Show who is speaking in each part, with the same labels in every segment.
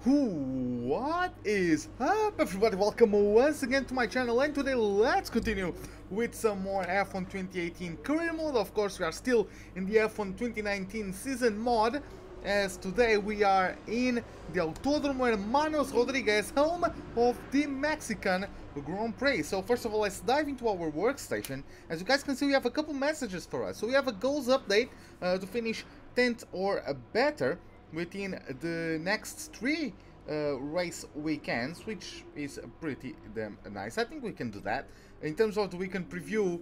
Speaker 1: What is up, everybody? Welcome once again to my channel, and today let's continue with some more F1 2018 career mode. Of course, we are still in the F1 2019 season mod, as today we are in the Autódromo Hermanos Rodriguez, home of the Mexican Grand Prix. So first of all, let's dive into our workstation. As you guys can see, we have a couple messages for us. So we have a goals update to finish 10th or better within the next 3 race weekends, which is pretty damn nice. I think we can do that. In terms of the weekend preview,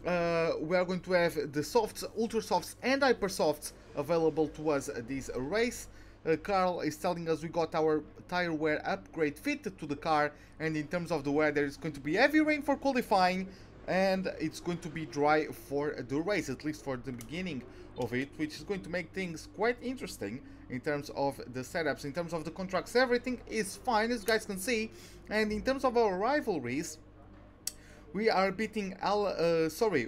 Speaker 1: we are going to have the softs, ultra softs and hyper softs available to us this race. Carl is telling us we got our tire wear upgrade fitted to the car, and in terms of the weather, it's going to be heavy rain for qualifying and it's going to be dry for the race, at least for the beginning of it, which is going to make things quite interesting in terms of the setups. In terms of the contracts, everything is fine, as you guys can see. And in terms of our rivalries, we are beating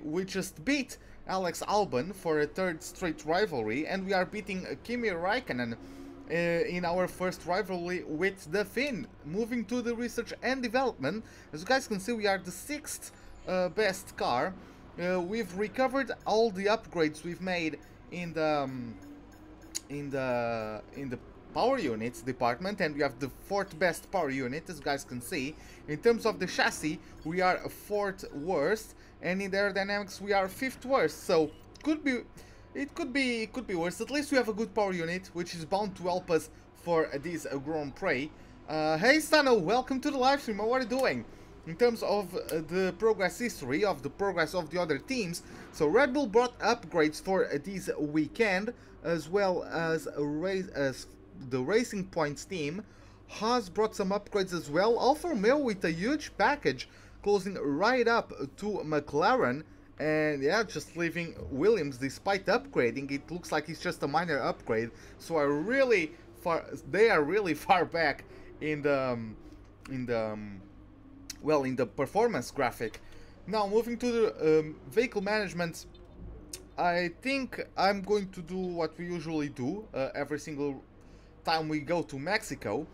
Speaker 1: we just beat Alex Albon for a 3rd straight rivalry, and we are beating Kimi Raikkonen in our first rivalry with the Finn. Moving to the research and development, as you guys can see, we are the 6th best car. We've recovered all the upgrades we've made in the power units department, and we have the 4th best power unit, as you guys can see. In terms of the chassis, we are 4th worst, and in the aerodynamics we are 5th worst. So it could be worse. At least we have a good power unit, which is bound to help us for this Grand Prix. Hey Stano, welcome to the live stream. How are you doing? In terms of the progress history of the progress of the other teams, so Red Bull brought upgrades for this weekend, as well as the Racing Points team. Haas brought some upgrades as well. Alfa Romeo with a huge package, closing right up to McLaren, and yeah, just leaving Williams despite upgrading. It looks like it's just a minor upgrade, so they are really far back in the performance graphic. Now moving to the vehicle management, I think I'm going to do what we usually do every single time we go to Mexico,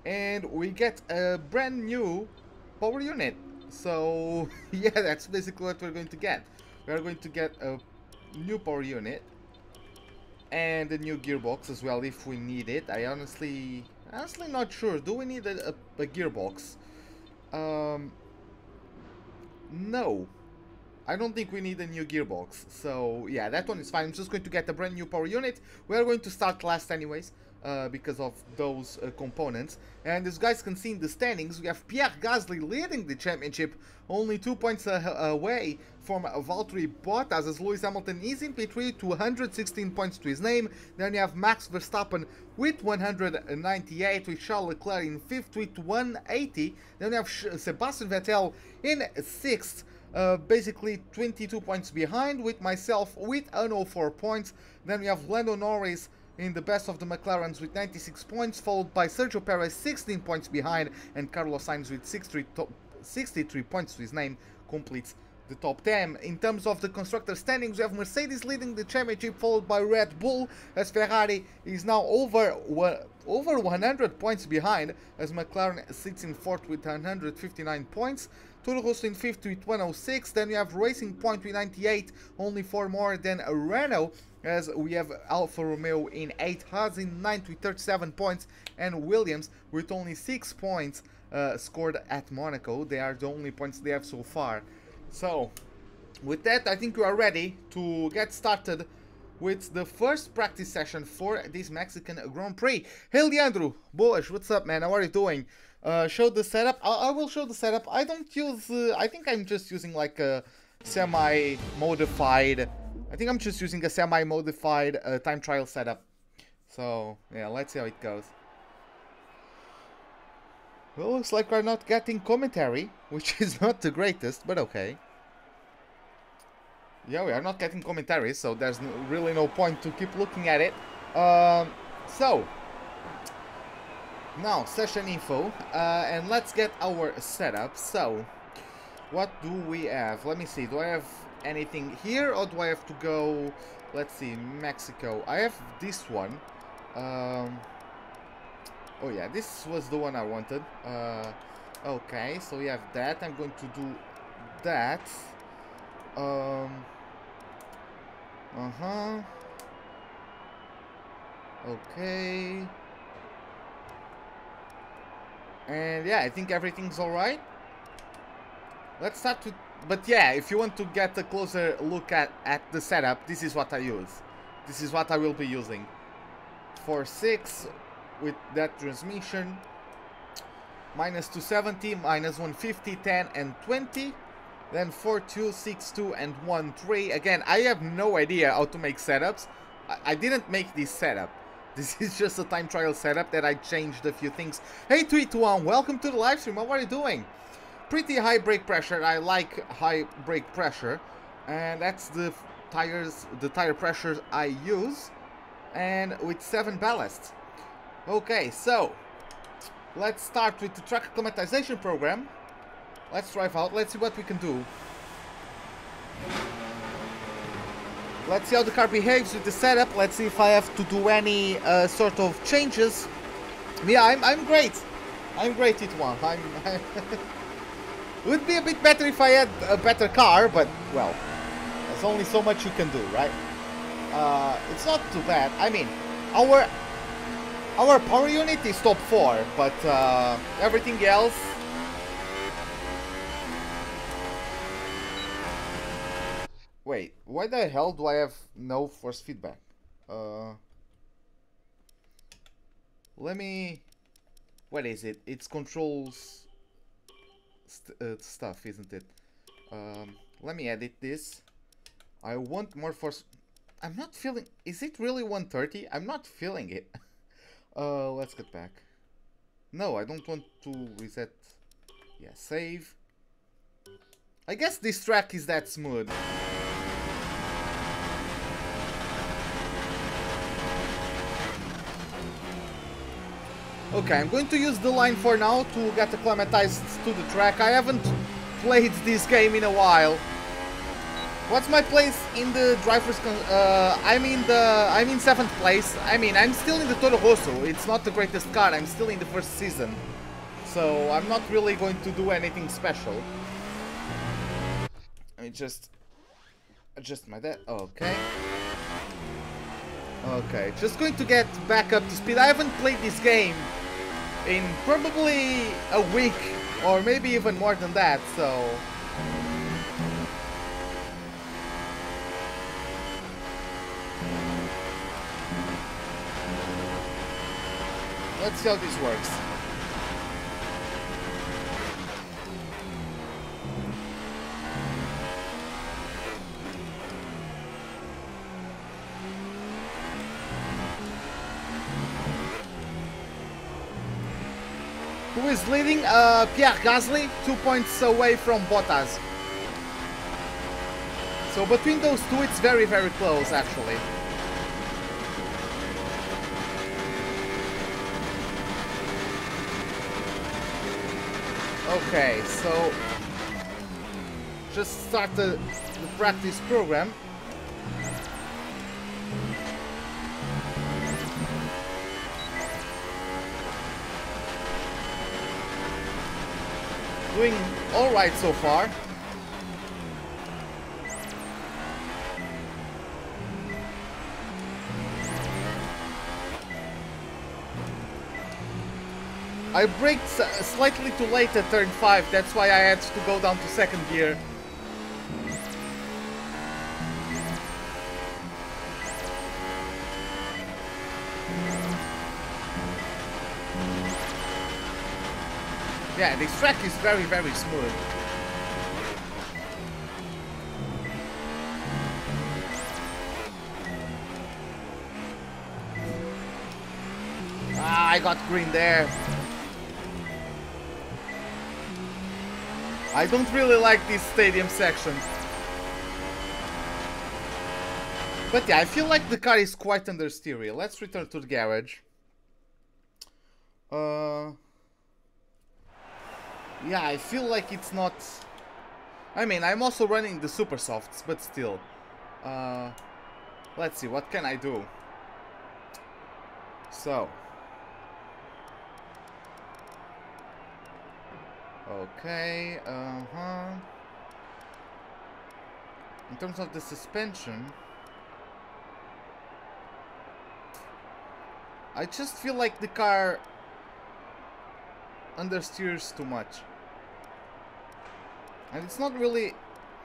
Speaker 1: and we get a brand new power unit. So yeah, that's basically what we're going to get. We are going to get a new power unit and a new gearbox as well if we need it. I honestly not sure. Do we need a gearbox? No, I don't think we need a new gearbox, so yeah, that one is fine. I'm just going to get a brand new power unit. We are going to start last anyways, because of those components. And as you guys can see in the standings, we have Pierre Gasly leading the championship, only 2 points away from Valtteri Bottas, as Lewis Hamilton is in P3 to 116 points to his name. Then you have Max Verstappen with 198, with Charles Leclerc in 5th with 180. Then you have Sebastian Vettel in 6th, basically 22 points behind, with myself with 104 points. Then we have Lando Norris in the best of the McLarens with 96 points, followed by Sergio Perez 16 points behind, and Carlos Sainz with 63 points to his name completes the top 10. In terms of the constructor standings, we have Mercedes leading the championship, followed by Red Bull, as Ferrari is now over 100 points behind, as McLaren sits in 4th with 159 points. Toro Rosso in 5th with 106. Then we have Racing Point with 98, only 4 more than Renault, as we have Alfa Romeo in 8th, Haas in 9th with 37 points, and Williams with only 6 points scored at Monaco. They are the only points they have so far. So with that, I think we are ready to get started with the first practice session for this Mexican Grand Prix. Hey Leandro, Boas, what's up, man? How are you doing? Show the setup. I will show the setup. I don't use, I think I'm just using like a semi-modified, time trial setup. So yeah, let's see how it goes. Well, looks like we're not getting commentary, which is not the greatest, but okay. Yeah, we are not getting commentary, so there's really no point to keep looking at it. So now session info, and let's get our setup. So what do we have? Let me see. Do I have anything here, or do I have to go? Let's see, Mexico. I have this one. Oh yeah, this was the one I wanted. Okay, so we have that. I'm going to do that. Okay. And yeah, I think everything's alright. Let's start with... But yeah, if you want to get a closer look at the setup, this is what I use. This is what I will be using. 4.6 with that transmission. Minus 270, minus 150, 10 and 20. Then 4.2, 6.2 and 1.3. Again, I have no idea how to make setups. I didn't make this setup. This is just a time trial setup that I changed a few things. Hey Tweet1, welcome to the live stream. How are you doing? Pretty high brake pressure. I like high brake pressure. And that's the tire pressures I use. And with 7 ballasts. Okay, so let's start with the track acclimatization program. Let's drive out. Let's see what we can do. Let's see how the car behaves with the setup. Let's see if I have to do any sort of changes. Yeah, I'm great. I'm great at one. It would be a bit better if I had a better car, but well, there's only so much you can do, right? It's not too bad. I mean, our power unit is top 4, but everything else. Wait, why the hell do I have no force feedback? Let me... What is it? It's controls stuff, isn't it? Let me edit this. I want more force... I'm not feeling... Is it really 130? I'm not feeling it. Let's get back. No, I don't want to reset. Yeah, save. I guess this track is that smooth. Okay, I'm going to use the line for now to get acclimatized to the track. I haven't played this game in a while. What's my place in the drivers? I'm in 7th place. I mean, I'm still in the Toro Rosso. It's not the greatest car. I'm still in the first season, so I'm not really going to do anything special. Let me just adjust my that. Okay. Okay, just going to get back up to speed. I haven't played this game in probably a week, or maybe even more than that, so... Let's see how this works. Who is leading? Pierre Gasly, 2 points away from Bottas. So between those two, it's very, very close, actually. Okay, so just start the practice program. Doing all right so far. I braked slightly too late at turn 5, that's why I had to go down to 2nd gear. Yeah, this track is very, very smooth. Ah, I got green there. I don't really like this stadium section. But yeah, I feel like the car is quite understeery. Let's return to the garage. Yeah, I feel like it's not... I mean, I'm also running the super softs, but still. Let's see, what can I do? So. Okay, in terms of the suspension, I just feel like the car understeers too much. And it's not really...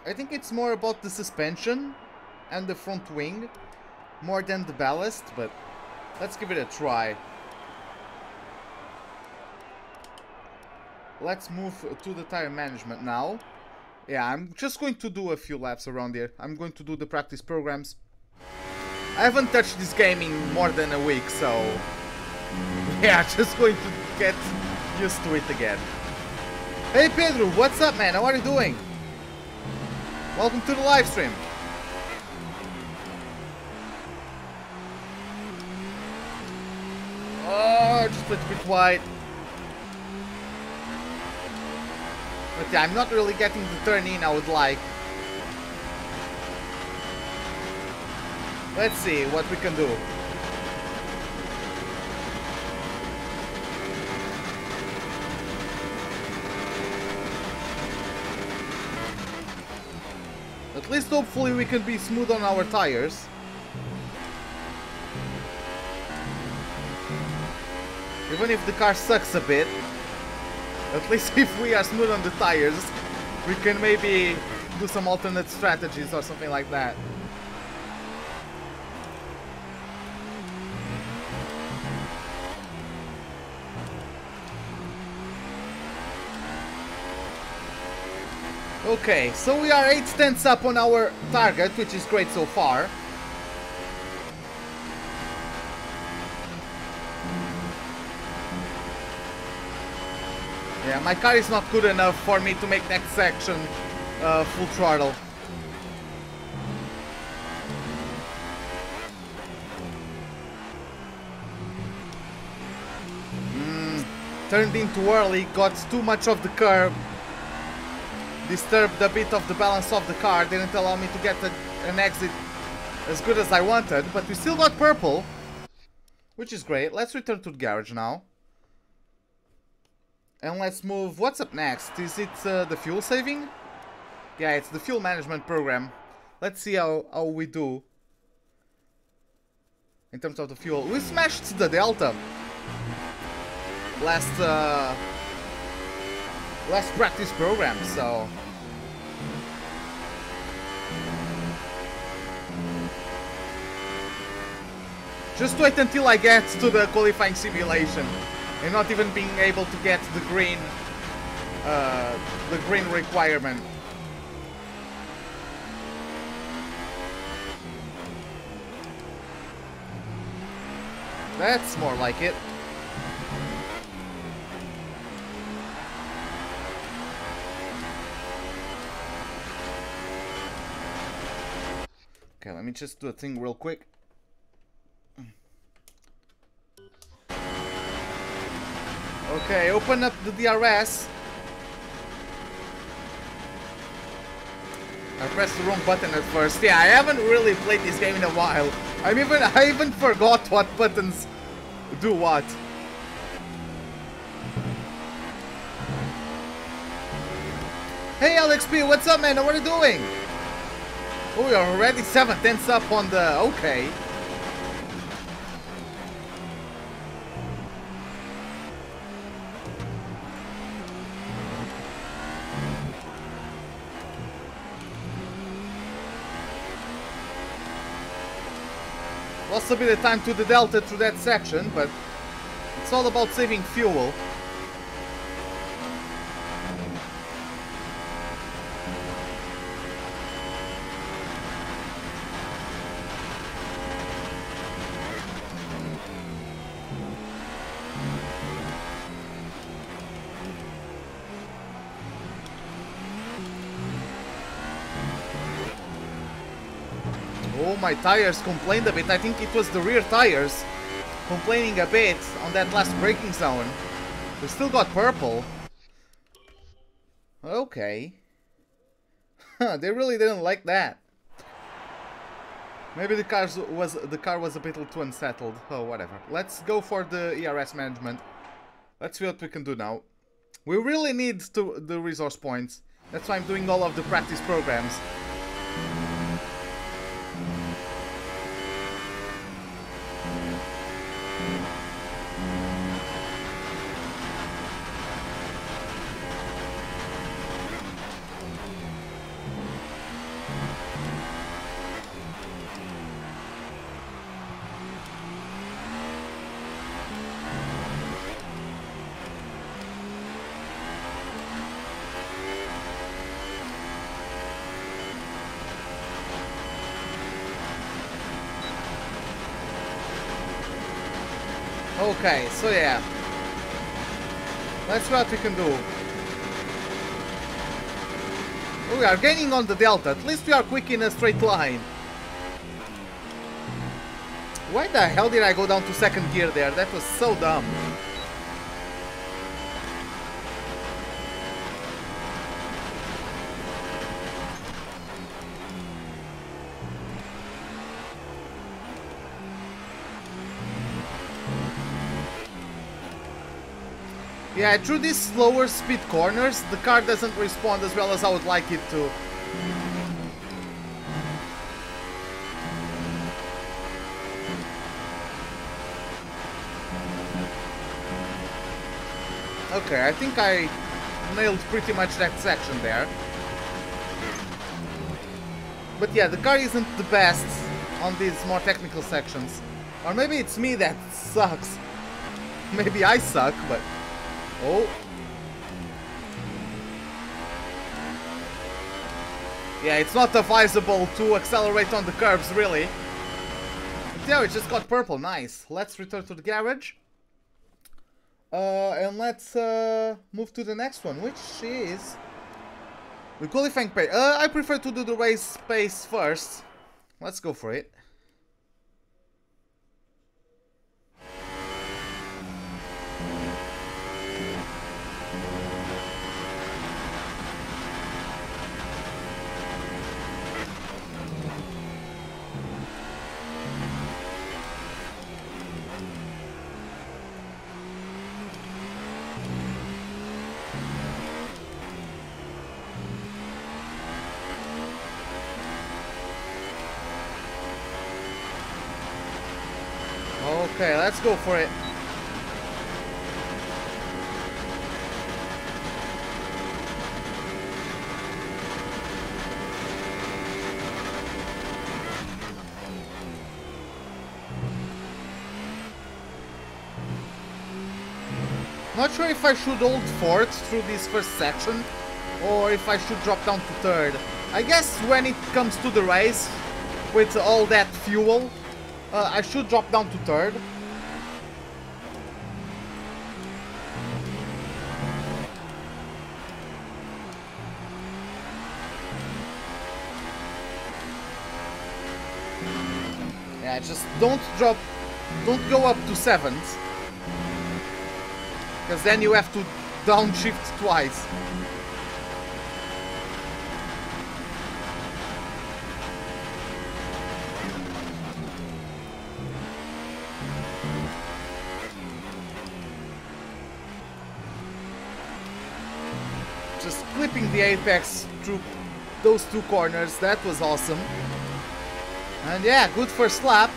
Speaker 1: I think it's more about the suspension and the front wing more than the ballast, but let's give it a try. Let's move to the tire management now. Yeah, I'm just going to do a few laps around here. I'm going to do the practice programs. I haven't touched this game in more than a week, so... yeah, just going to get used to it again. Hey Pedro, what's up, man? How are you doing? Welcome to the live stream. Oh, just a little bit wide. But yeah, I'm not really getting the turn in I would like. Let's see what we can do. At least hopefully we can be smooth on our tires. Even if the car sucks a bit, at least if we are smooth on the tires, we can maybe do some alternate strategies or something like that. Okay, so we are 8 tenths up on our target, which is great so far. Yeah, my car is not good enough for me to make next section full throttle. Turned in too early, got too much of the curb. Disturbed a bit of the balance of the car, didn't allow me to get an exit as good as I wanted, but we still got purple, which is great. Let's return to the garage now. And let's move... What's up next? Is it the fuel saving? Yeah, it's the fuel management program. Let's see how we do in terms of the fuel. We smashed the Delta last practice program, so... Just wait until I get to the qualifying simulation. And not even being able to get the green requirement. That's more like it. Okay, let me just do a thing real quick. Okay, open up the DRS. I pressed the wrong button at first. Yeah, I haven't really played this game in a while. I even forgot what buttons do what. Hey Alex P, what's up, man? What are you doing? Oh, we are already 7 tenths up on the... Okay. Lost a bit of time to the Delta through that section, but it's all about saving fuel. Oh, my tires complained a bit. I think it was the rear tires complaining a bit on that last braking zone. We still got purple. Okay. They really didn't like that. Maybe the car was a bit too unsettled. Oh, whatever. Let's go for the ERS management. Let's see what we can do now. We really need the resource points. That's why I'm doing all of the practice programs. Okay, so yeah. That's what we can do. We are gaining on the delta. At least we are quick in a straight line. Why the hell did I go down to second gear there? That was so dumb. Yeah, through these slower speed corners, the car doesn't respond as well as I would like it to. Okay, I think I nailed pretty much that section there. But yeah, the car isn't the best on these more technical sections. Or maybe it's me that sucks. Maybe I suck, but... Oh. Yeah, it's not advisable to accelerate on the curbs, really. But yeah, we just got purple. Nice. Let's return to the garage. And let's move to the next one, which is the qualifying pace. I prefer to do the race pace first. Let's go for it. Okay, let's go for it. Not sure if I should hold fourth through this first section or if I should drop down to third. I guess when it comes to the race, with all that fuel, I should drop down to third. Yeah, just don't go up to seventh. Because then you have to downshift twice. Just clipping the apex through those two corners, that was awesome. And yeah, good first lap.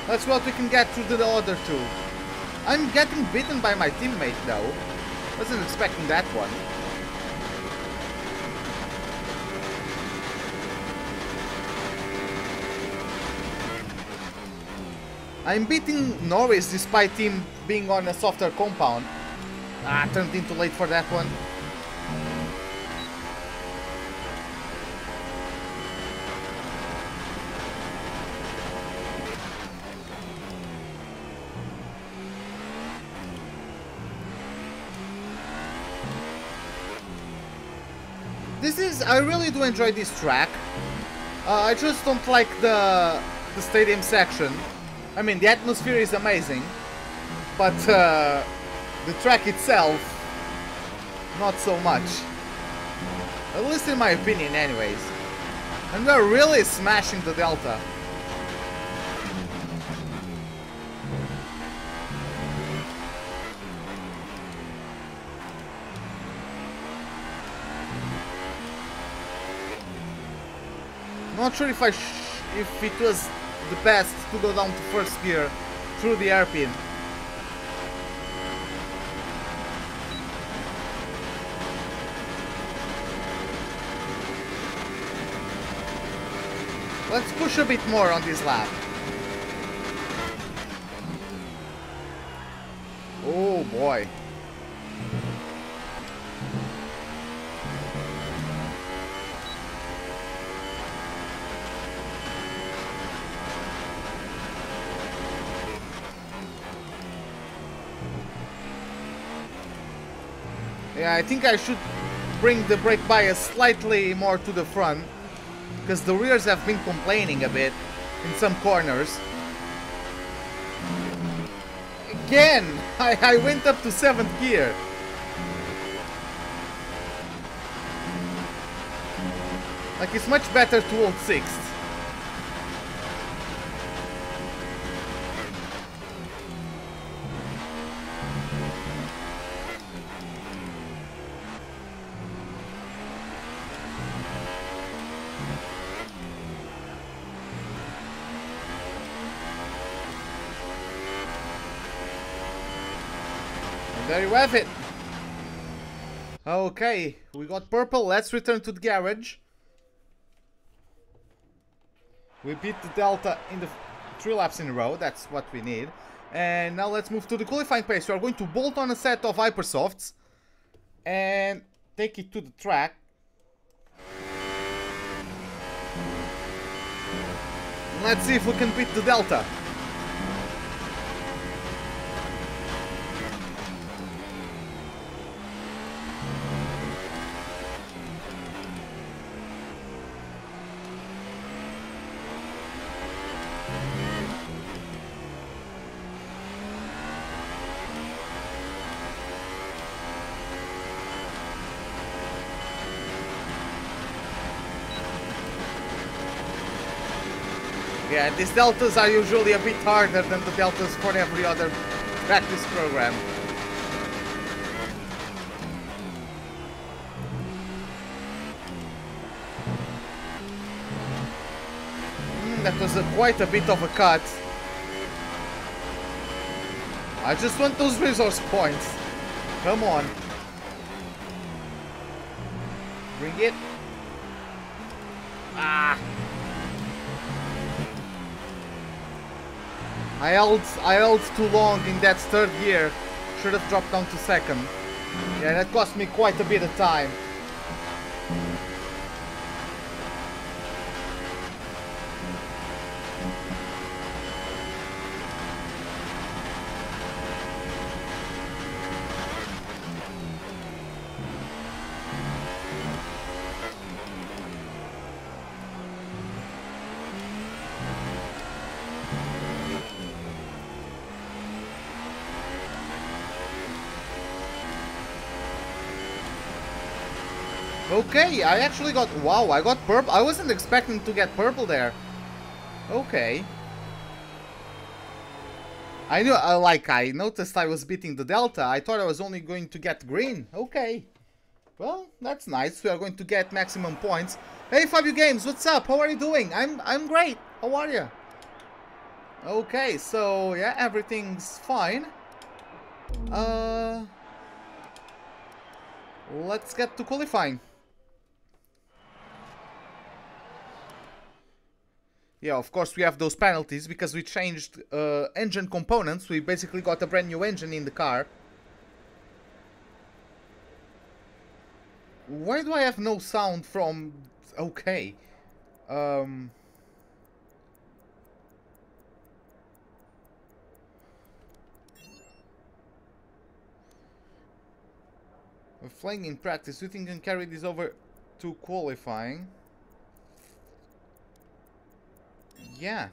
Speaker 1: That's what we can get through the other two. I'm getting beaten by my teammate though. Wasn't expecting that one. I'm beating Norris despite him being on a softer compound. Ah, turned in too late for that one. I really do enjoy this track. I just don't like the stadium section. I mean, the atmosphere is amazing, but the track itself, not so much. At least in my opinion, anyways. And we're really smashing the Delta. Not sure if if it was the best to go down to first gear through the hairpin. Let's push a bit more on this lap. Oh boy. Yeah, I think I should bring the brake bias slightly more to the front, because the rears have been complaining a bit in some corners. Again, I went up to 7th gear. Like, it's much better to hold 6th. There you have it. Okay, we got purple. Let's return to the garage. We beat the Delta in the 3 laps in a row. That's what we need. And now let's move to the qualifying pace. We are going to bolt on a set of Hypersofts and take it to the track. Let's see if we can beat the Delta. Yeah, these deltas are usually a bit harder than the deltas for every other practice program. That was quite a bit of a cut. I just want those resource points. Come on. Bring it. Ah! I held too long in that 3rd gear. Should have dropped down to 2nd. Yeah, that cost me quite a bit of time. Okay, I actually got... Wow, I got purple. I wasn't expecting to get purple there. Okay. I knew, I noticed I was beating the Delta. I thought I was only going to get green. Okay. Well, that's nice. We are going to get maximum points. Hey, Fabio Games, what's up? How are you doing? I'm great. How are you? Okay, so, yeah, everything's fine. Let's get to qualifying. Yeah, of course we have those penalties because we changed engine components. We basically got a brand new engine in the car. Why do I have no sound from... Okay. We're flying in practice. Do you think we can carry this over to qualifying? Yeah.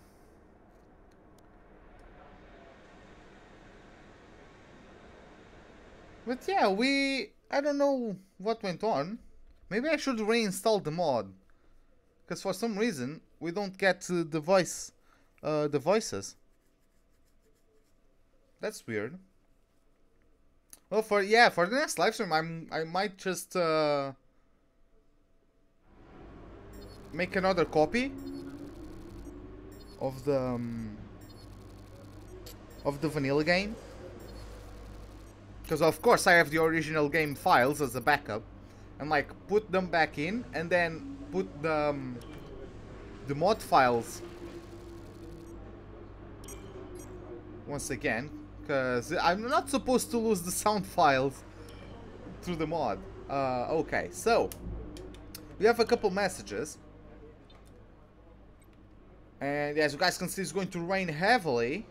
Speaker 1: But yeah, I don't know what went on. Maybe I should reinstall the mod. Because for some reason, we don't get the voices. That's weird. Well, for the next live stream, I might just make another copy of the vanilla game, because of course I have the original game files as a backup, and like put them back in, and then put the mod files once again, because I'm not supposed to lose the sound files through the mod. Okay, so we have a couple messages, and as you guys can see, it's going to rain heavily.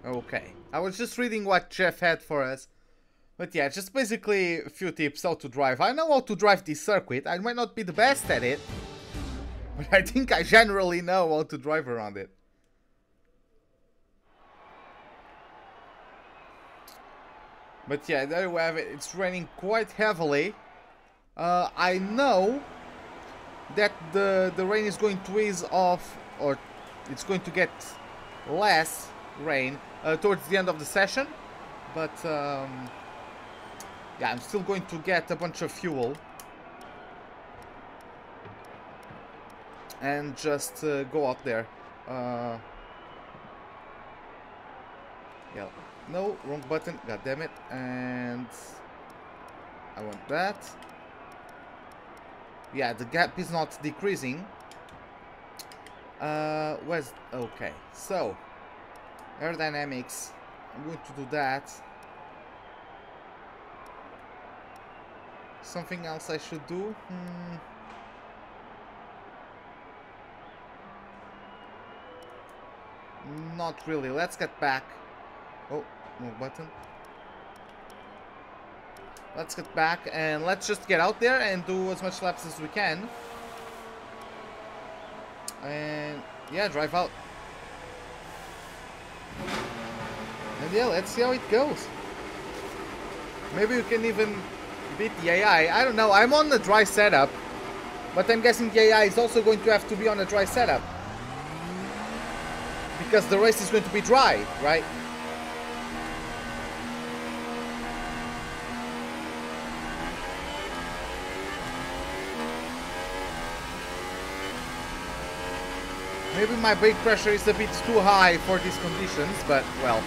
Speaker 1: Okay, I was just reading what Jeff had for us. But yeah, just basically a few tips how to drive. I know how to drive this circuit. I might not be the best at it, but I think I generally know how to drive around it. But yeah, there we have it. It's raining quite heavily. I know that the rain is going to ease off, or it's going to get less rain towards the end of the session, but yeah, I'm still going to get a bunch of fuel and just go out there. Yeah, no, wrong button, god damn it, and I want that. Yeah, the gap is not decreasing. Where's, okay, so aerodynamics, I'm going to do that. Something else I should do? Not really. Let's get back. Oh, no button. Let's get back and let's just get out there and do as much laps as we can. And yeah, drive out. And yeah, let's see how it goes. Maybe we can even beat the AI. I don't know. I'm on the dry setup, but I'm guessing the AI is also going to have to be on a dry setup, because the race is going to be dry, right? Maybe my brake pressure is a bit too high for these conditions, but well,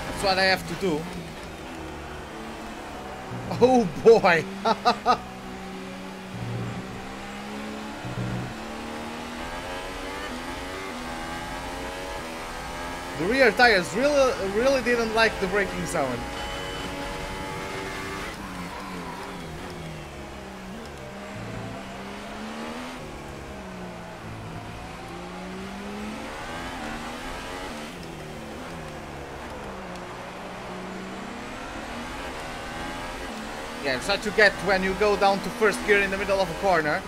Speaker 1: that's what I have to do. Oh boy! The rear tires really didn't like the braking zone. Yeah, it's what you get when you go down to first gear in the middle of a corner.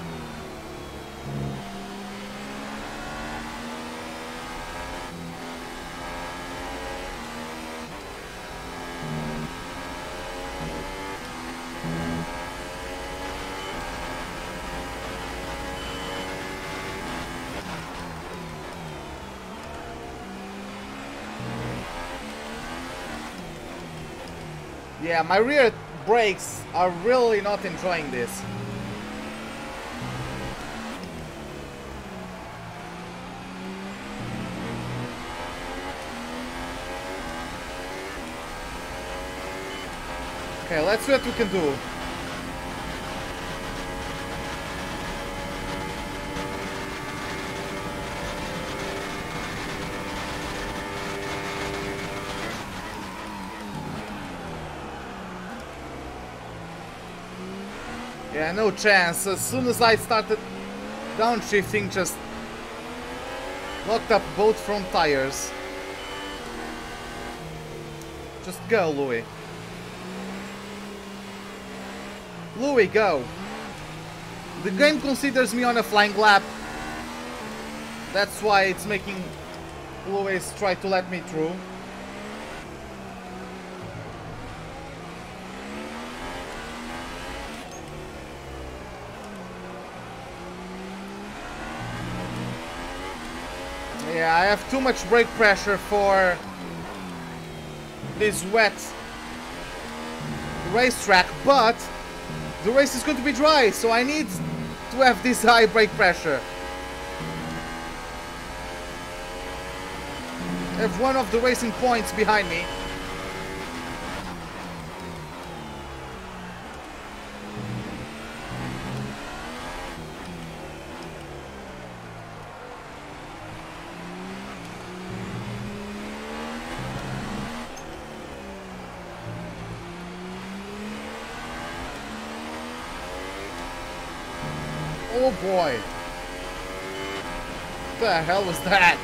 Speaker 1: Yeah, my rear brakes are really not enjoying this. Okay, let's see what we can do. Yeah, no chance. As soon as I started downshifting, just locked up both front tires. Just go, Louis. Louis, go. The game considers me on a flying lap. That's why it's making Louis try to let me through. Yeah, I have too much brake pressure for this wet racetrack, but the race is going to be dry, so I need to have this high brake pressure. I have one of the racing points behind me. Oh boy. What the hell was that?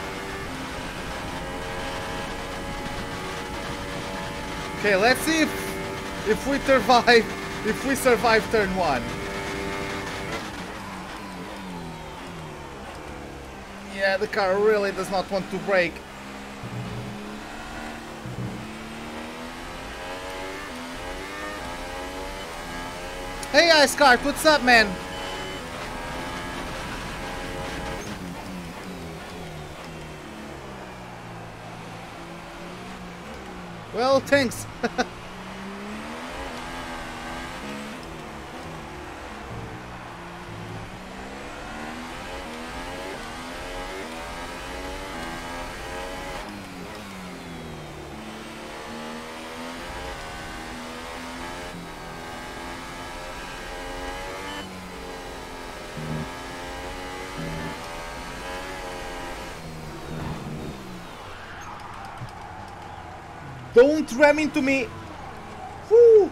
Speaker 1: Okay, let's see if we survive turn 1. Yeah, the car really does not want to brake. Hey Ice Cart, what's up, man? Well, thanks. Don't ram into me. Woo.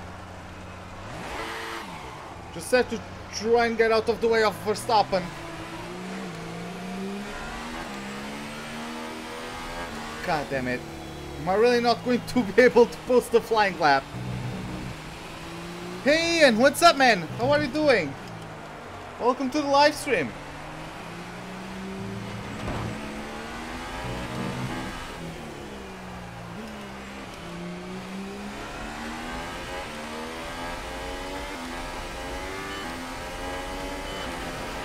Speaker 1: Just had to try and get out of the way of Verstappen. God damn it. Am I really not going to be able to post the flying lap? Hey Ian, what's up, man? How are you doing? Welcome to the live stream.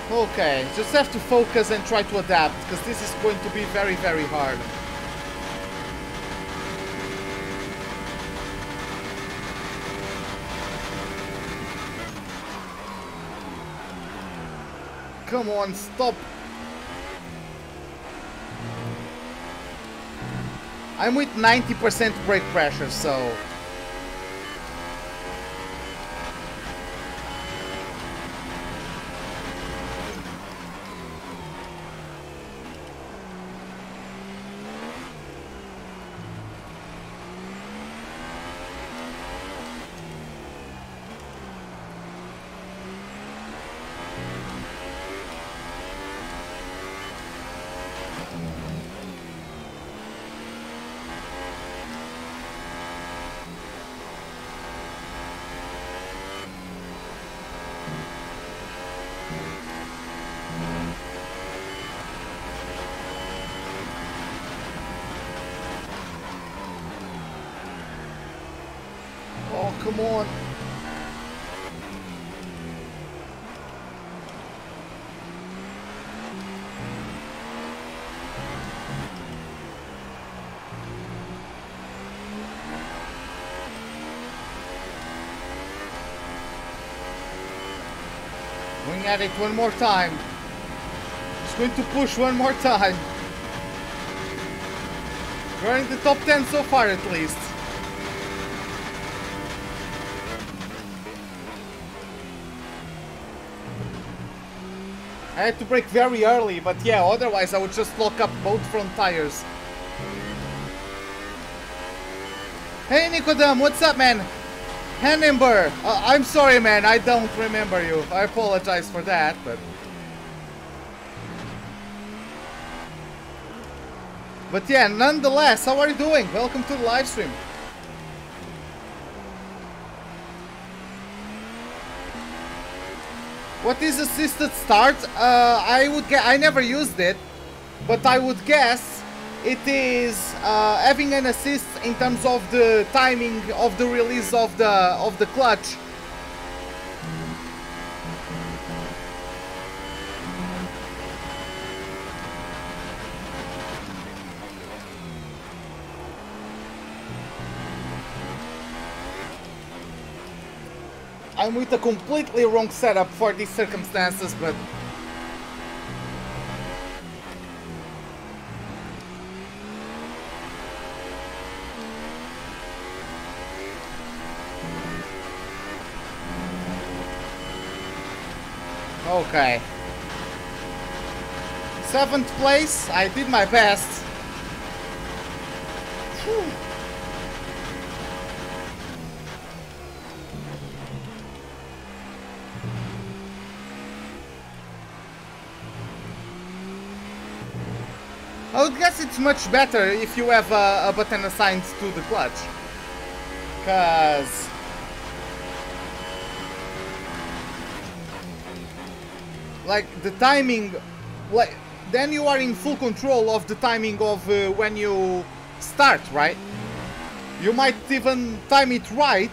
Speaker 1: Okay, just have to focus and try to adapt, because this is going to be very, very hard. Come on, stop. I'm with 90% brake pressure, so... Come on. Going at it one more time. Just going to push one more time. We're in the top 10 so far, at least. I had to brake very early, but yeah, otherwise I would just lock up both front tires. Hey Nicodem, what's up, man? Hannimber, I'm sorry, man, I don't remember you. I apologize for that, but... But yeah, nonetheless, how are you doing? Welcome to the live stream. What is assisted start? I never used it, but I would guess it is having an assist in terms of the timing of the release of the clutch. I'm with a completely wrong setup for these circumstances, but... Okay. 7th place, I did my best. Whew. I would guess it's much better if you have a button assigned to the clutch. Cause... like, the timing... like, then you are in full control of the timing of when you start, right? You might even time it right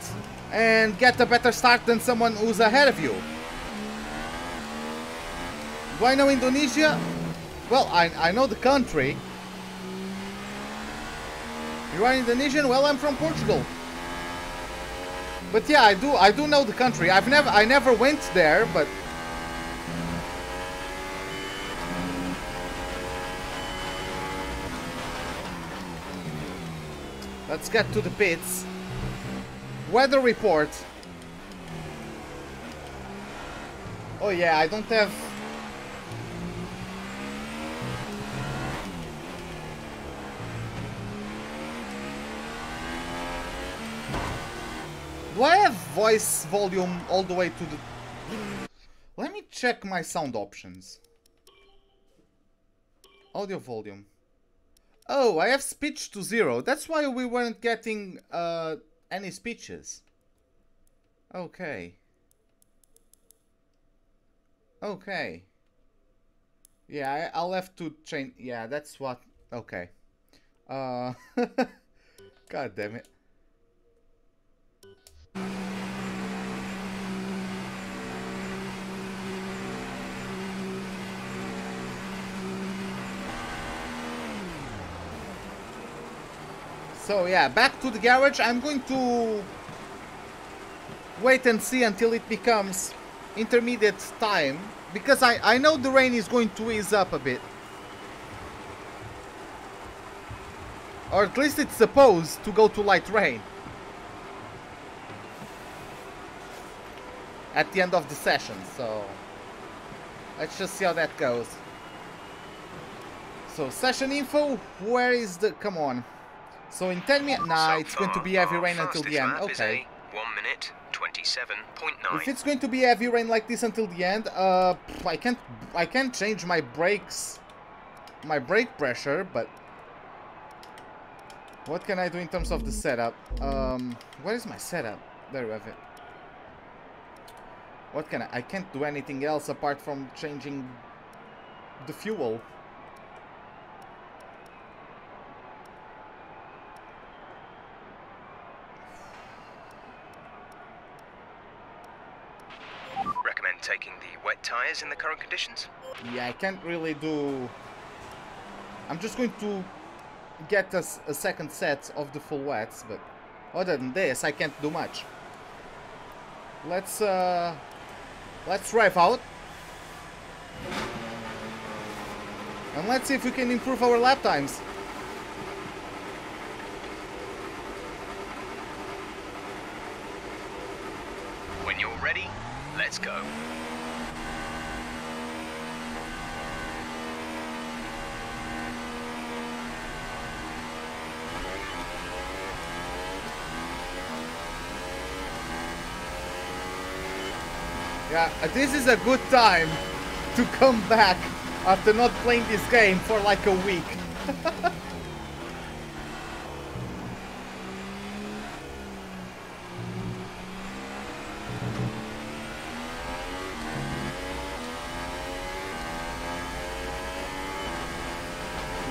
Speaker 1: and get a better start than someone who's ahead of you. Do I know Indonesia? Well, I know the country. You are Indonesian? Well, I'm from Portugal. But yeah, I do know the country. I never went there, but let's get to the pits. Weather report. Oh yeah, I don't have... do I have voice volume all the way to the... let me check my sound options. Audio volume. Oh, I have speech to 0. That's why we weren't getting any speeches. Okay. Okay. Yeah, I'll have to change... yeah, that's what... okay. God damn it. So yeah, back to the garage. I'm going to wait and see until it becomes intermediate time, because I know the rain is going to ease up a bit. Or at least it's supposed to go to light rain at the end of the session, so let's just see how that goes. So session info, where is the... come on. So in 10 minutes... nah, it's going to be heavy rain until the end. Okay.
Speaker 2: 1 minute, 27.9.
Speaker 1: If it's going to be heavy rain like this until the end, I can't change my brakes, my brake pressure, but what can I do in terms of the setup? Where is my setup? There we have it. What can I can't do anything else apart from changing the fuel.
Speaker 2: Recommend taking the wet tires in the current conditions?
Speaker 1: Yeah, I can't really do... I'm just going to get a second set of the full wets, but other than this, I can't do much. Let's rev out. And let's see if we can improve our lap times.
Speaker 2: When you're ready, let's go.
Speaker 1: Yeah, this is a good time to come back after not playing this game for like a week.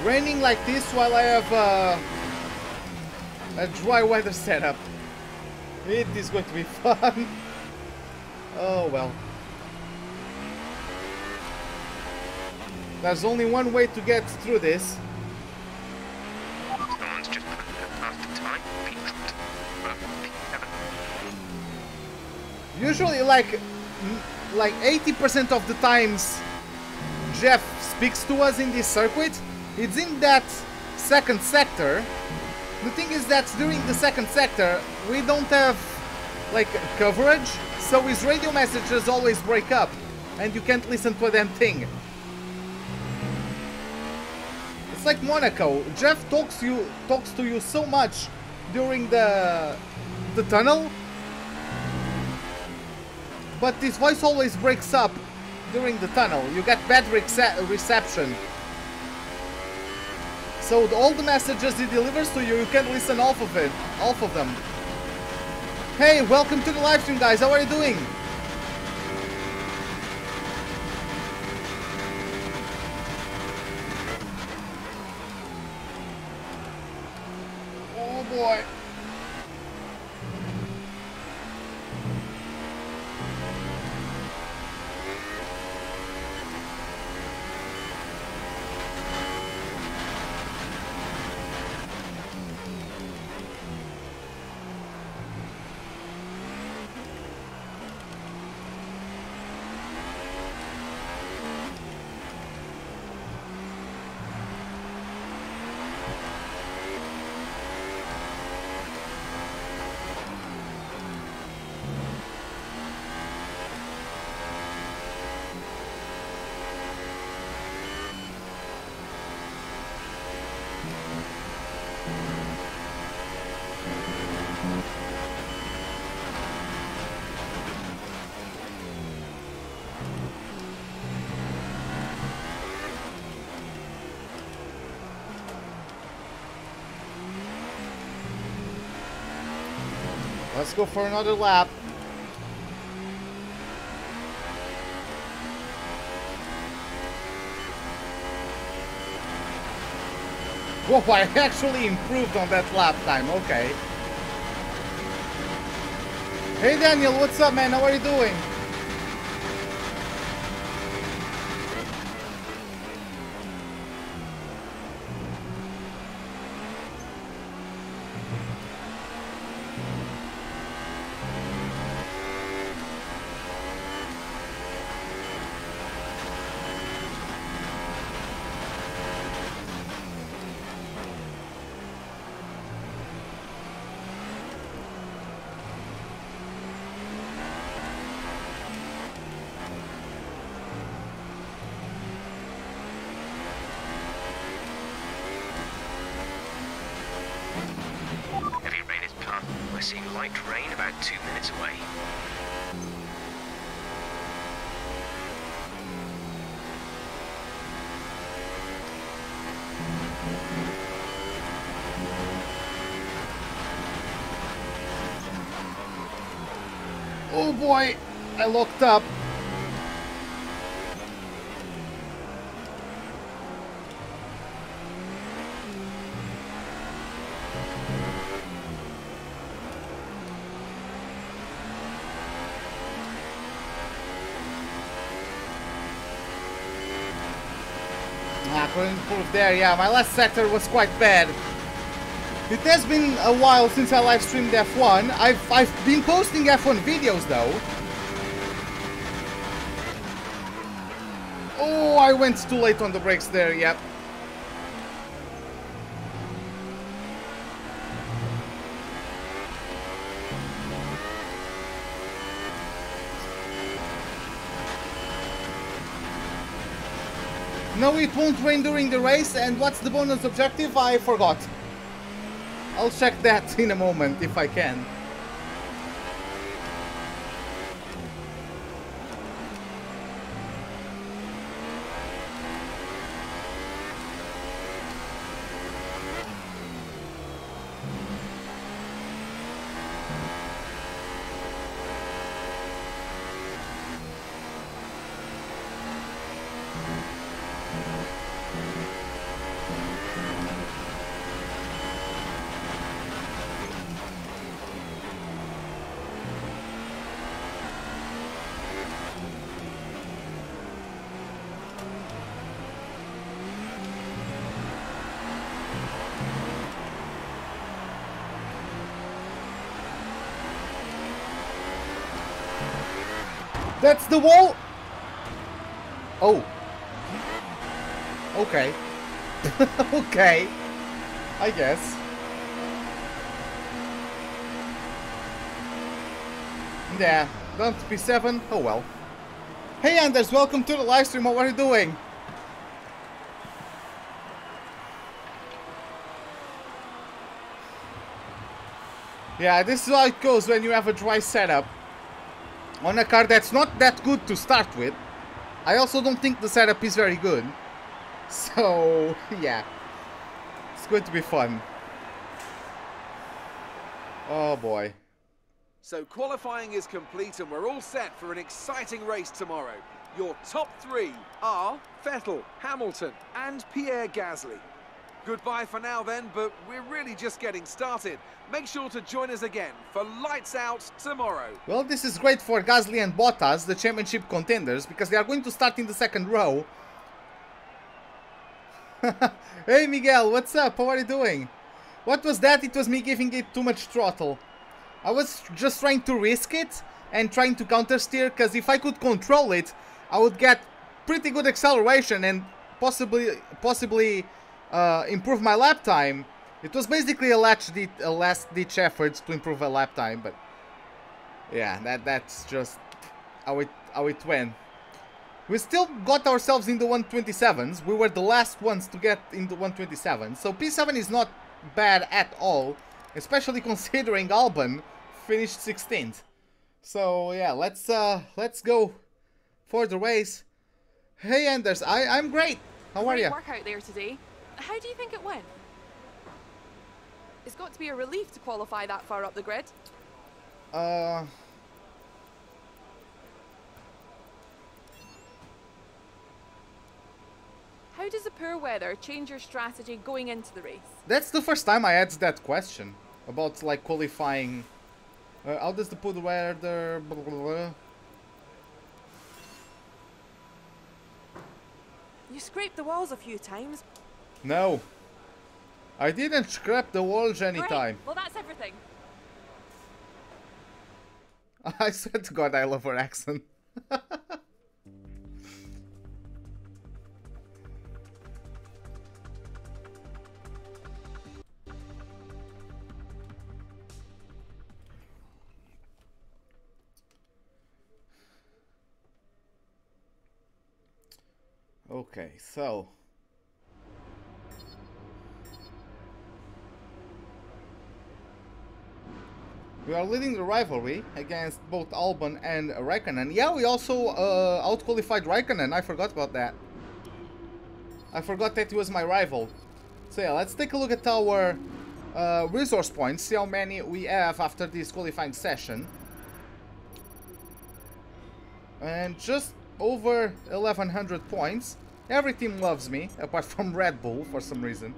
Speaker 1: Raining like this while I have a dry weather setup. It is going to be fun. Oh well. There's only one way to get through this.
Speaker 2: Someone's just past the time.
Speaker 1: Usually, like 80% of the times Jeff speaks to us in this circuit, it's in that second sector. The thing is that during the second sector, we don't have like coverage, so his radio messages always break up, and you can't listen to a damn thing. It's like Monaco. Jeff talks to you so much during the tunnel, but his voice always breaks up during the tunnel. You get bad reception. So all the messages he delivers to you, you can't listen off of them. Hey, welcome to the live stream, guys. How are you doing? Oh boy. Let's go for another lap. Whoa, I actually improved on that lap time, okay. Hey Daniel, what's up, man? How are you doing?
Speaker 2: Light rain about 2 minutes away.
Speaker 1: Oh boy, I locked up. Couldn't improve there. Yeah, my last sector was quite bad. It has been a while since I live streamed F1. I've been posting F1 videos though. Oh, I went too late on the brakes there. Yep. No, it won't rain during the race, and what's the bonus objective? I forgot. I'll check that in a moment if I can. That's the wall! Oh. Okay. Okay. I guess. Yeah, don't P7. Oh well. Hey Anders, welcome to the live stream. What are you doing? Yeah, this is how it goes when you have a dry setup on a car that's not that good to start with. I also don't think the setup is very good. So, yeah. It's going to be fun. Oh boy.
Speaker 3: So qualifying is complete and we're all set for an exciting race tomorrow. Your top three are Vettel, Hamilton and Pierre Gasly. Goodbye for now then, but we're really just getting started. Make sure to join us again for Lights Out tomorrow.
Speaker 1: Well, this is great for Gasly and Bottas, the championship contenders, because they are going to start in the second row. Hey Miguel, what's up? How are you doing? What was that? It was me giving it too much throttle. I was just trying to risk it and trying to counter steer, because if I could control it, I would get pretty good acceleration and possibly improve my lap time. It was basically a last-ditch effort to improve a lap time, but yeah, that's just how it went. We still got ourselves in the 127s. We were the last ones to get into 127, so P7 is not bad at all, especially considering Albon finished 16th. So yeah, let's go for the race. Hey Anders, I'm great. How are you?
Speaker 4: Great workout there today. How do you think it went? It's got to be a relief to qualify that far up the grid.
Speaker 1: How
Speaker 4: does the poor weather change your strategy going into the race?
Speaker 1: That's the first time I asked that question about like qualifying. How does the poor weather? Blah, blah, blah.
Speaker 4: You scraped the walls a few times.
Speaker 1: No, I didn't scrap the walls anytime.
Speaker 4: Great. Well, that's everything.
Speaker 1: I swear to God, I love her accent. Okay, so we are leading the rivalry against both Albon and Raikkonen. Yeah, we also out-qualified Raikkonen. I forgot about that. I forgot that he was my rival. So yeah, let's take a look at our resource points, see how many we have after this qualifying session. And just over 1100 points. Every team loves me, apart from Red Bull for some reason.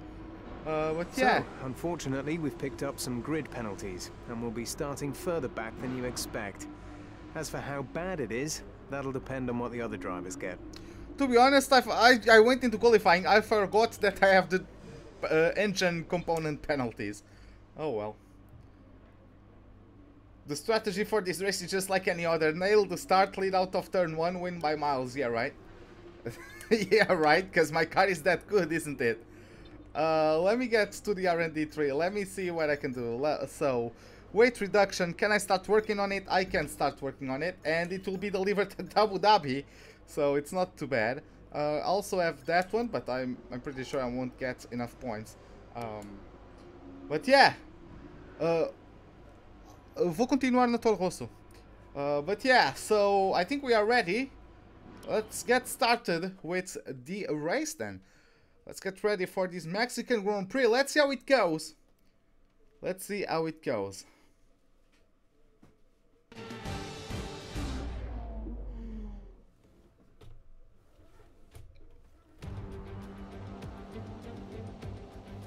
Speaker 1: But yeah.
Speaker 5: So, unfortunately, we've picked up some grid penalties, and we'll be starting further back than you expect. As for how bad it is, that'll depend on what the other drivers get.
Speaker 1: To be honest, I went into qualifying, I forgot that I have the engine component penalties. Oh well. The strategy for this race is just like any other. Nail the start, lead out of turn 1, win by miles. Yeah, right? Yeah, right? Because my car is that good, isn't it? Let me get to the R&D tree. Let me see what I can do. So, weight reduction. Can I start working on it? I can start working on it. And it will be delivered at Abu Dhabi. So, it's not too bad. I also have that one, but I'm pretty sure I won't get enough points. But yeah. Vou continuar no Toro Rosso. But yeah, so I think we are ready. Let's get started with the race then. Let's get ready for this Mexican Grand Prix. Let's see how it goes. Let's see how it goes.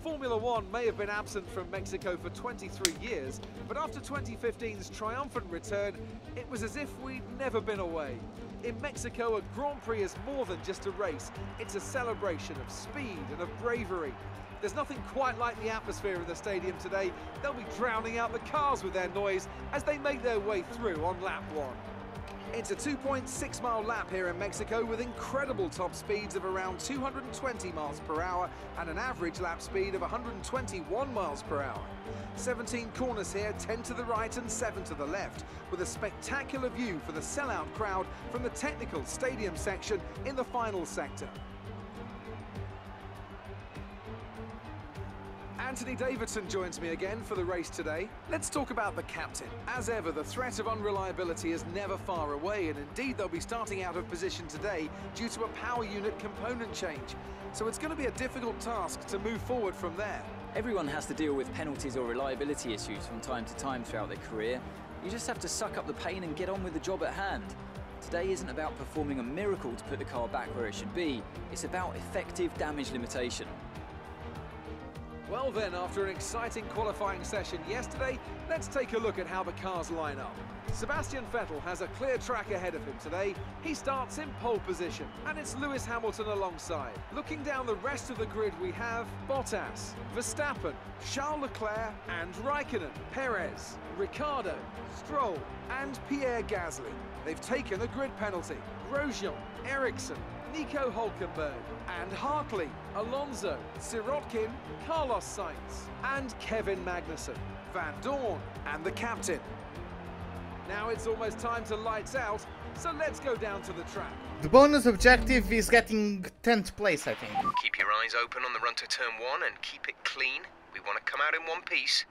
Speaker 3: Formula One may have been absent from Mexico for 23 years, but after 2015's triumphant return, it was as if we'd never been away. In Mexico, a Grand Prix is more than just a race. It's a celebration of speed and of bravery. There's nothing quite like the atmosphere in the stadium today. They'll be drowning out the cars with their noise as they make their way through on lap 1. It's a 2.6 mile lap here in Mexico with incredible top speeds of around 220 miles per hour and an average lap speed of 121 miles per hour. 17 corners here, 10 to the right and 7 to the left, with a spectacular view for the sellout crowd from the technical stadium section in the final sector. Anthony Davidson joins me again for the race today. Let's talk about the captain. As ever, the threat of unreliability is never far away, and indeed they'll be starting out of position today due to a power unit component change. So it's going to be a difficult task to move forward from there.
Speaker 6: Everyone has to deal with penalties or reliability issues from time to time throughout their career. You just have to suck up the pain and get on with the job at hand. Today isn't about performing a miracle to put the car back where it should be. It's about effective damage limitation.
Speaker 3: Well then, after an exciting qualifying session yesterday, let's take a look at how the cars line up. Sebastian Vettel has a clear track ahead of him today. He starts in pole position, and it's Lewis Hamilton alongside. Looking down the rest of the grid, we have Bottas, Verstappen, Charles Leclerc and Raikkonen, Perez, Ricciardo, Stroll and Pierre Gasly. They've taken a grid penalty. Grosjean, Ericsson, Nico Hülkenberg and Hartley, Alonso, Sirotkin, Carlos Sainz and Kevin Magnussen, Van Dorn and the captain. Now it's almost time to lights out, so let's go down to the track.
Speaker 1: The bonus objective is getting 10th place, I think.
Speaker 2: Keep your eyes open on the run to turn 1 and keep it clean. We want to come out in one piece.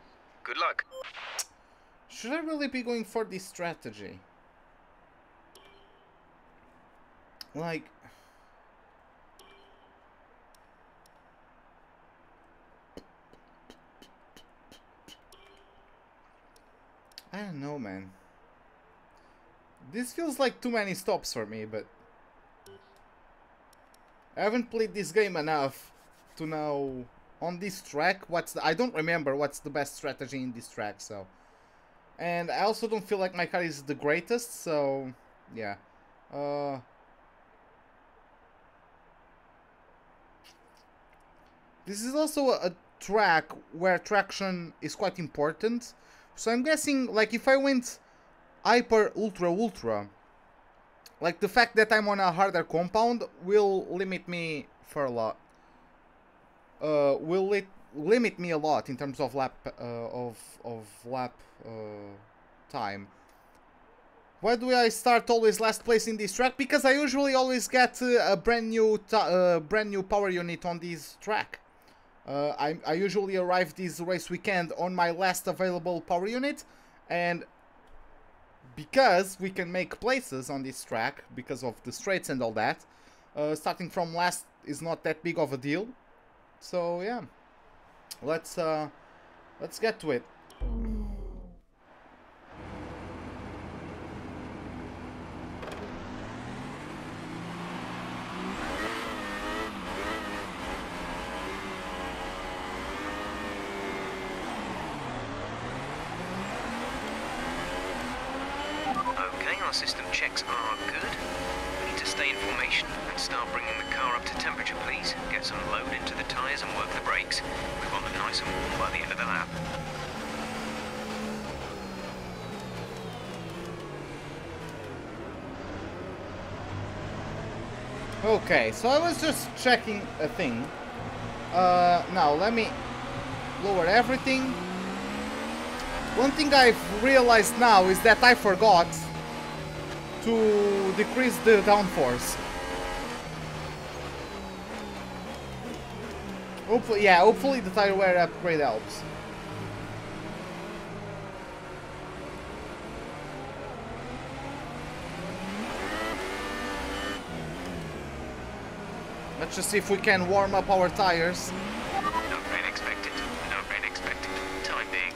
Speaker 2: Good luck.
Speaker 1: Should I really be going for this strategy? Like... I don't know, man. This feels like too many stops for me, but... I haven't played this game enough to know on this track what's the... I don't remember what's the best strategy in this track, so... And I also don't feel like my car is the greatest, so... Yeah. This is also a track where traction is quite important. So I'm guessing, like, if I went hyper ultra, like, the fact that I'm on a harder compound will limit me for a lot. Will it limit me a lot in terms of lap time. Why do I start always last place in this track? Because I usually always get a brand new power unit on this track. I usually arrive this race weekend on my last available power unit, and because we can make places on this track because of the straights and all that, starting from last is not that big of a deal. So yeah, let's get to it.
Speaker 2: Our system checks are good. We need to stay in formation and start bringing the car up to temperature, please. Get some load into the tyres and work the brakes. We want them nice and warm by the end of the lap.
Speaker 1: Okay, so I was just checking a thing. Now let me lower everything. One thing I've realized now is that I forgot to decrease the downforce. Hopefully, yeah, hopefully the tire wear upgrade helps. Let's just see if we can warm up our tires.
Speaker 2: No rain expected. No rain expected. Time being.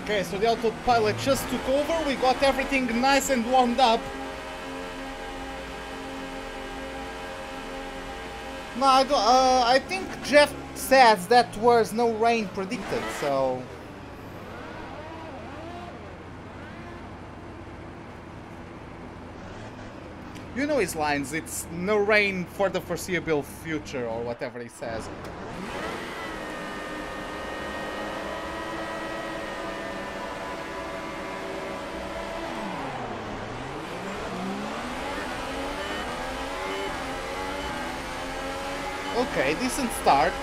Speaker 1: Okay, so the autopilot just took over. We got everything nice and warmed up. No, I think Jeff says that was no rain predicted, so... You know his lines, it's no rain for the foreseeable future, or whatever he says. Okay, decent start.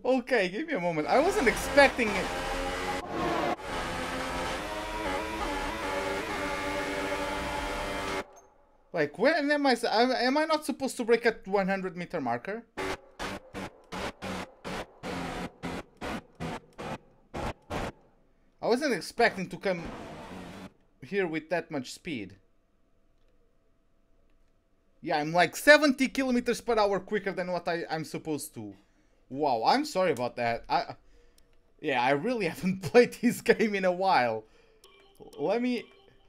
Speaker 1: Okay, give me a moment. I wasn't expecting it. Like, when am I not supposed to break at 100-meter marker? I wasn't expecting to come here with that much speed. Yeah, I'm like 70 kilometers per hour quicker than what I'm supposed to. Wow, I'm sorry about that. I really haven't played this game in a while.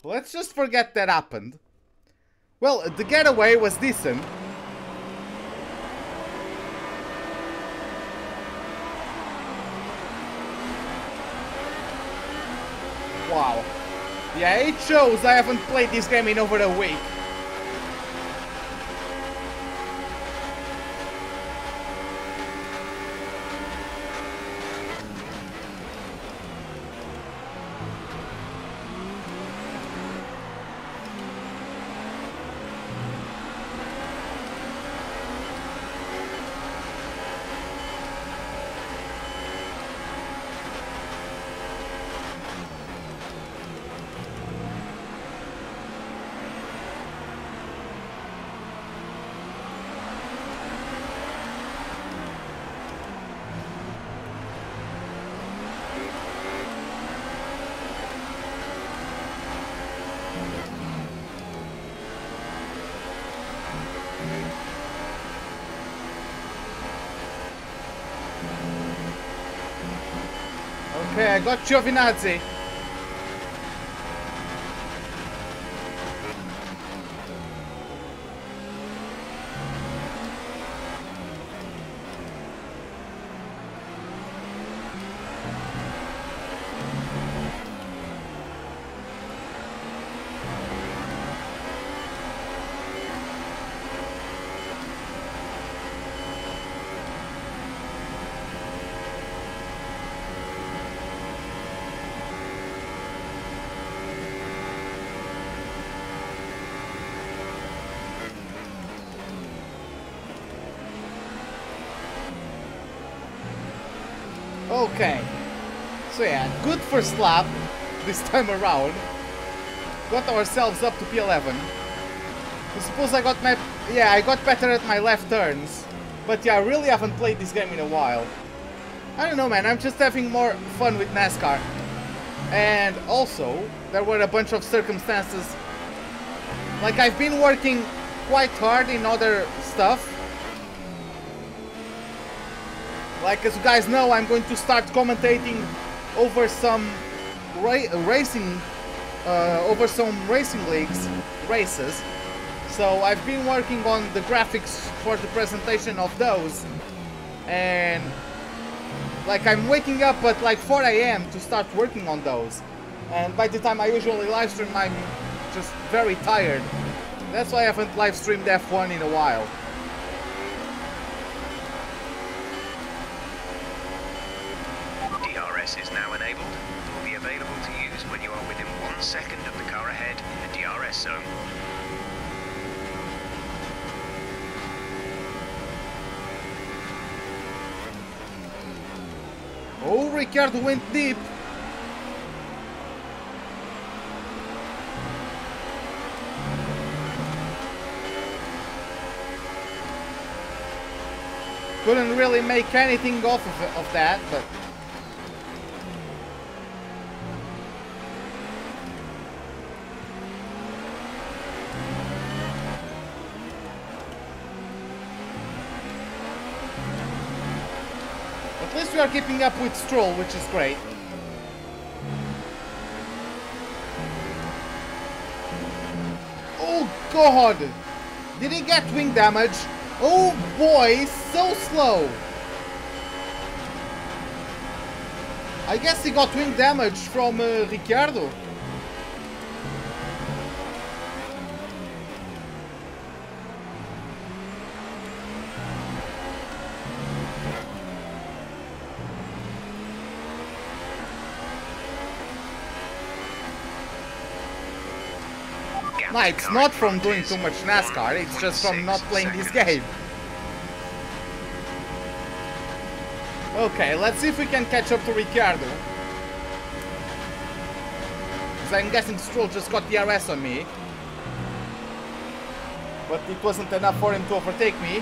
Speaker 1: Let's just forget that happened. Well, the getaway was decent. Wow. Yeah, it shows I haven't played this game in over a week. Okay, I got Giovinazzi. Okay, so yeah, good first lap this time around. Got ourselves up to P11. I suppose I got better at my left turns. But yeah, I really haven't played this game in a while. I don't know, man, I'm just having more fun with NASCAR. And also, there were a bunch of circumstances. Like, I've been working quite hard in other stuff. Like, as you guys know, I'm going to start commentating over some racing leagues races. So I've been working on the graphics for the presentation of those, and like I'm waking up at like 4 AM to start working on those, and by the time I usually live stream, I'm just very tired. That's why I haven't live streamed F1 in a while.
Speaker 2: Is now enabled. It will be available to use when you are within 1 second of the car ahead in the DRS zone.
Speaker 1: Oh, Ricciardo went deep. Couldn't really make anything off of that, but... least we are keeping up with Stroll, which is great. Oh god! Did he get wing damage? Oh boy, so slow! I guess he got wing damage from Ricciardo. No, it's not from doing too much NASCAR, it's just from not playing this game. Okay, let's see if we can catch up to Ricciardo. Because I'm guessing Stroll just got DRS on me. But it wasn't enough for him to overtake me.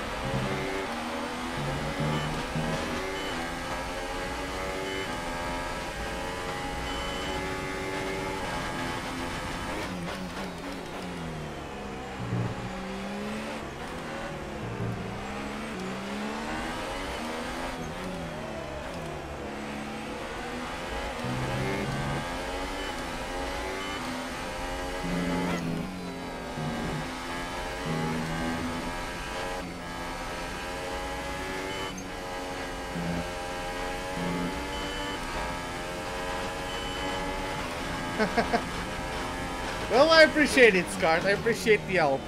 Speaker 1: Well, I appreciate it, Scart. I appreciate the help.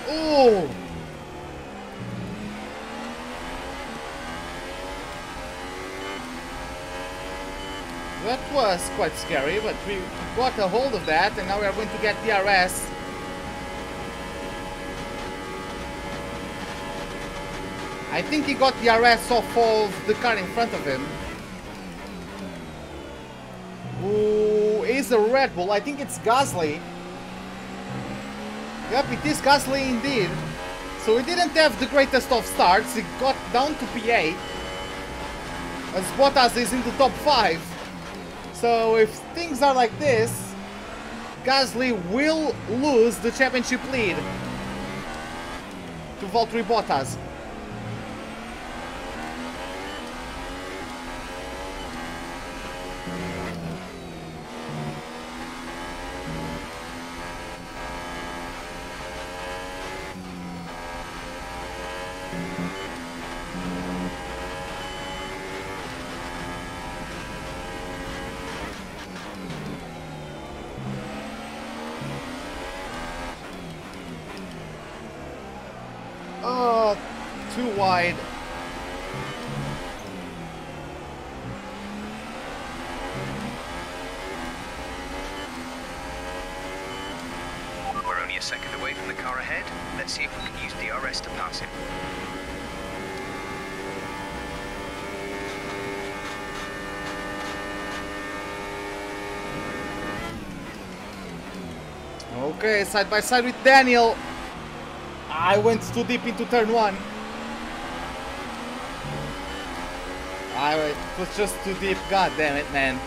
Speaker 1: Oh! That was quite scary, but we got a hold of that, and now we are going to get DRS. I think he got DRS off of the car in front of him. Ooh, is a Red Bull. I think it's Gasly. Yep, it is Gasly indeed. So he didn't have the greatest of starts. He got down to P8. As Bottas is in the top 5. So if things are like this, Gasly will lose the championship lead to Valtteri Bottas. Oh, too wide.
Speaker 2: We're only a second away from the car ahead. Let's see if we can use DRS to pass him.
Speaker 1: Okay, side by side with Daniel. I went too deep into turn 1. It was just too deep. God damn it, man.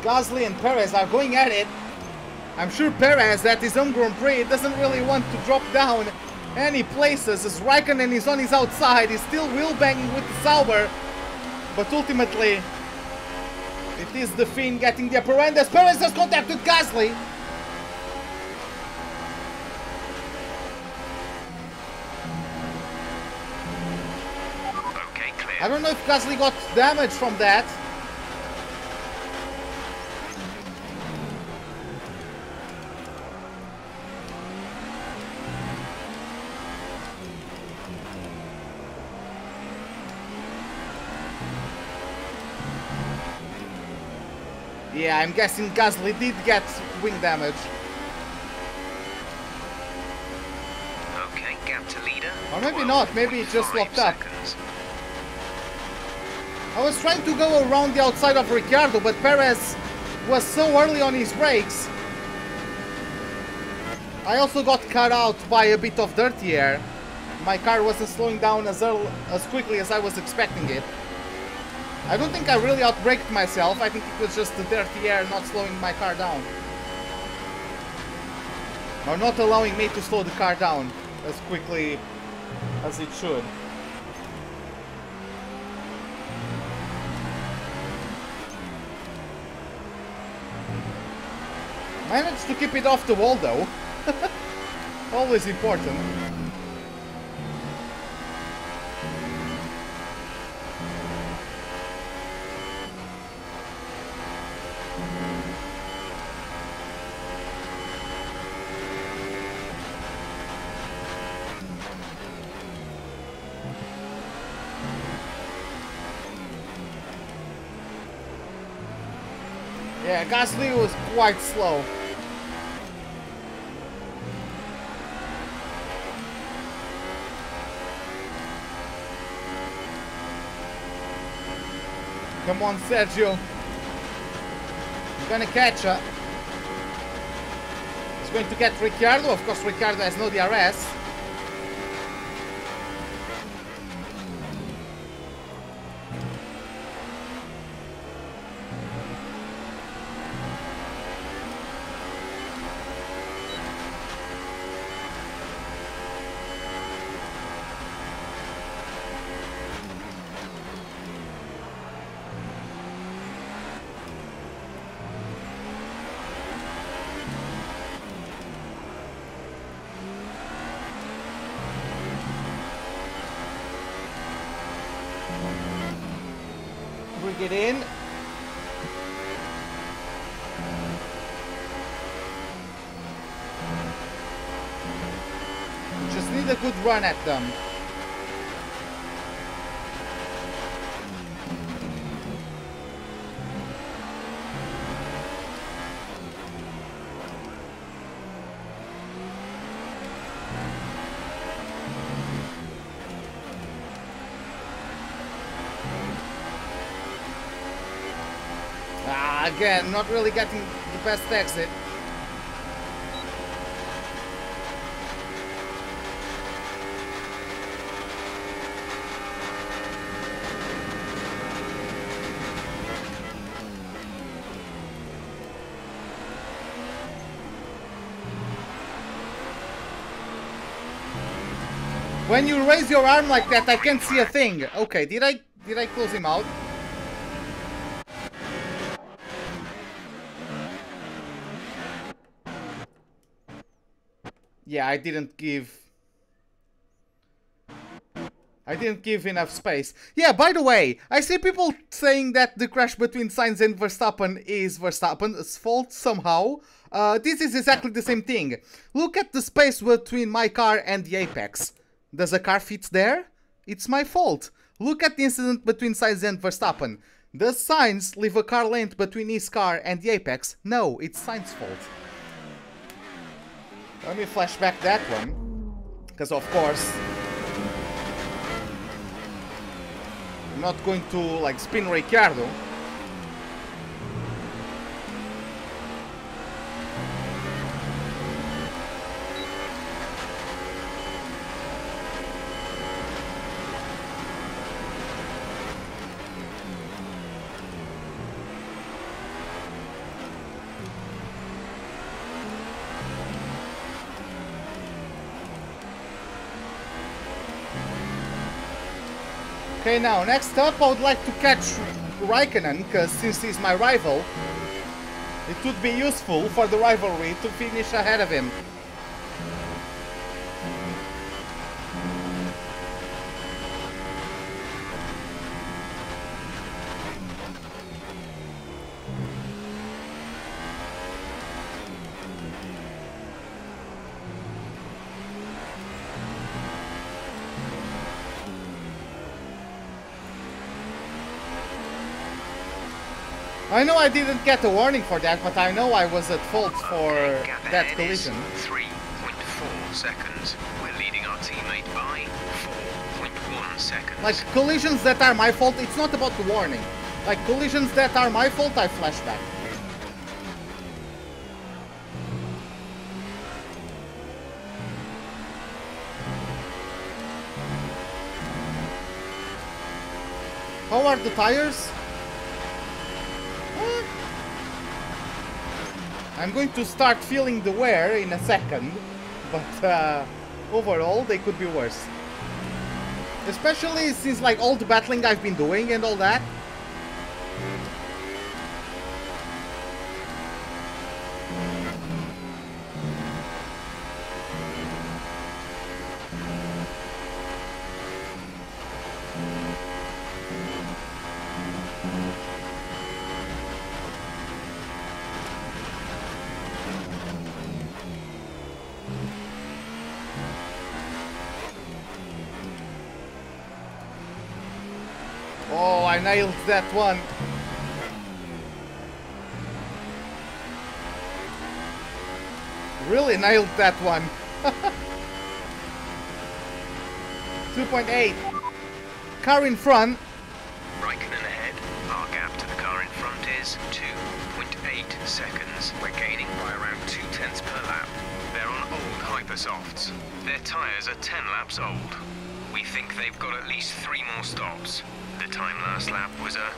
Speaker 1: Gasly and Perez are going at it. I'm sure Perez, at his own Grand Prix, doesn't really want to drop down any places, as Raikkonen is on his outside. He's still wheel banging with the Sauber, but ultimately it is the Finn getting the upper end as Perez has contact with Gasly.
Speaker 2: Okay, clear.
Speaker 1: I don't know if Gasly got damage from that. Yeah, I'm guessing Gasly did get wing damage.
Speaker 2: Okay, gap to leader.
Speaker 1: Or maybe not, maybe it just locked up.
Speaker 2: Seconds.
Speaker 1: I was trying to go around the outside of Ricciardo, but Perez was so early on his brakes. I also got cut out by a bit of dirty air. My car wasn't slowing down as quickly as I was expecting it. I don't think I really outbraked myself. I think it was just the dirty air not slowing my car down. Or not allowing me to slow the car down as quickly as it should. Managed to keep it off the wall though. Always important. Yeah, Gasly was quite slow. Come on, Sergio. You're gonna catch her. He's going to get Ricciardo. Of course, Ricciardo has no DRS. Get in. Just need a good run at them. Again, not really getting the best exit. When you raise your arm like that, I can't see a thing. Okay, did I close him out? Yeah, I didn't give enough space. Yeah, by the way, I see people saying that the crash between Sainz and Verstappen is Verstappen's fault somehow. This is exactly the same thing. Look at the space between my car and the apex. Does a car fit there? It's my fault. Look at the incident between Sainz and Verstappen. Does Sainz leave a car length between his car and the apex? No, it's Sainz's fault. Let me flash back that one, because of course I'm not going to like spin Ricciardo. Okay, now, next up, I would like to catch Raikkonen, because since he's my rival, it would be useful for the rivalry to finish ahead of him. I know I didn't get a warning for that, but I know I was at fault for that collision.
Speaker 2: 3.4 seconds. We're leading our teammate by 4.1 seconds.
Speaker 1: Like, collisions that are my fault, it's not about the warning. Like, collisions that are my fault, I flash back. How are the tires? What? I'm going to start feeling the wear in a second, but overall they could be worse. Especially since like all the battling I've been doing and all that. Oh, I nailed that one. Really nailed that one. 2.8. Car in front.
Speaker 2: Raikkonen ahead. Our gap to the car in front is 2.8 seconds. We're gaining by around 0.2 per lap. They're on old Hypersofts. Their tyres are 10 laps old. We think they've got at least 3 more stops. The time last lap was a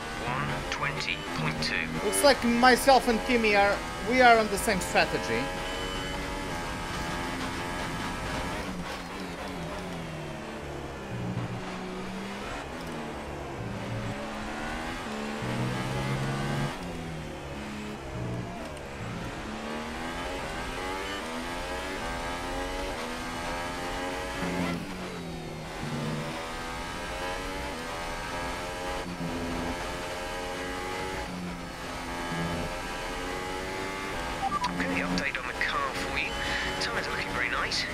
Speaker 2: 1:20.2.
Speaker 1: Looks like myself and Kimi are on the same strategy.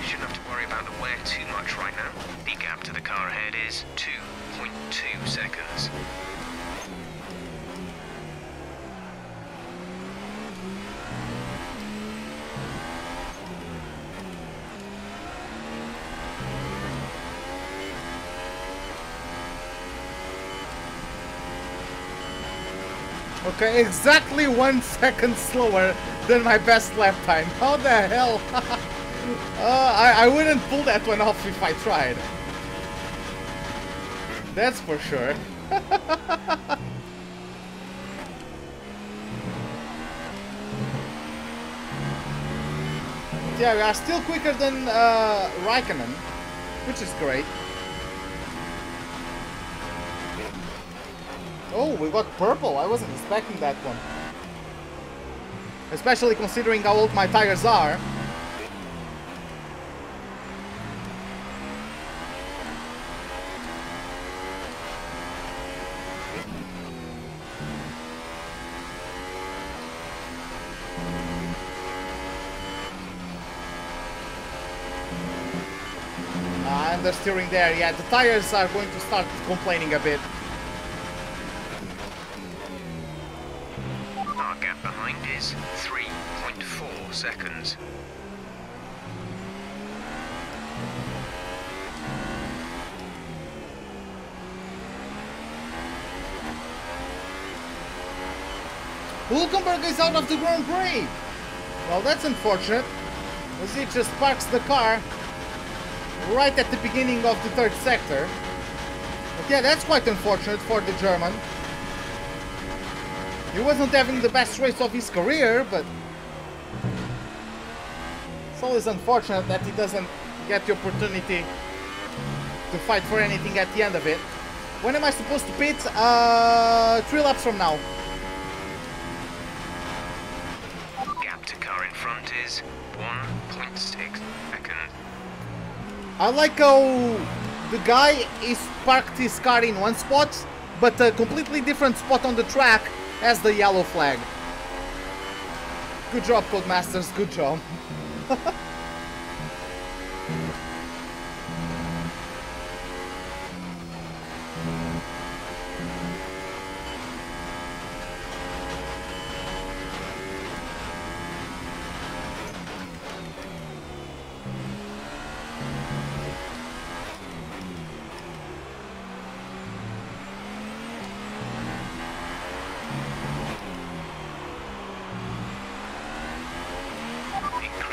Speaker 2: Shouldn't have to worry about the wear too much right now. The gap to the car ahead is 2.2 seconds.
Speaker 1: Okay, exactly 1 second slower than my best lap time. How the hell? I wouldn't pull that one off if I tried. That's for sure. Yeah, we are still quicker than Raikkonen, which is great. Oh, we got purple. I wasn't expecting that one. Especially considering how old my tires are. And the steering there, yeah, the tires are going to start complaining a bit.
Speaker 2: Our gap behind is 3.4 seconds.
Speaker 1: Hülkenberg is out of the Grand Prix! Well, that's unfortunate, as he just parks the car right at the beginning of the third sector. But yeah, that's quite unfortunate for the German. He wasn't having the best race of his career, but it's always unfortunate that he doesn't get the opportunity to fight for anything at the end of it. When am I supposed to pit? 3 laps from now.
Speaker 2: Gap to car in front is 1.6 seconds.
Speaker 1: I like how the guy is parked his car in one spot, but a completely different spot on the track as the yellow flag. Good job, Codemasters, good job.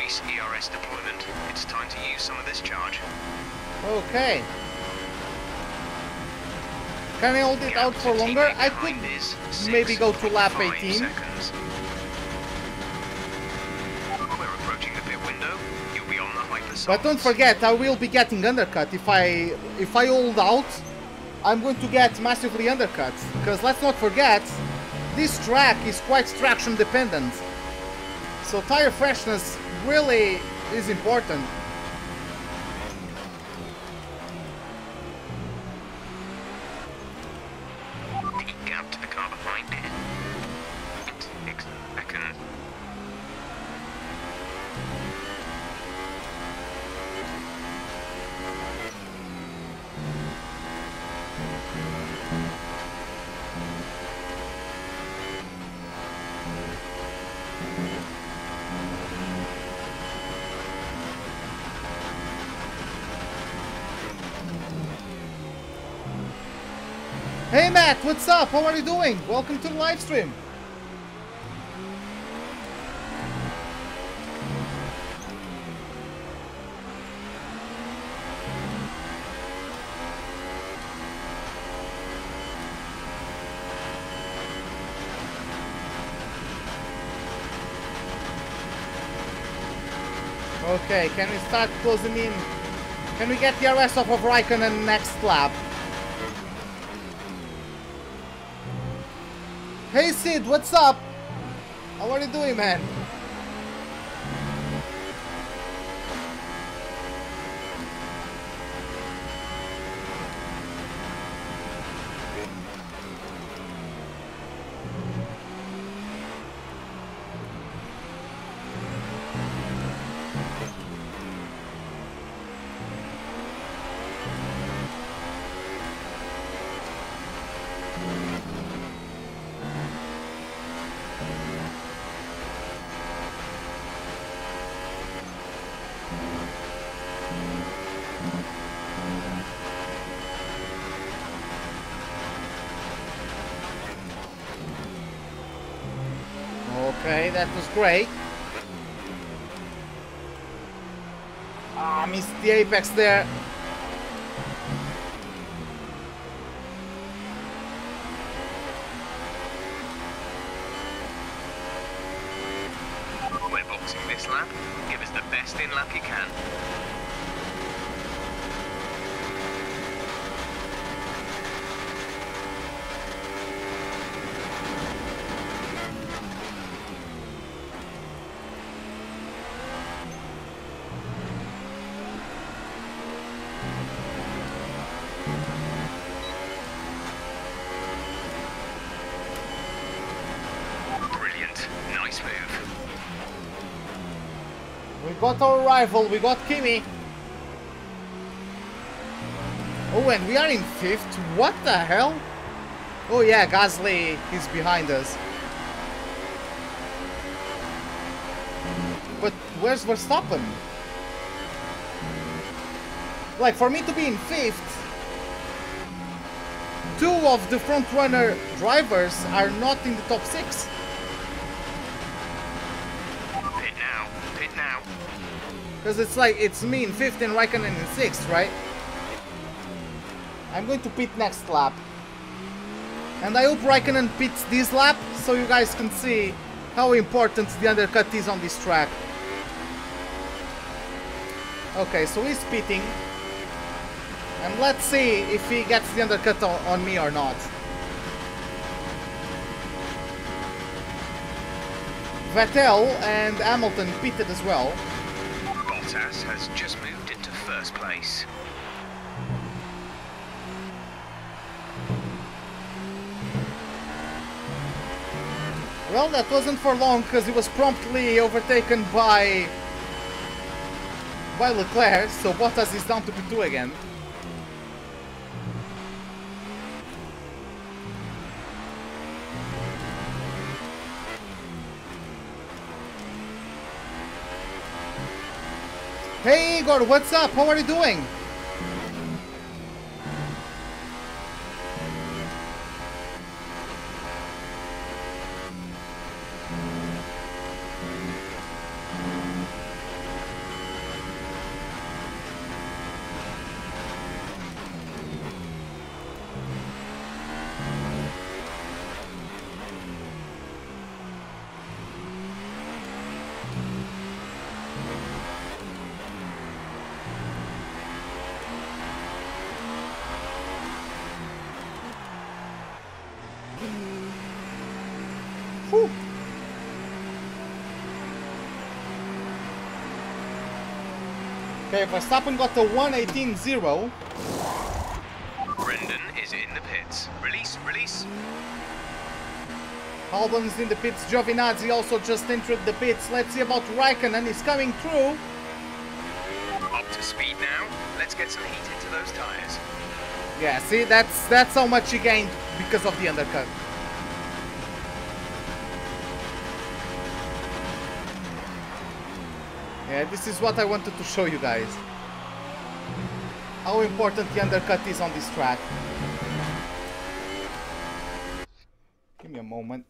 Speaker 2: ERS deployment. It's time to use some of this charge.
Speaker 1: Okay. Can I hold it out for longer? I could maybe go to lap 18.
Speaker 2: Seconds. We're approaching the pit window. You'll be on the hypersonics.
Speaker 1: But don't forget, I will be getting undercut. If I hold out, I'm going to get massively undercut. Because let's not forget, this track is quite traction dependent. So tire freshness really is important.
Speaker 2: Gap to the car behind it. 6 seconds.
Speaker 1: Hey Matt, what's up? How are you doing? Welcome to the live stream. Okay, can we start closing in? Can we get the arrest off of Raikkonen next lap? Hey Sid, what's up? How are you doing, man? Okay, that was great. Ah, missed the apex there.
Speaker 2: We're boxing this lap. Give us the best in lap you can.
Speaker 1: We got our rival, we got Kimi. Oh, and we are in 5th? What the hell? Oh yeah, Gasly is behind us. But where's Verstappen? Like, for me to be in 5th, 2 of the front runner drivers are not in the top 6.
Speaker 2: Pit now.
Speaker 1: Because it's like, it's me in 5th and Raikkonen in 6th, right? I'm going to pit next lap. And I hope Raikkonen pits this lap, so you guys can see how important the undercut is on this track. Okay, so he's pitting. And let's see if he gets the undercut on me or not. Vettel and Hamilton pitted as well.
Speaker 2: Bottas has just moved into 1st place.
Speaker 1: Well, that wasn't for long because he was promptly overtaken by Leclerc, so Bottas is down to P2 again. Hey Igor, what's up? How are you doing? Okay, Verstappen got a 1:18.0.
Speaker 2: Brendan is in the pits. Release, release.
Speaker 1: Albon's in the pits. Giovinazzi also just entered the pits. Let's see about Raikkonen. He's coming through.
Speaker 2: Up to speed now. Let's get some heat into those tires.
Speaker 1: Yeah, see, that's how much he gained because of the undercut. Yeah, this is what I wanted to show you guys. How important the undercut is on this track. Give me a moment.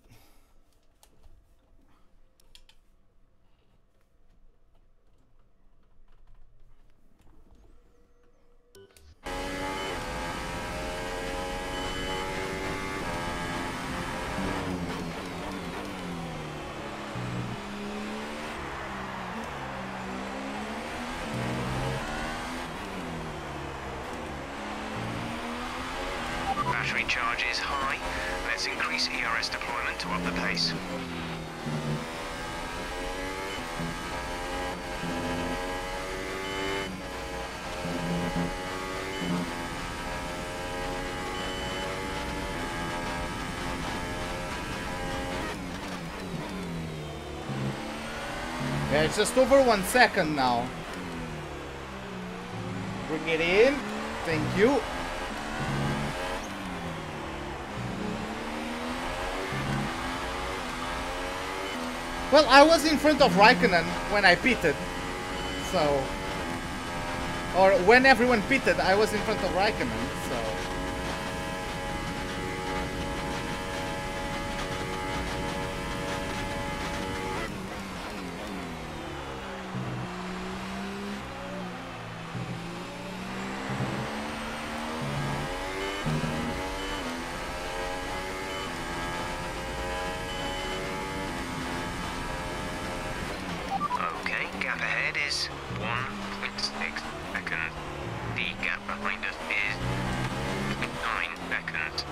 Speaker 2: Battery charge is high. Let's increase ERS deployment to up the pace.
Speaker 1: Yeah, it's just over 1 second now. Bring it in. Thank you. Well, I was in front of Raikkonen when I pitted, so... Or when everyone pitted, I was in front of Raikkonen, so...
Speaker 2: Gap ahead is 1.6 seconds. The gap behind us is 0.9 seconds.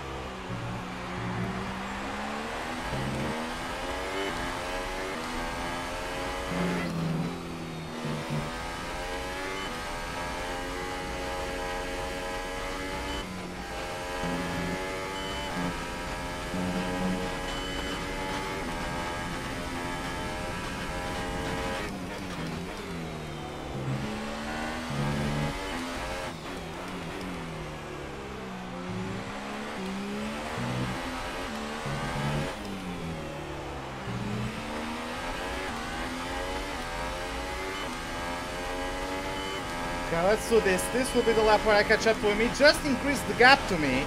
Speaker 1: Okay, let's do this. This will be the lap where I catch up to him. He just increased the gap to me.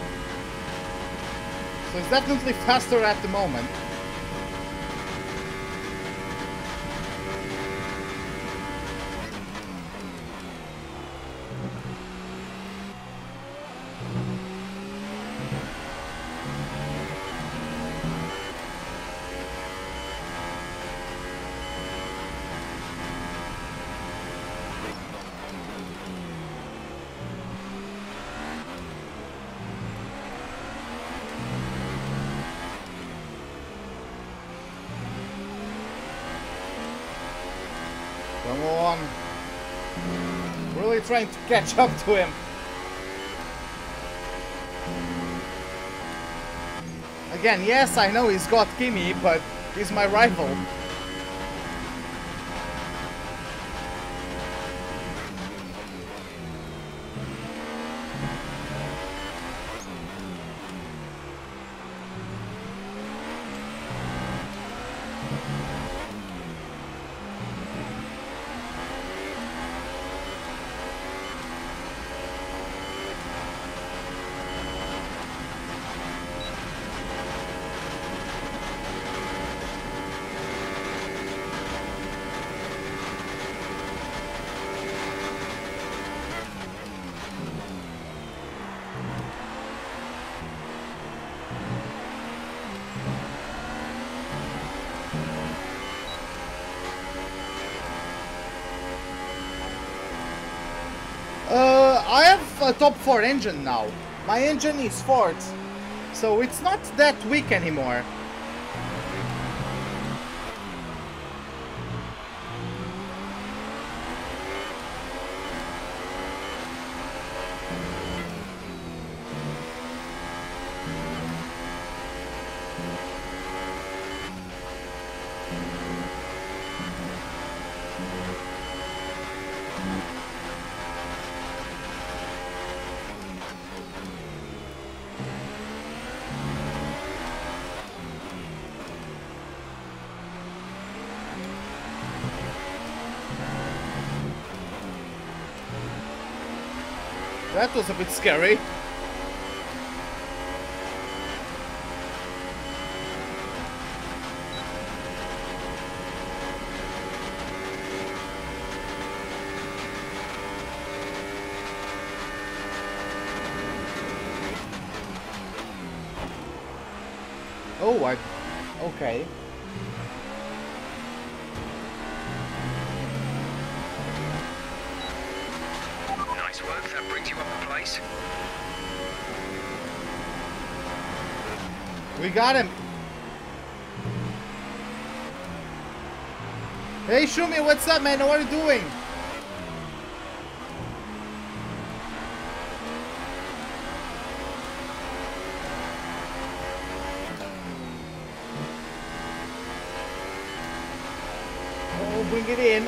Speaker 1: So it's definitely faster at the moment. Come on. Really trying to catch up to him. Again, yes, I know he's got Kimi, but he's my rival. I have a top 4 engine now. My engine is 4th, so it's not that weak anymore. That was a bit scary. Oh, okay.
Speaker 2: Nice work, that brings you up a place.
Speaker 1: We got him. Hey Shumi, what's up, man? What are you doing? Bring it in.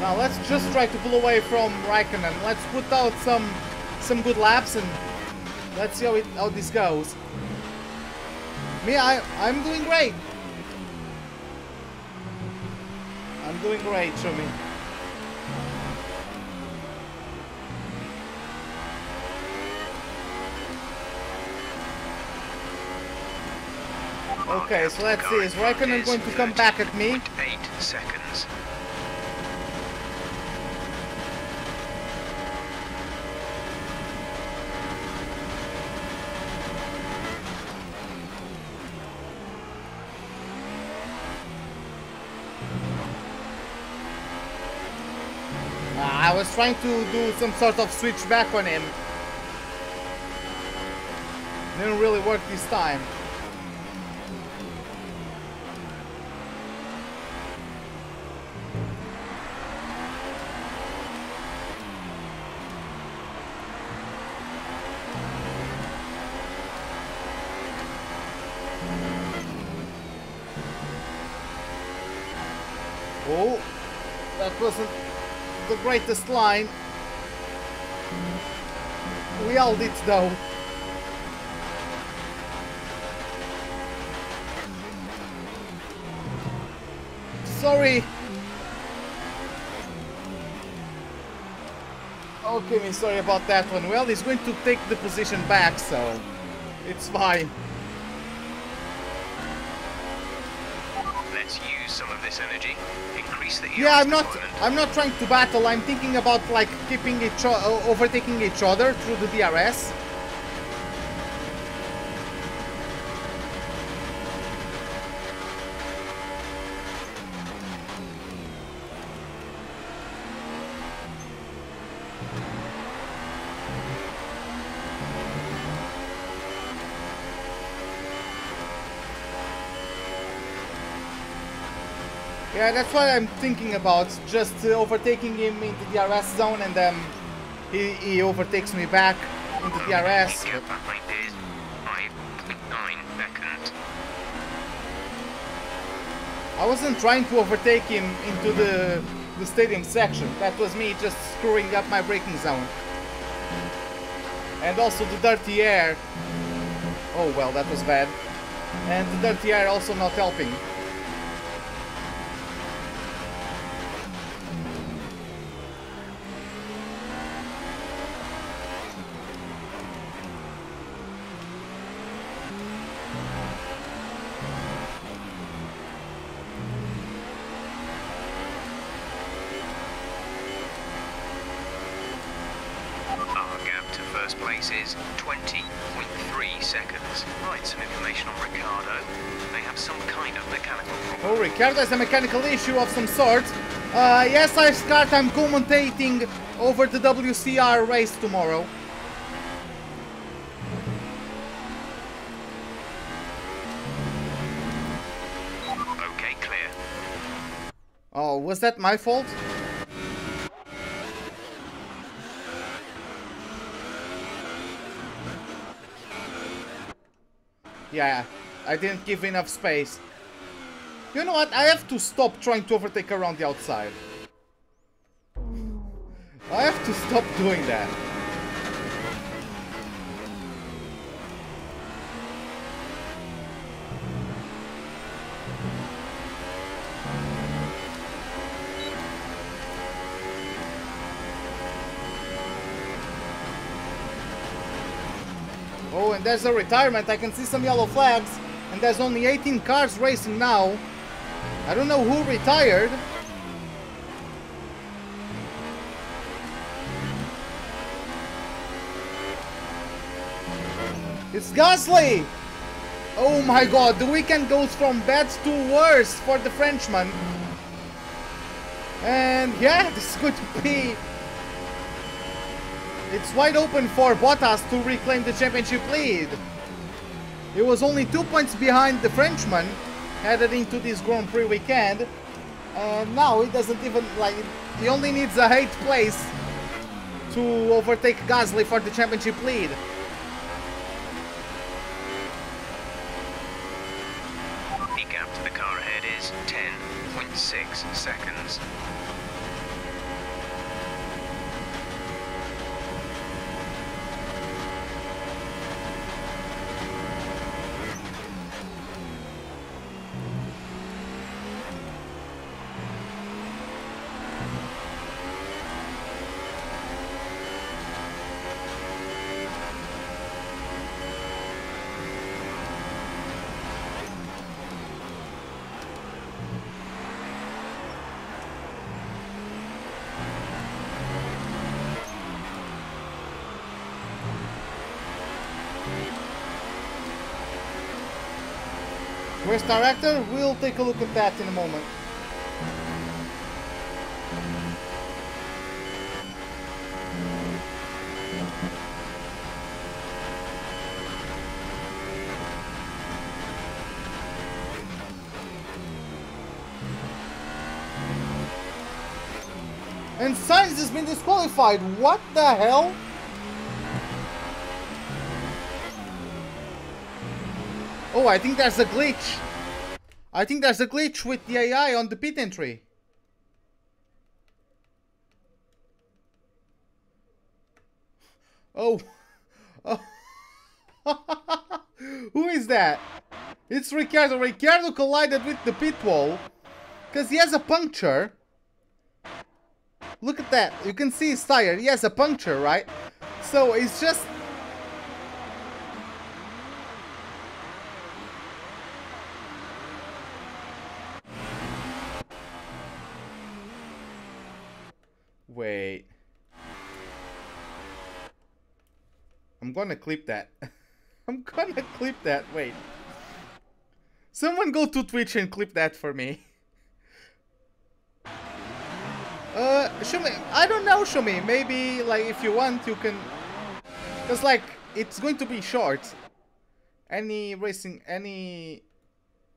Speaker 1: Now let's just try to pull away from Raikkonen. Let's put out some good laps and let's see how this goes. Me, I'm doing great. I'm doing great, Shumi. Okay, so let's see. Is Raikkonen going to come back at me?
Speaker 2: 8 seconds.
Speaker 1: I was trying to do some sort of switch back on him. Didn't really work this time. Oh, that wasn't the greatest line. We all did though. Sorry. Okay, sorry about that one. Well, he's going to take the position back, so it's fine.
Speaker 2: Let's use some of this energy. Increase the
Speaker 1: Yeah, I'm not trying to battle. I'm thinking about like keeping overtaking each other through the DRS. Yeah, that's what I'm thinking about, just overtaking him into the DRS zone and then he overtakes me back into the DRS.
Speaker 2: Gap behind is 5.9 seconds.
Speaker 1: I wasn't trying to overtake him into the stadium section, that was me just screwing up my braking zone. And also the dirty air. Oh well, that was bad. And the dirty air also not helping.
Speaker 2: Place is 20.3 seconds. Right, some information on Ricardo. They have some kind of mechanical problem.
Speaker 1: Oh, Ricardo has a mechanical issue of some sort. Yes, Scott, I'm commentating over the WCR race tomorrow.
Speaker 2: Okay, clear.
Speaker 1: Oh, was that my fault? Yeah, I didn't give enough space. You know what? I have to stop trying to overtake around the outside. I have to stop doing that. and there's a retirement. I can see some yellow flags, and there's only 18 cars racing now. I don't know who retired. It's Gasly! Oh my god, the weekend goes from bad to worse for the Frenchman. And yeah, this is going to be... It's wide open for Bottas to reclaim the championship lead. He was only 2 points behind the Frenchman headed into this Grand Prix weekend. And now he doesn't even, like, he only needs a 8th place to overtake Gasly for the championship lead.
Speaker 2: The gap to the car ahead is 10.6 seconds.
Speaker 1: Race director, we'll take a look at that in a moment. And Sainz has been disqualified. What the hell? Oh, I think there's a glitch. I think there's a glitch with the AI on the pit entry. Oh. Oh. Who is that? It's Ricciardo. Ricciardo collided with the pit wall because he has a puncture. Look at that. You can see his tire. He has a puncture, right? So it's just... Wait. I'm gonna clip that. I'm gonna clip that. Wait. Someone go to Twitch and clip that for me. Shumi, I don't know, Shumi. Maybe, like, if you want, you can... Because, like, it's going to be short. Any racing, any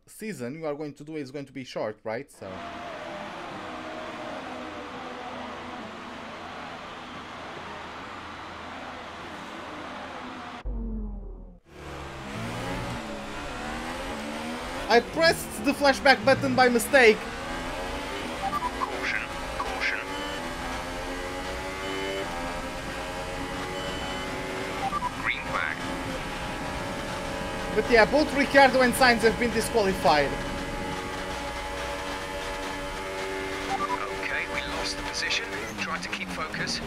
Speaker 1: season you are going to do is going to be short, right? So... I pressed the flashback button by mistake.
Speaker 2: Caution, caution. Green flag.
Speaker 1: But yeah, both Ricciardo and Sainz have been disqualified.
Speaker 2: Okay, we lost the position. Try to keep focus.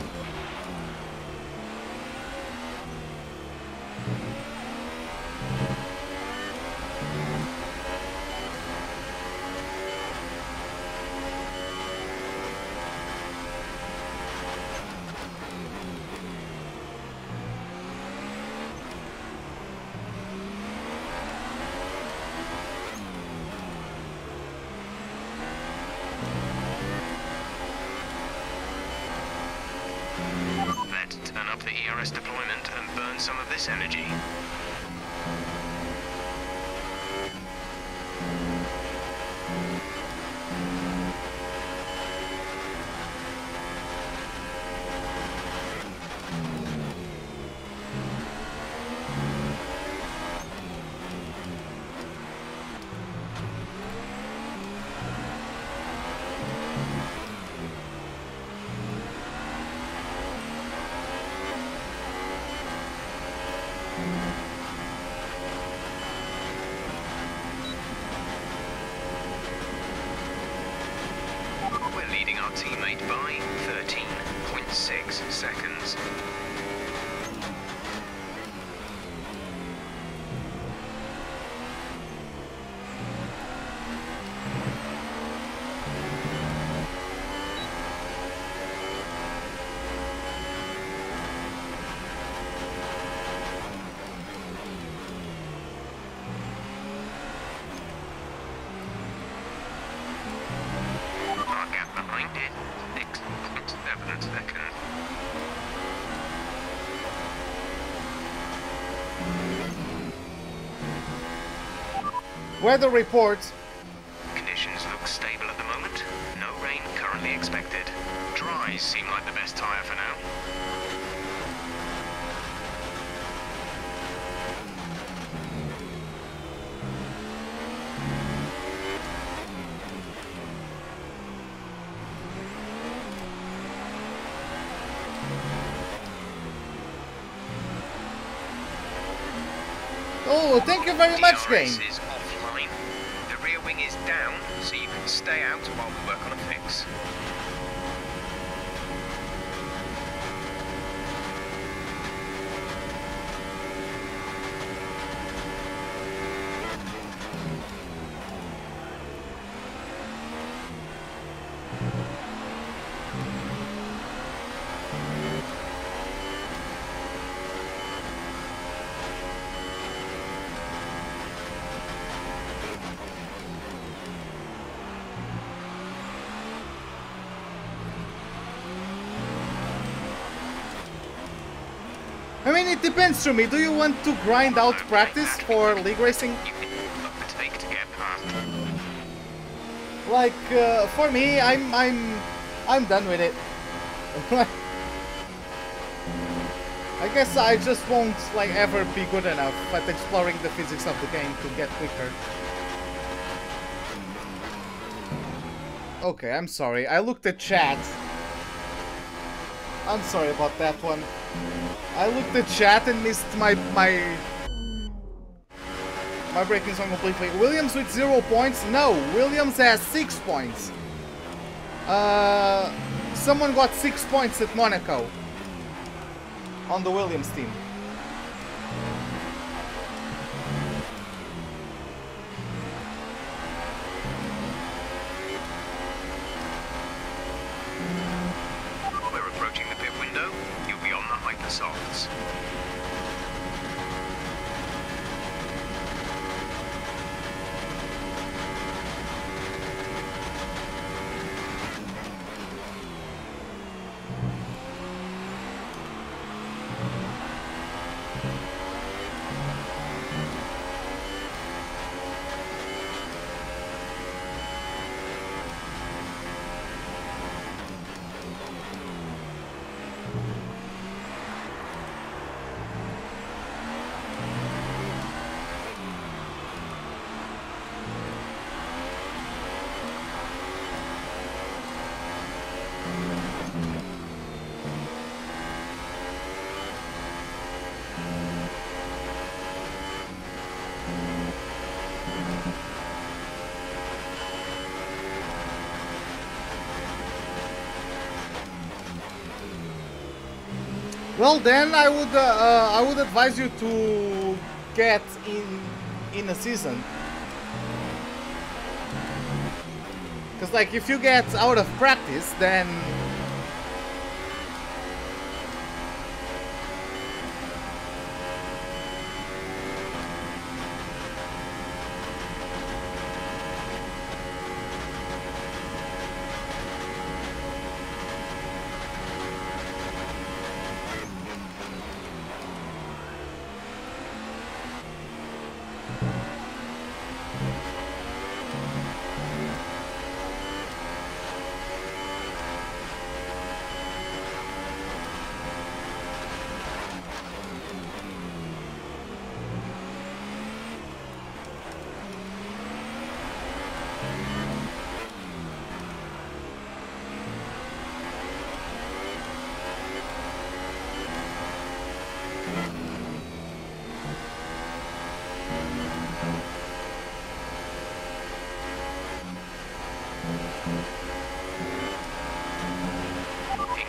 Speaker 2: Turn up the ERS deployment and burn some of this energy. Teammate by 13.6 seconds.
Speaker 1: Weather report.
Speaker 2: Conditions look stable at the moment. No rain currently expected. Dries seem like the best tyre for now.
Speaker 1: Oh, thank you very much, game.
Speaker 2: DRS is offline. The rear wing is down, so you can stay out while we work on a fix.
Speaker 1: I mean, it depends to me. Do you want to grind out practice for league racing?
Speaker 2: You can overtake to get past.
Speaker 1: Like, for me, I'm done with it. I guess I just won't like ever be good enough at exploring the physics of the game to get quicker. Okay, I'm sorry. I looked at chat. I'm sorry about that one. I looked at chat and missed my braking zone completely. Williams with 0 points? No, Williams has 6 points. Someone got 6 points at Monaco on the Williams team.
Speaker 2: We're approaching the pit window. You'll be on the hypersofts.
Speaker 1: Well, then I would advise you to get in a season, because like if you get out of practice, then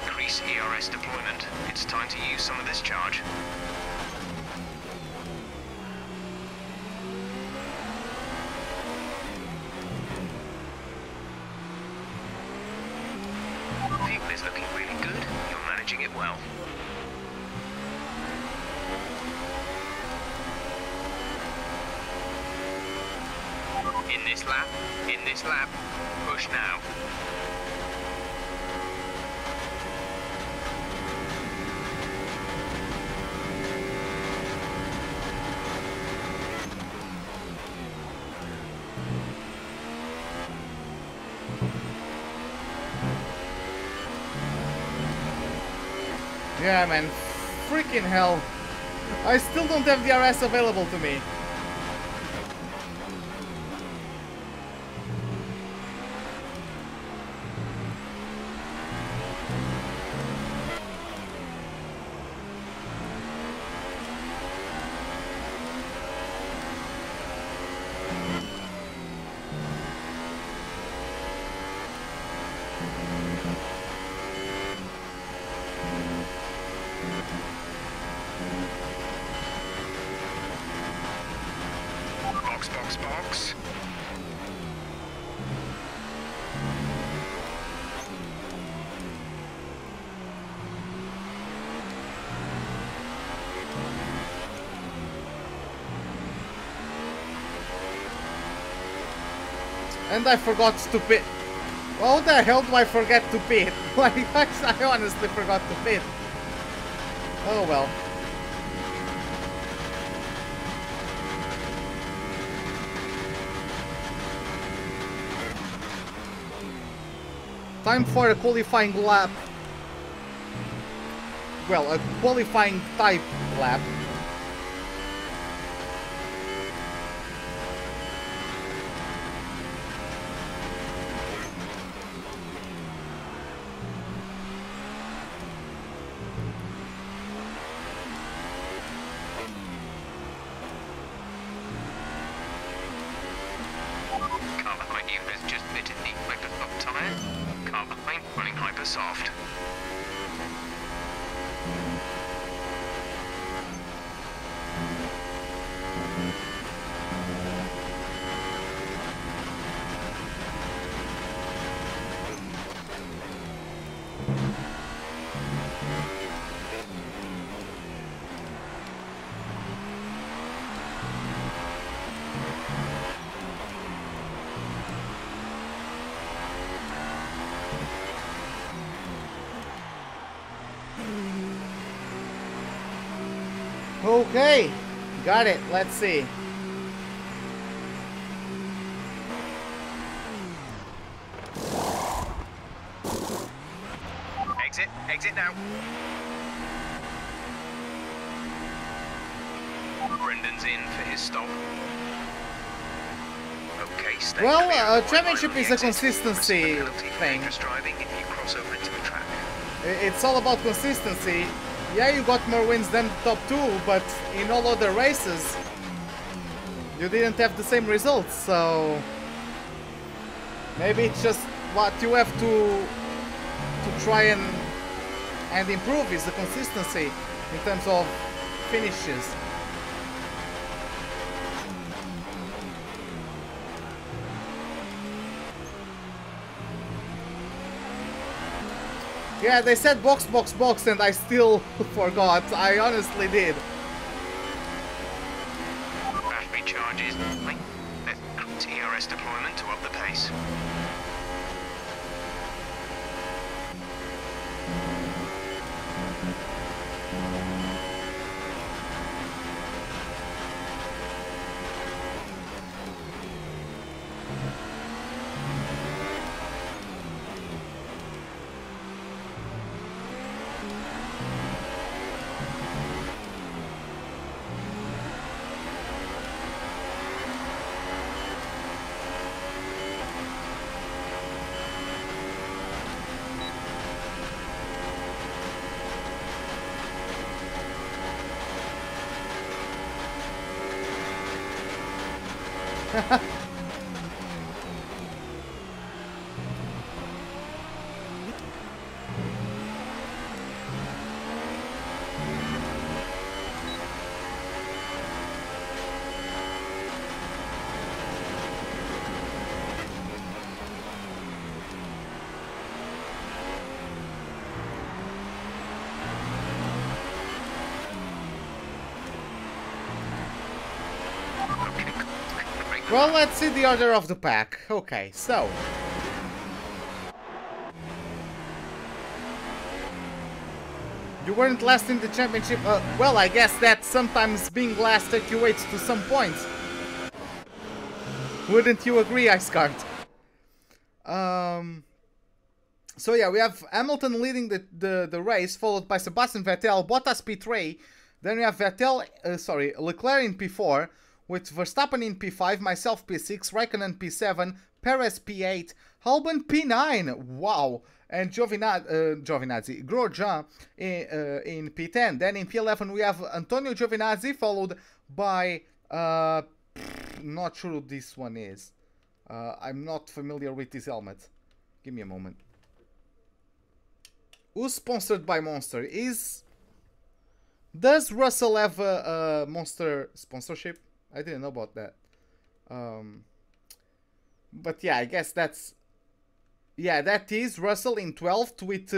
Speaker 2: Increase ERS deployment. It's time to use some of this charge. Fuel is looking really good. You're managing it well. In this lap, push now.
Speaker 1: Yeah, man. Freaking hell. I still don't have DRS available to me.
Speaker 2: Box.
Speaker 1: And I forgot to pit. How the hell do I forget to pit? Like, I honestly forgot to pit. Oh well. Time for a qualifying lap. Well, a qualifying type lap.
Speaker 2: Car behind you has just fitted the hyper-soft tyre. Car behind running hyper-soft.
Speaker 1: Okay, got it. Let's see.
Speaker 2: Exit now. Brendan's in for his stop. Okay, stay clear
Speaker 1: Well,
Speaker 2: of the
Speaker 1: championship
Speaker 2: line
Speaker 1: is
Speaker 2: on
Speaker 1: a
Speaker 2: the exit.
Speaker 1: consistency
Speaker 2: Receive a penalty for
Speaker 1: thing.
Speaker 2: dangerous driving if you cross over into the track.
Speaker 1: It's all about consistency. Yeah, you got more wins than the top two, but in all other races, you didn't have the same results, so maybe it's just what you have to try and improve is the consistency in terms of finishes. Yeah, they said box, and I still forgot. I honestly did.
Speaker 2: Battery charges. Let's TRS deployment to up the pace.
Speaker 1: Well, let's see the order of the pack. Okay, so you weren't last in the championship. Well, I guess that sometimes being last equates to some points. Wouldn't you agree, Icecart? So yeah, we have Hamilton leading the race, followed by Sebastian Vettel, Bottas P3. Then we have Leclerc in P4, with Verstappen in P5, myself P6, Raikkonen P7, Perez P8, Albon P9, wow, and Giovinazzi, Grosjean in P10. Then in P11 we have Antonio Giovinazzi, followed by, not sure who this one is. I'm not familiar with this helmet. Give me a moment. Who's sponsored by Monster? Does Russell have a Monster sponsorship? I didn't know about that. But yeah, I guess that's... Yeah, that is Russell in 12th with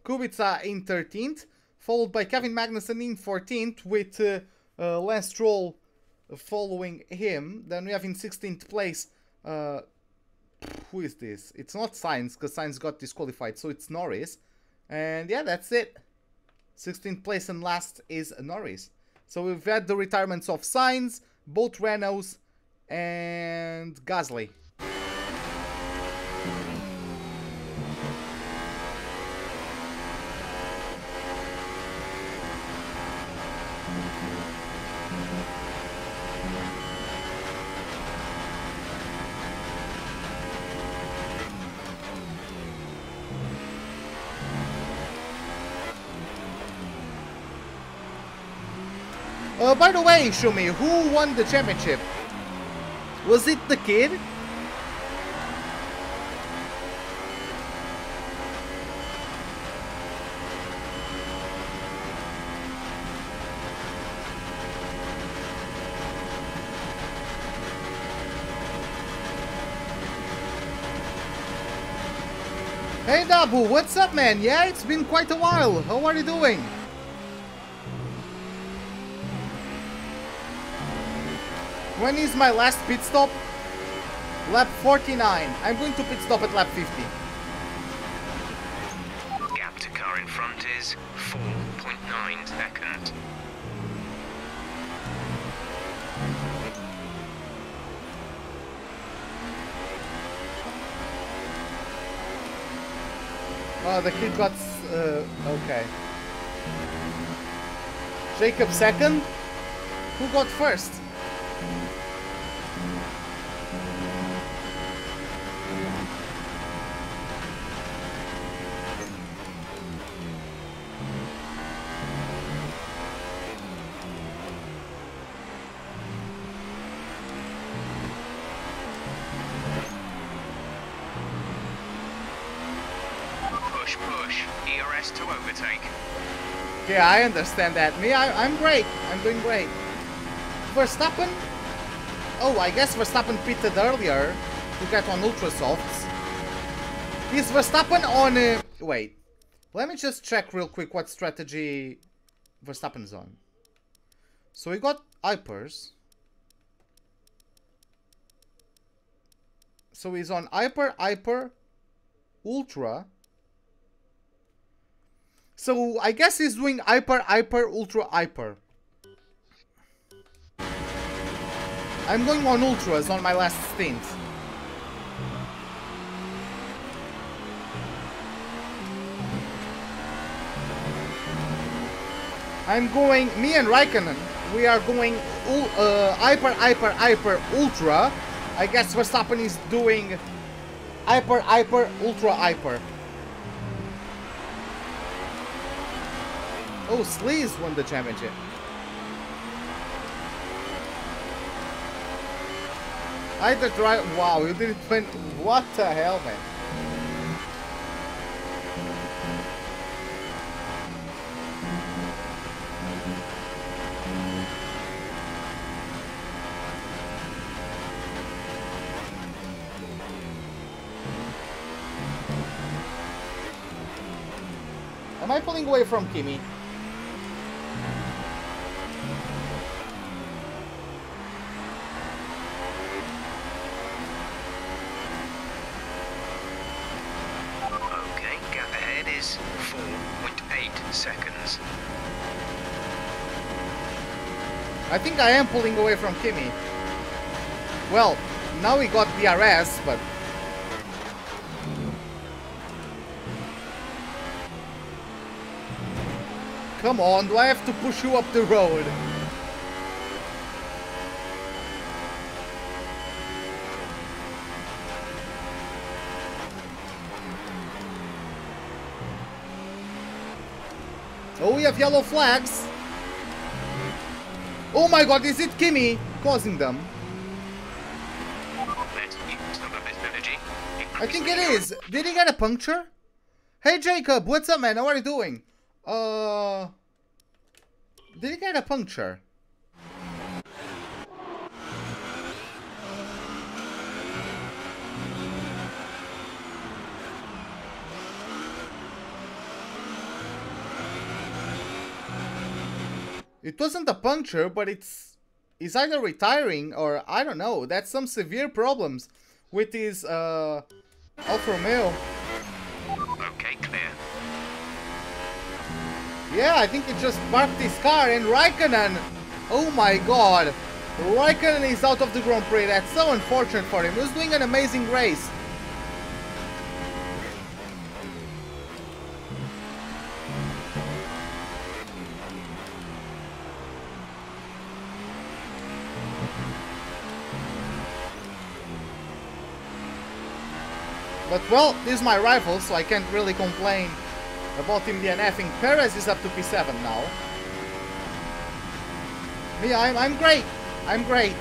Speaker 1: Kubica in 13th. Followed by Kevin Magnussen in 14th with Lance Stroll following him. Then we have in 16th place... who is this? It's not Sainz, because Sainz got disqualified, so it's Norris. And yeah, that's it. 16th place and last is Norris. So we've had the retirements of Sainz, both Renaults, and Gasly. By the way, Shumi, who won the championship? Was it the kid? Hey Dabu, what's up, man? Yeah, it's been quite a while. How are you doing? When is my last pit stop? Lap 49. I'm going to pit stop at lap 50.
Speaker 2: Gap to car in front is 4.9 seconds.
Speaker 1: Oh, the kid got... okay. Jacob second? Who got first? Yeah, I understand that. Me, I'm great. I'm doing great. Verstappen? Oh, I guess Verstappen pitted earlier to get on Ultra Softs. Is Verstappen on... wait. Let me just check real quick what strategy Verstappen's on. So we got Hypers. So he's on Hyper, Ultra. So I guess he's doing Hyper, Ultra, Hyper. I'm going on Ultras on my last stint. I'm going, me and Raikkonen, we are going Hyper, Ultra. I guess Verstappen is doing Hyper, Ultra, Hyper. Oh, Sleaze won the championship. Either drive. Wow, you didn't win. What the hell, man? Am I pulling away from Kimi?
Speaker 2: is 4.8 seconds.
Speaker 1: I think I am pulling away from Kimi. Well, now we got DRS, but... Come on, do I have to push you up the road? Oh, we have yellow flags. Oh my god, is it Kimi causing them? I think it is. Did he get a puncture? Hey Jacob, what's up man? How are you doing? Did he get a puncture? It wasn't a puncture, but he's either retiring or I don't know. That's some severe problems with his Alfa Romeo.
Speaker 2: Okay, clear.
Speaker 1: Yeah, I think he just parked his car and Raikkonen. Oh my god. Raikkonen is out of the Grand Prix. That's so unfortunate for him. He was doing an amazing race. But well, this is my rival, so I can't really complain about him DNFing. Perez is up to P7 now. Me, I'm great. I'm great.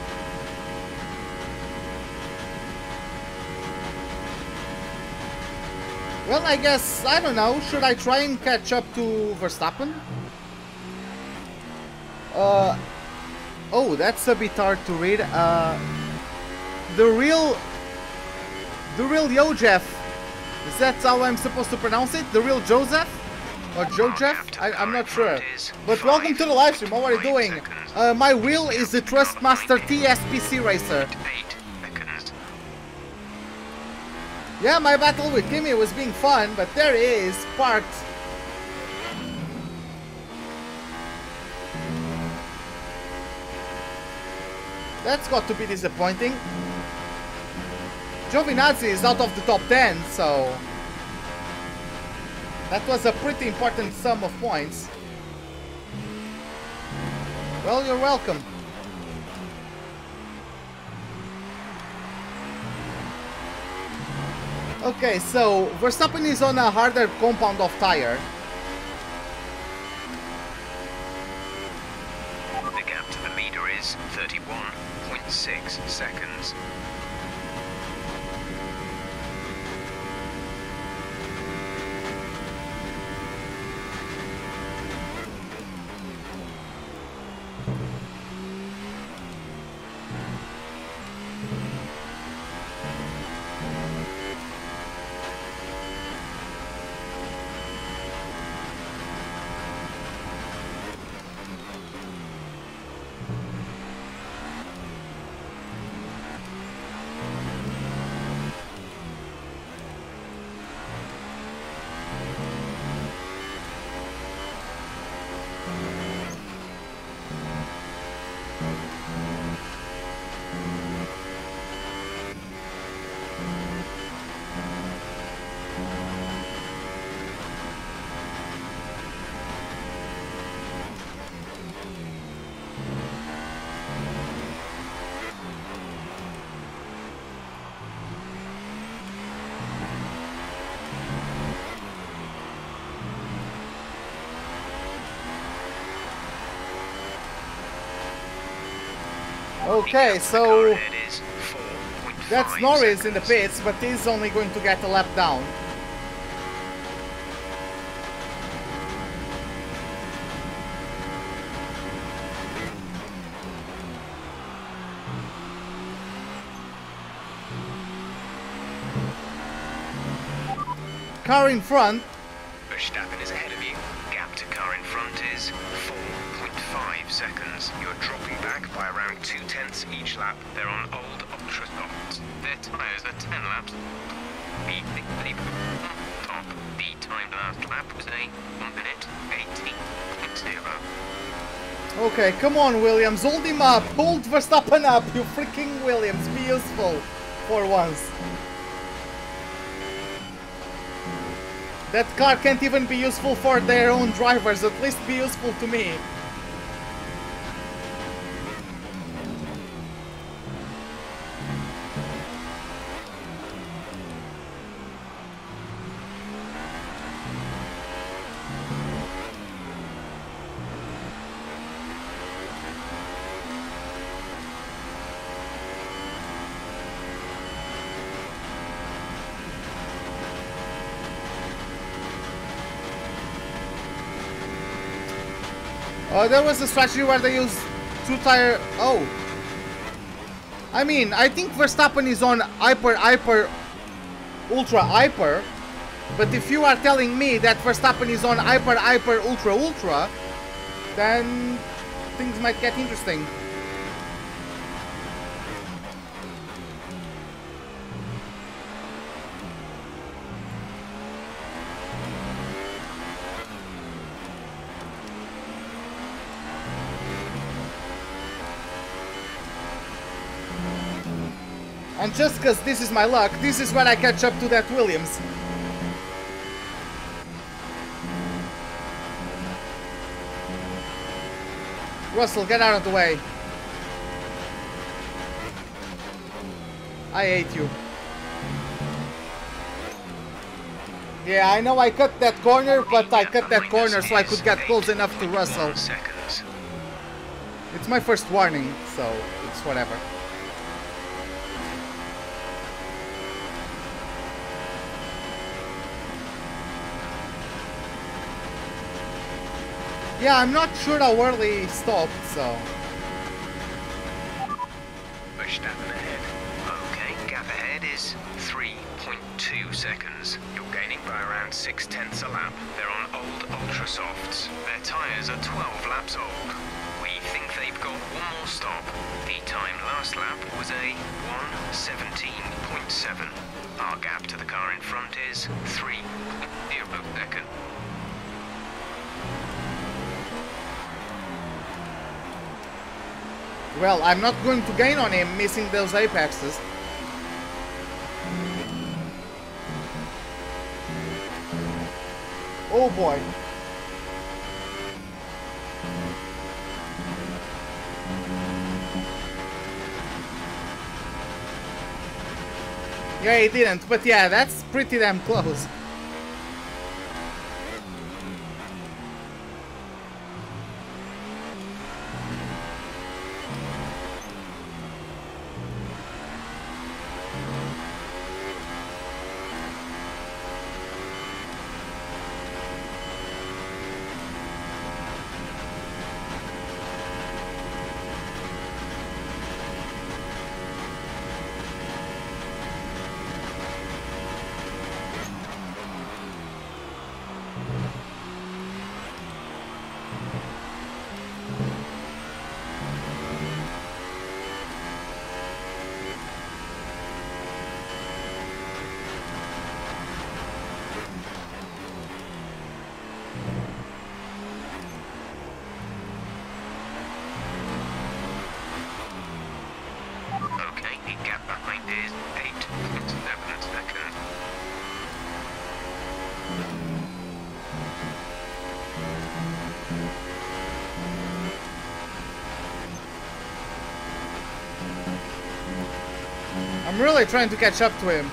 Speaker 1: Well, I guess, I don't know, should I try and catch up to Verstappen? Oh, that's a bit hard to read. The real Joseph. Is that how I'm supposed to pronounce it? The real Joseph? Or Joseph? I'm not sure. But welcome to the live stream. How are you doing? My wheel is the Thrustmaster TSPC Racer. Yeah, my battle with Kimi was being fun, but there he is, parked. That's got to be disappointing. Giovinazzi is out of the top 10, so that was a pretty important sum of points. Well, you're welcome. Okay, so Verstappen is on a harder compound of tire.
Speaker 2: The gap to the leader is 31.6 seconds.
Speaker 1: Okay, so that's Norris in the pits, but he's only going to get a lap down. Car in front.
Speaker 2: Verstappen is ahead of you. Gap to car in front is 4.5 seconds. You're dropping back by around 0.2 each lap. They're on old Ultra softs. Their tyres are 10 laps. Top. The time last lap was a 1 minute 18.0.
Speaker 1: Okay, come on Williams, hold him up. Hold Verstappen up, you freaking Williams. Be useful for once. That car can't even be useful for their own drivers, at least be useful to me. There was a strategy where they used two-tire... Oh. I mean, I think Verstappen is on hyper, ultra. But if you are telling me that Verstappen is on hyper, ultra, then things might get interesting. And just because this is my luck, this is when I catch up to that Williams. Russell, get out of the way. I hate you. Yeah, I know I cut that corner, but I cut that corner so I could get close enough to Russell. It's my first warning, so it's whatever. Yeah, I'm not sure how early he stopped, so...
Speaker 2: Verstappen ahead. Okay, gap ahead is 3.2 seconds. You're gaining by around 6/10 a lap. They're on old Ultra Softs. Their tyres are 12 laps old. We think they've got one more stop. The time last lap was a 1:17.7. Our gap to the car in front is 3.0 seconds.
Speaker 1: Well, I'm not going to gain on him missing those apexes. Oh boy. Yeah, he didn't, but yeah, that's pretty damn close. I'm really trying to catch up to him.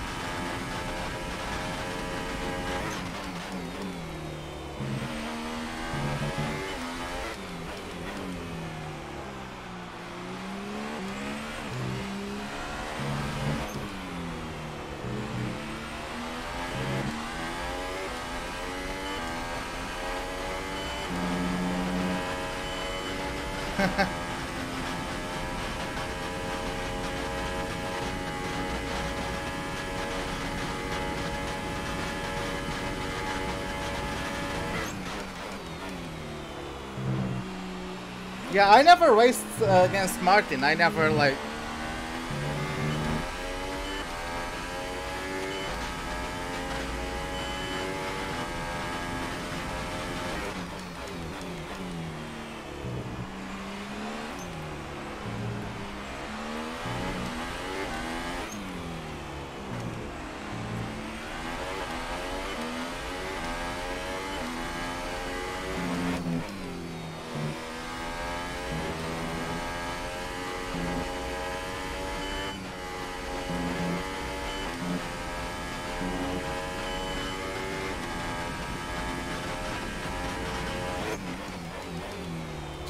Speaker 1: Yeah, I never raced against Martin. I never, like...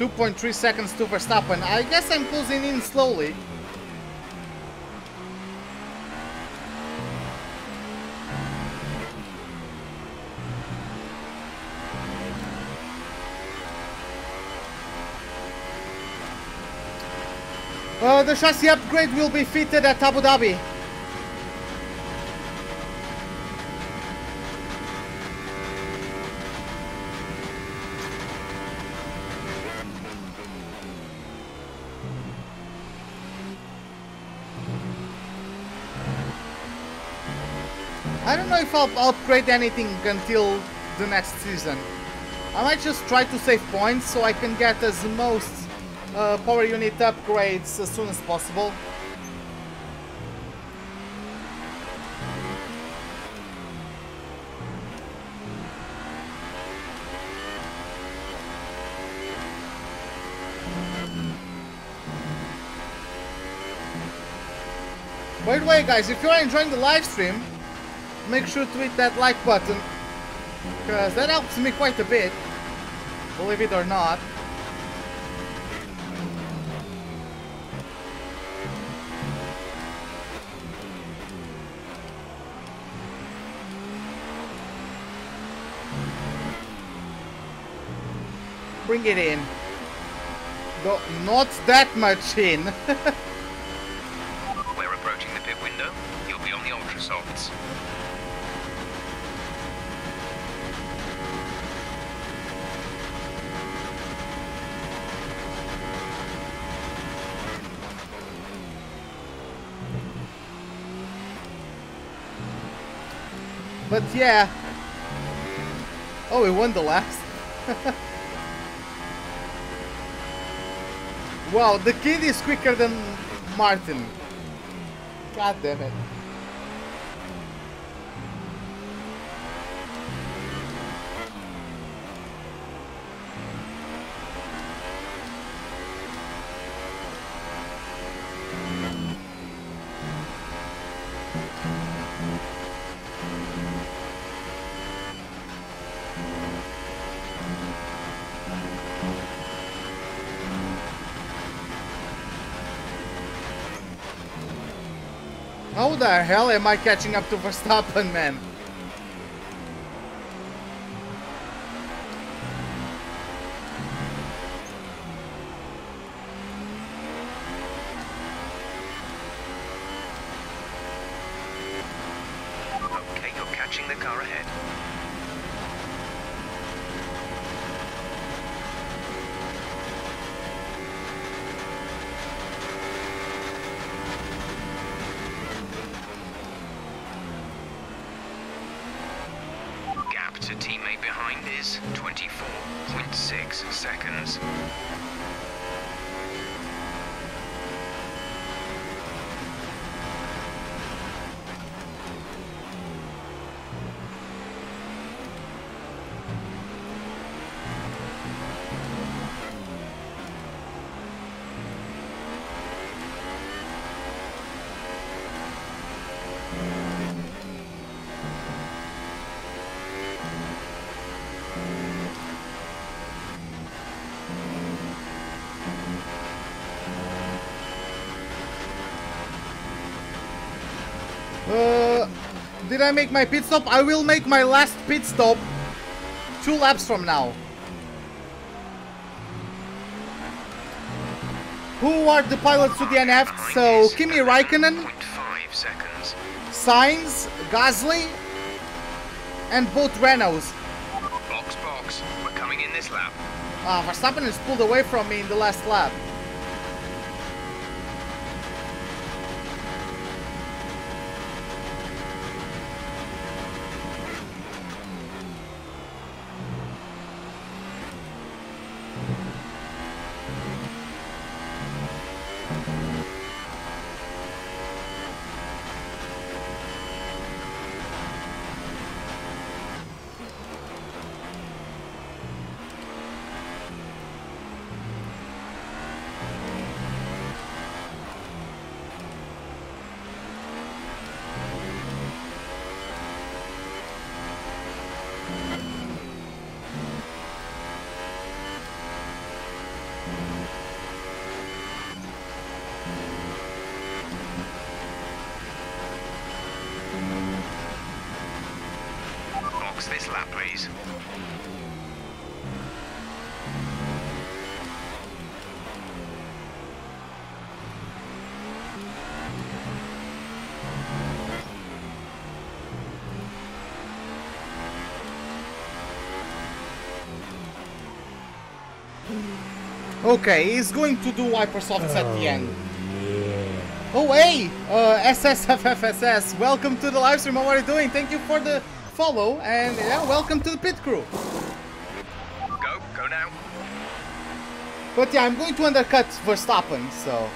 Speaker 1: 2.3 seconds to Verstappen. I guess I'm closing in slowly. The chassis upgrade will be fitted at Abu Dhabi. I don't know if I'll upgrade anything until the next season. I might just try to save points so I can get as most power unit upgrades as soon as possible. By the way, guys, if you are enjoying the live stream, make sure to hit that like button, because that helps me quite a bit, believe it or not. Bring it in. No, not that much in.
Speaker 2: We're approaching the pit window. You'll be on the ultra softs.
Speaker 1: But yeah. Oh, we won the last. Wow, the kid is quicker than Martin. God damn it. How the hell am I catching up to Verstappen, man?
Speaker 2: Okay, you're catching the car ahead. To teammate behind is 24.6 seconds.
Speaker 1: Did I make my pit stop? I will make my last pit stop 2 laps from now. Who are the pilots to the NF? So Kimi, Raikkonen, Sainz, Gasly, and both Renaults.
Speaker 2: Box, we're coming in this lap.
Speaker 1: Verstappen has pulled away from me in the last lap.
Speaker 2: What's this lap, please?
Speaker 1: Okay, he's going to do wiper softs at the end. Oh hey, SSFFSS, welcome to the live stream. How are you doing? Thank you for the follow, and yeah, welcome to the pit crew.
Speaker 2: Go now.
Speaker 1: But yeah, I'm going to undercut Verstappen, so...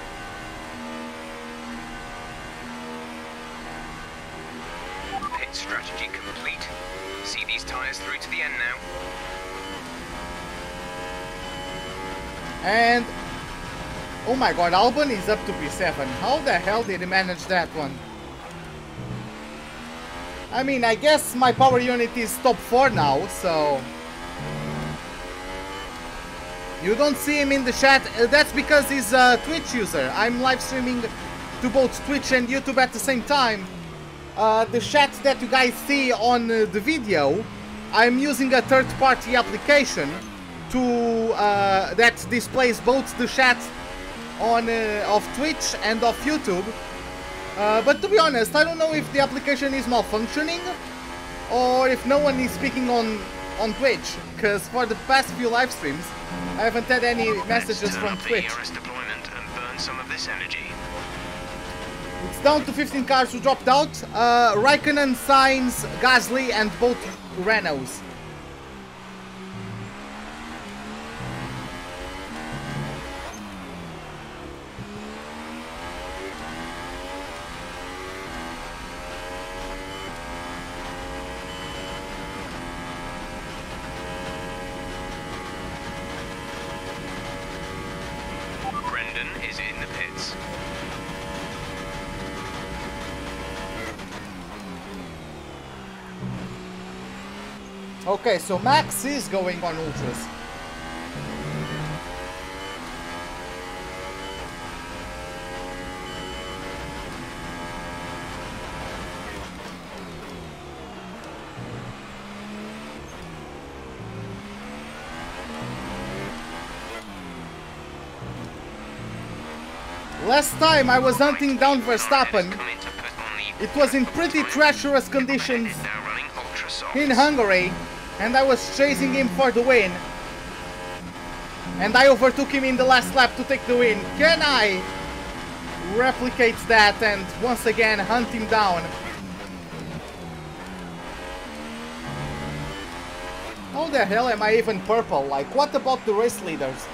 Speaker 2: Pit strategy complete. See these tyres through to the end now.
Speaker 1: And... oh my god, Albon is up to P7. How the hell did he manage that one? I mean, I guess my power unit is top 4 now, so... you don't see him in the chat. That's because he's a Twitch user. I'm live streaming to both Twitch and YouTube at the same time. The chat that you guys see on the video, I'm using a third-party application to that displays both the chat on of Twitch and of YouTube. But to be honest, I don't know if the application is malfunctioning or if no one is speaking on Twitch, because for the past few live streams I haven't had any messages from Twitch.
Speaker 2: Deployment and burn some of this energy.
Speaker 1: It's down to 15 cars who dropped out. Raikkonen, Sainz, Gasly and both Renaults. Okay, so Max is going on ultras. Last time I was hunting down Verstappen, it was in pretty treacherous conditions in Hungary, and I was chasing him for the win. And I overtook him in the last lap to take the win. Can I replicate that and once again hunt him down? How the hell am I even purple? Like, what about the race leaders?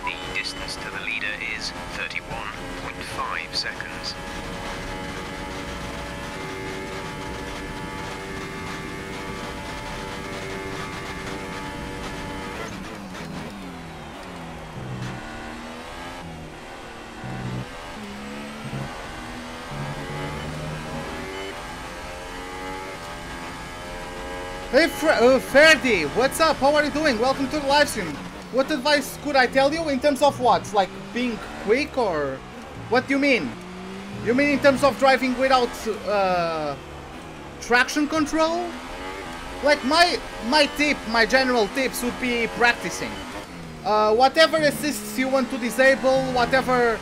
Speaker 2: The distance to the leader is 31.5 seconds.
Speaker 1: Hey Ferdi, what's up? How are you doing? Welcome to the live stream. What advice could I tell you in terms of what? Like being quick, or what do you mean? You mean in terms of driving without traction control? Like my general tips would be practicing. Whatever assists you want to disable, whatever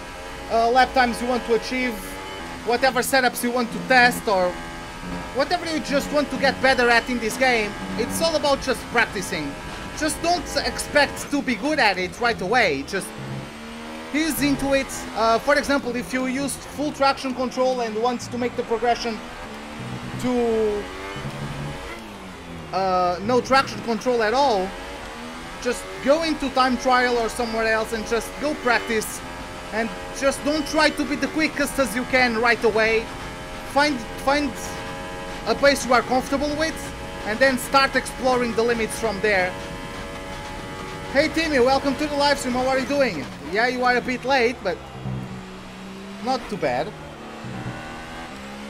Speaker 1: lap times you want to achieve, whatever setups you want to test, or whatever you just want to get better at in this game, it's all about just practicing. Just don't expect to be good at it right away, just ease into it. For example, if you used full traction control and want to make the progression to no traction control at all, just go into time trial or somewhere else and just go practice, and just don't try to be the quickest as you can right away. Find a place you are comfortable with, and then start exploring the limits from there. Hey Timmy, welcome to the live stream. How are you doing? Yeah, you are a bit late, but not too bad.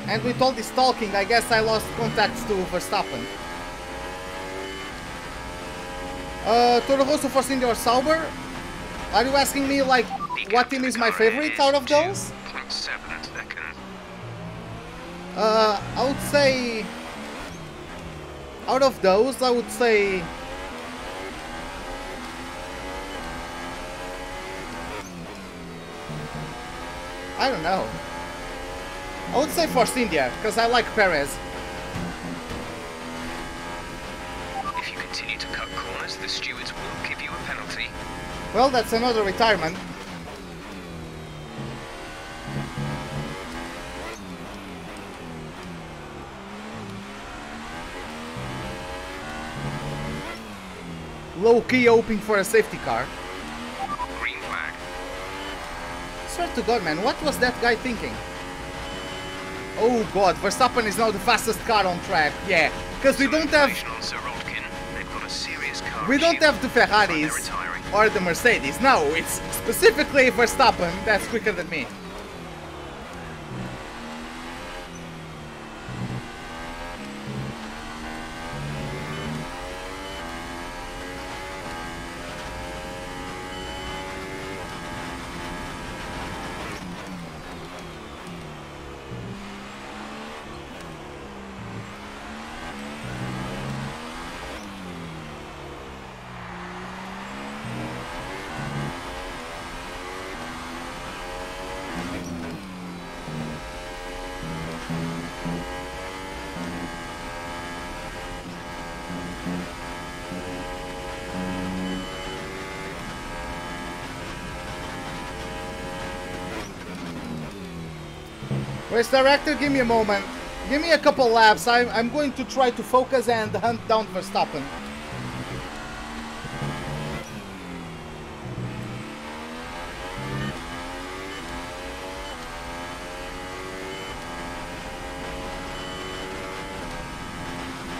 Speaker 1: And with all this talking, I guess I lost contacts to Verstappen. Toro Rosso for Cindy or Sauber? Are you asking me, like, what team is my favorite out of those?
Speaker 2: 2.7 seconds.
Speaker 1: I would say... Out of those, I would say... I don't know. I would say Force India, because I like Perez.
Speaker 2: If you continue to cut corners, the stewards will give you a penalty.
Speaker 1: Well, that's another retirement. Low-key hoping for a safety car.
Speaker 2: Green flag.
Speaker 1: Swear to God, man, what was that guy thinking? Oh God, Verstappen is now the fastest car on track. Yeah, because we don't have... We don't have the Ferraris or the Mercedes. No, it's specifically Verstappen that's quicker than me. Race director, give me a moment. Give me a couple laps. I'm going to try to focus and hunt down Verstappen.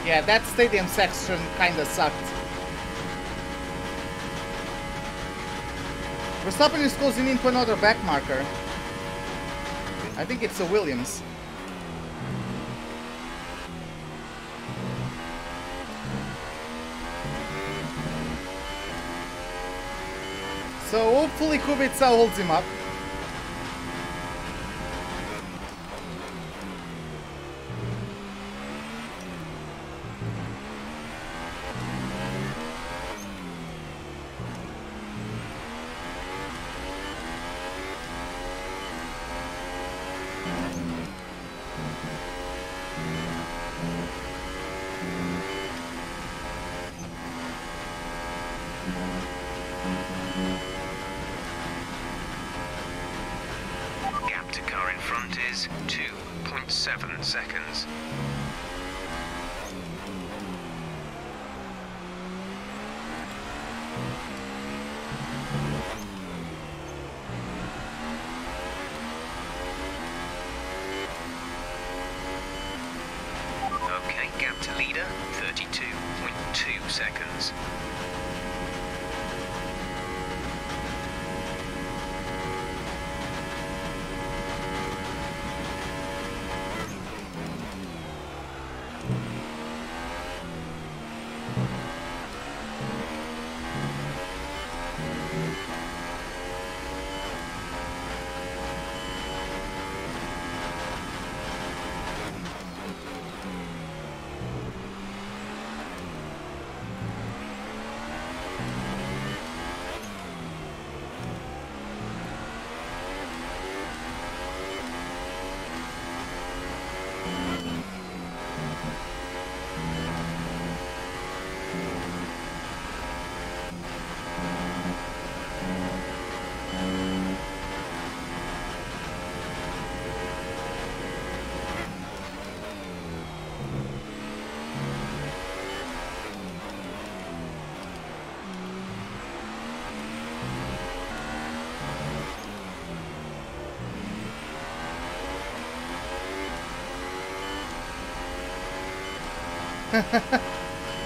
Speaker 1: Yeah, that stadium section kinda sucked. Verstappen is closing into another back marker. I think it's a Williams. So hopefully Kubica holds him up.
Speaker 2: Gap to car in front is 2.7 seconds. Okay, gap to leader, 32.2 seconds.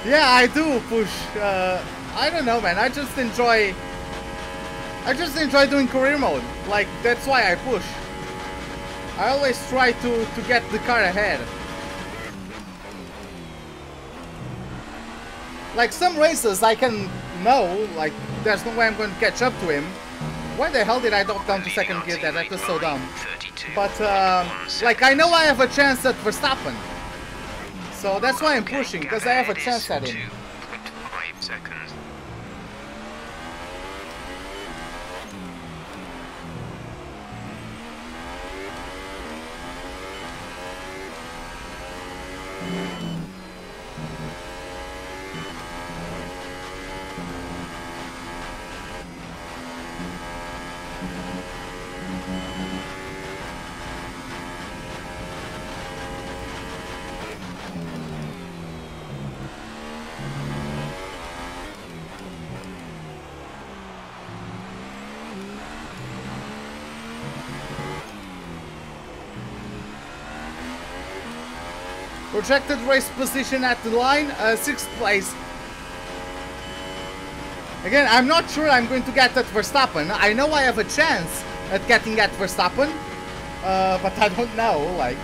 Speaker 1: Yeah, I do push. I don't know, man. I just enjoy doing career mode. Like, that's why I push. I always try to get the car ahead. Like, some races I can know, like, there's no way I'm going to catch up to him. Why the hell did I drop down to second gear there? That was so dumb.
Speaker 2: 32.
Speaker 1: But, like, I know I have a chance at Verstappen. So that's why I'm pushing, because I have a chance at him.
Speaker 2: 2.5 seconds.
Speaker 1: Projected race position at the line, 6th place. Again, I'm not sure I'm going to get at Verstappen. I know I have a chance at getting at Verstappen, but I don't know, like...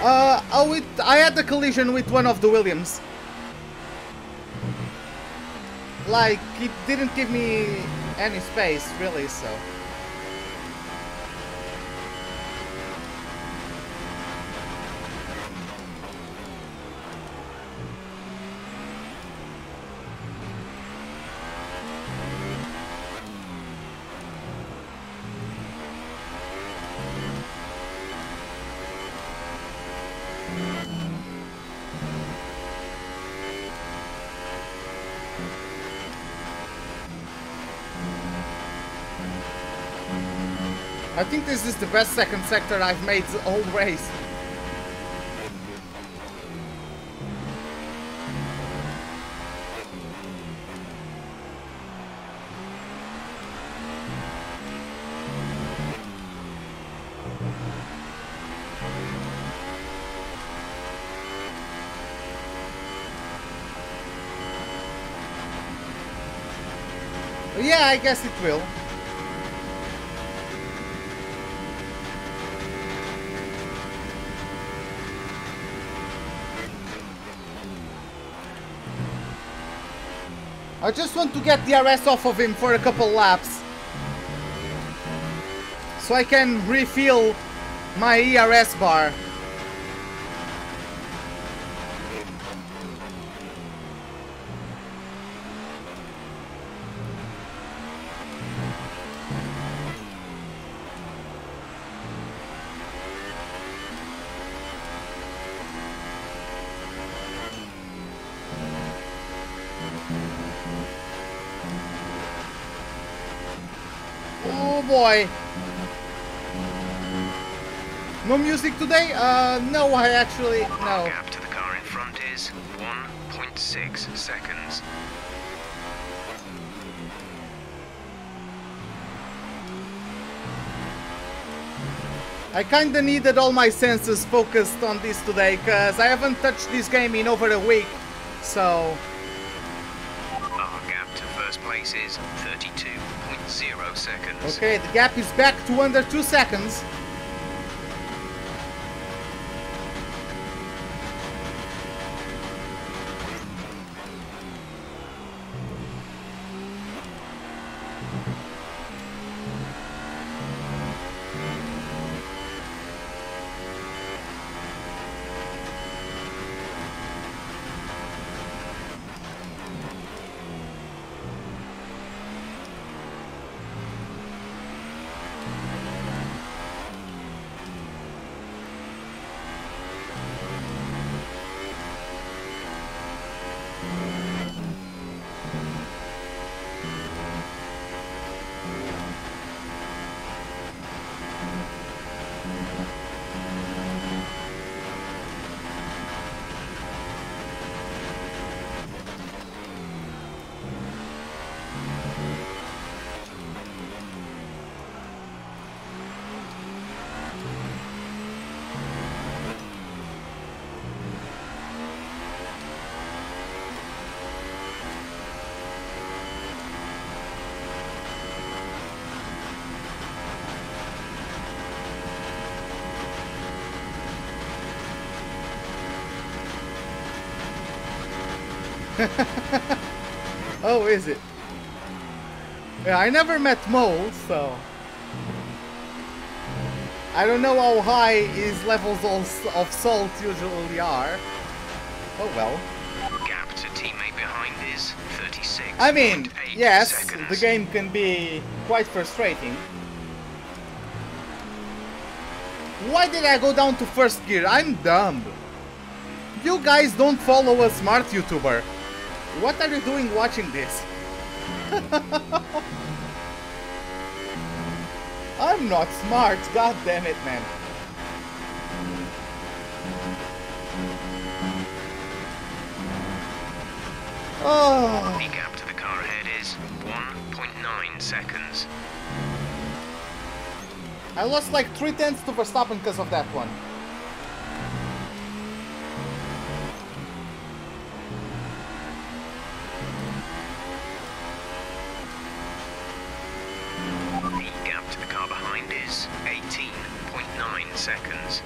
Speaker 1: I had a collision with one of the Williams. Like, it didn't give me any space, really, so... I think this is the best second sector I've made the whole race. Yeah, I guess it will. I just want to get the RS off of him for a couple laps, so I can refill my ERS bar. Oh boy. No music today? No, I actually... no.
Speaker 2: Gap to the car in front is 1.6 seconds.
Speaker 1: I kinda needed all my senses focused on this today, because I haven't touched this game in over a week, so...
Speaker 2: Our gap to first place is 32.0 seconds.
Speaker 1: Okay, the gap is back to under 2 seconds. Oh, is it? Yeah, I never met Mo, so I don't know how high his levels of salt usually are. Oh well.
Speaker 2: Gap to teammate behind is 36.
Speaker 1: I mean, yes,
Speaker 2: seconds.
Speaker 1: the game can be quite frustrating. Why did I go down to first gear? I'm dumb. You guys don't follow a smart YouTuber. What are you doing watching this? I'm not smart, god damn it, man. Oh.
Speaker 2: The gap to the car ahead is 1.9 seconds.
Speaker 1: I lost like 3/10 to Verstappen because of that one.
Speaker 2: The gap to the car behind is 18.9 seconds.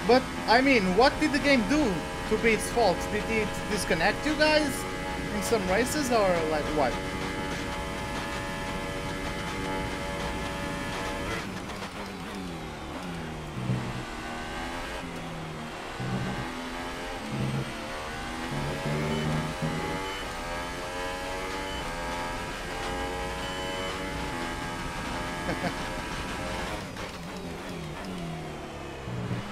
Speaker 1: But, I mean, what did the game do to be its fault? Did it disconnect you guys in some races, or like what?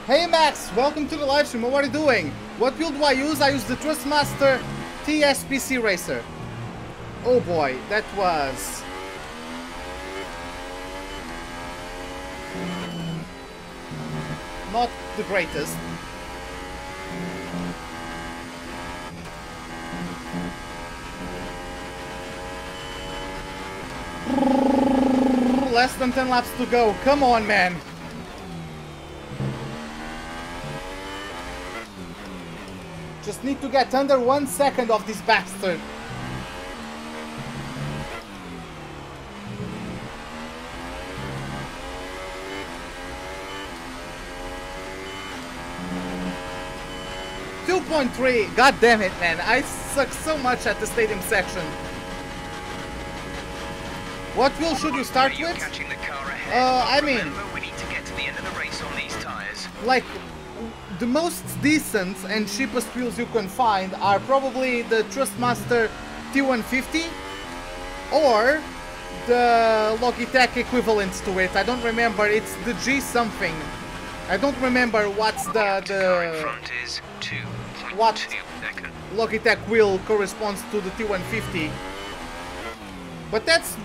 Speaker 1: Hey Max, welcome to the live stream. What are you doing? What build do I use? I use the Thrustmaster TSPC Racer. Oh boy, that was... not the greatest. Less than 10 laps to go. Come on, man. Just need to get under 1 second of this bastard. .3. God damn it, man. I suck so much at the stadium section. What wheel should you start with?
Speaker 2: Catching the car ahead.
Speaker 1: I mean,
Speaker 2: remember, we need to get to the end of the race on these tires.
Speaker 1: Like, the most decent and cheapest wheels you can find are probably the Thrustmaster T150 or the Logitech equivalent to it. I don't remember. It's the G something. I don't remember what's
Speaker 2: Car in front is 2.2
Speaker 1: what
Speaker 2: seconds.
Speaker 1: Logitech wheel corresponds to the T150. But that's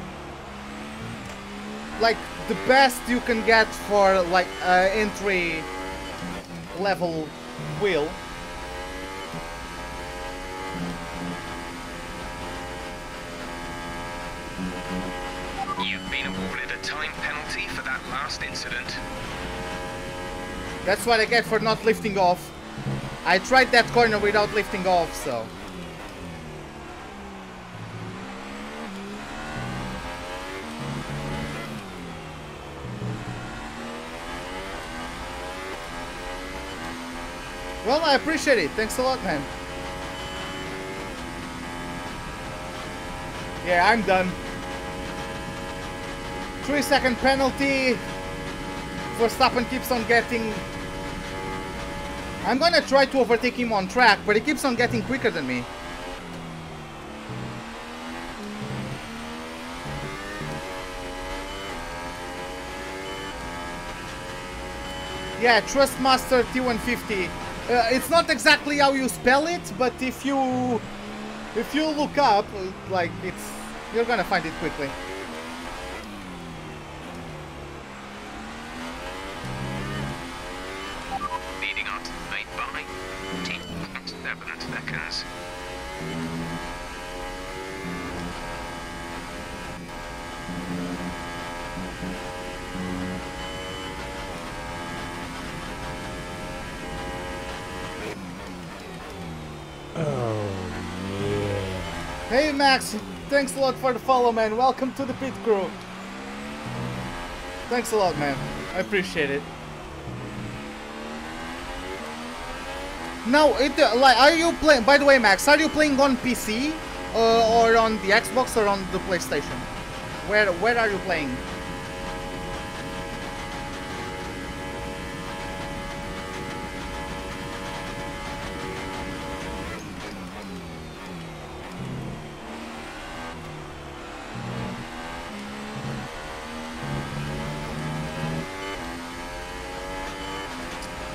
Speaker 1: like the best you can get for like entry level wheel.
Speaker 2: You've been awarded a time penalty for that last incident.
Speaker 1: That's what I get for not lifting off. I tried that corner without lifting off, so... Well, I appreciate it. Thanks a lot, man. Yeah, I'm done. 3-second penalty. Verstappen keeps on getting... I'm gonna try to overtake him on track, but he keeps on getting quicker than me. Yeah, Thrustmaster T150. It's not exactly how you spell it, but if you look up, like you're gonna find it quickly.
Speaker 2: Leading on to the 8 by 7 seconds.
Speaker 1: Hey Max, thanks a lot for the follow, man. Welcome to the pit crew. Thanks a lot, man. I appreciate it. Now, like, are you playing? By the way, Max, are you playing on PC or on the Xbox or on the PlayStation? Where are you playing?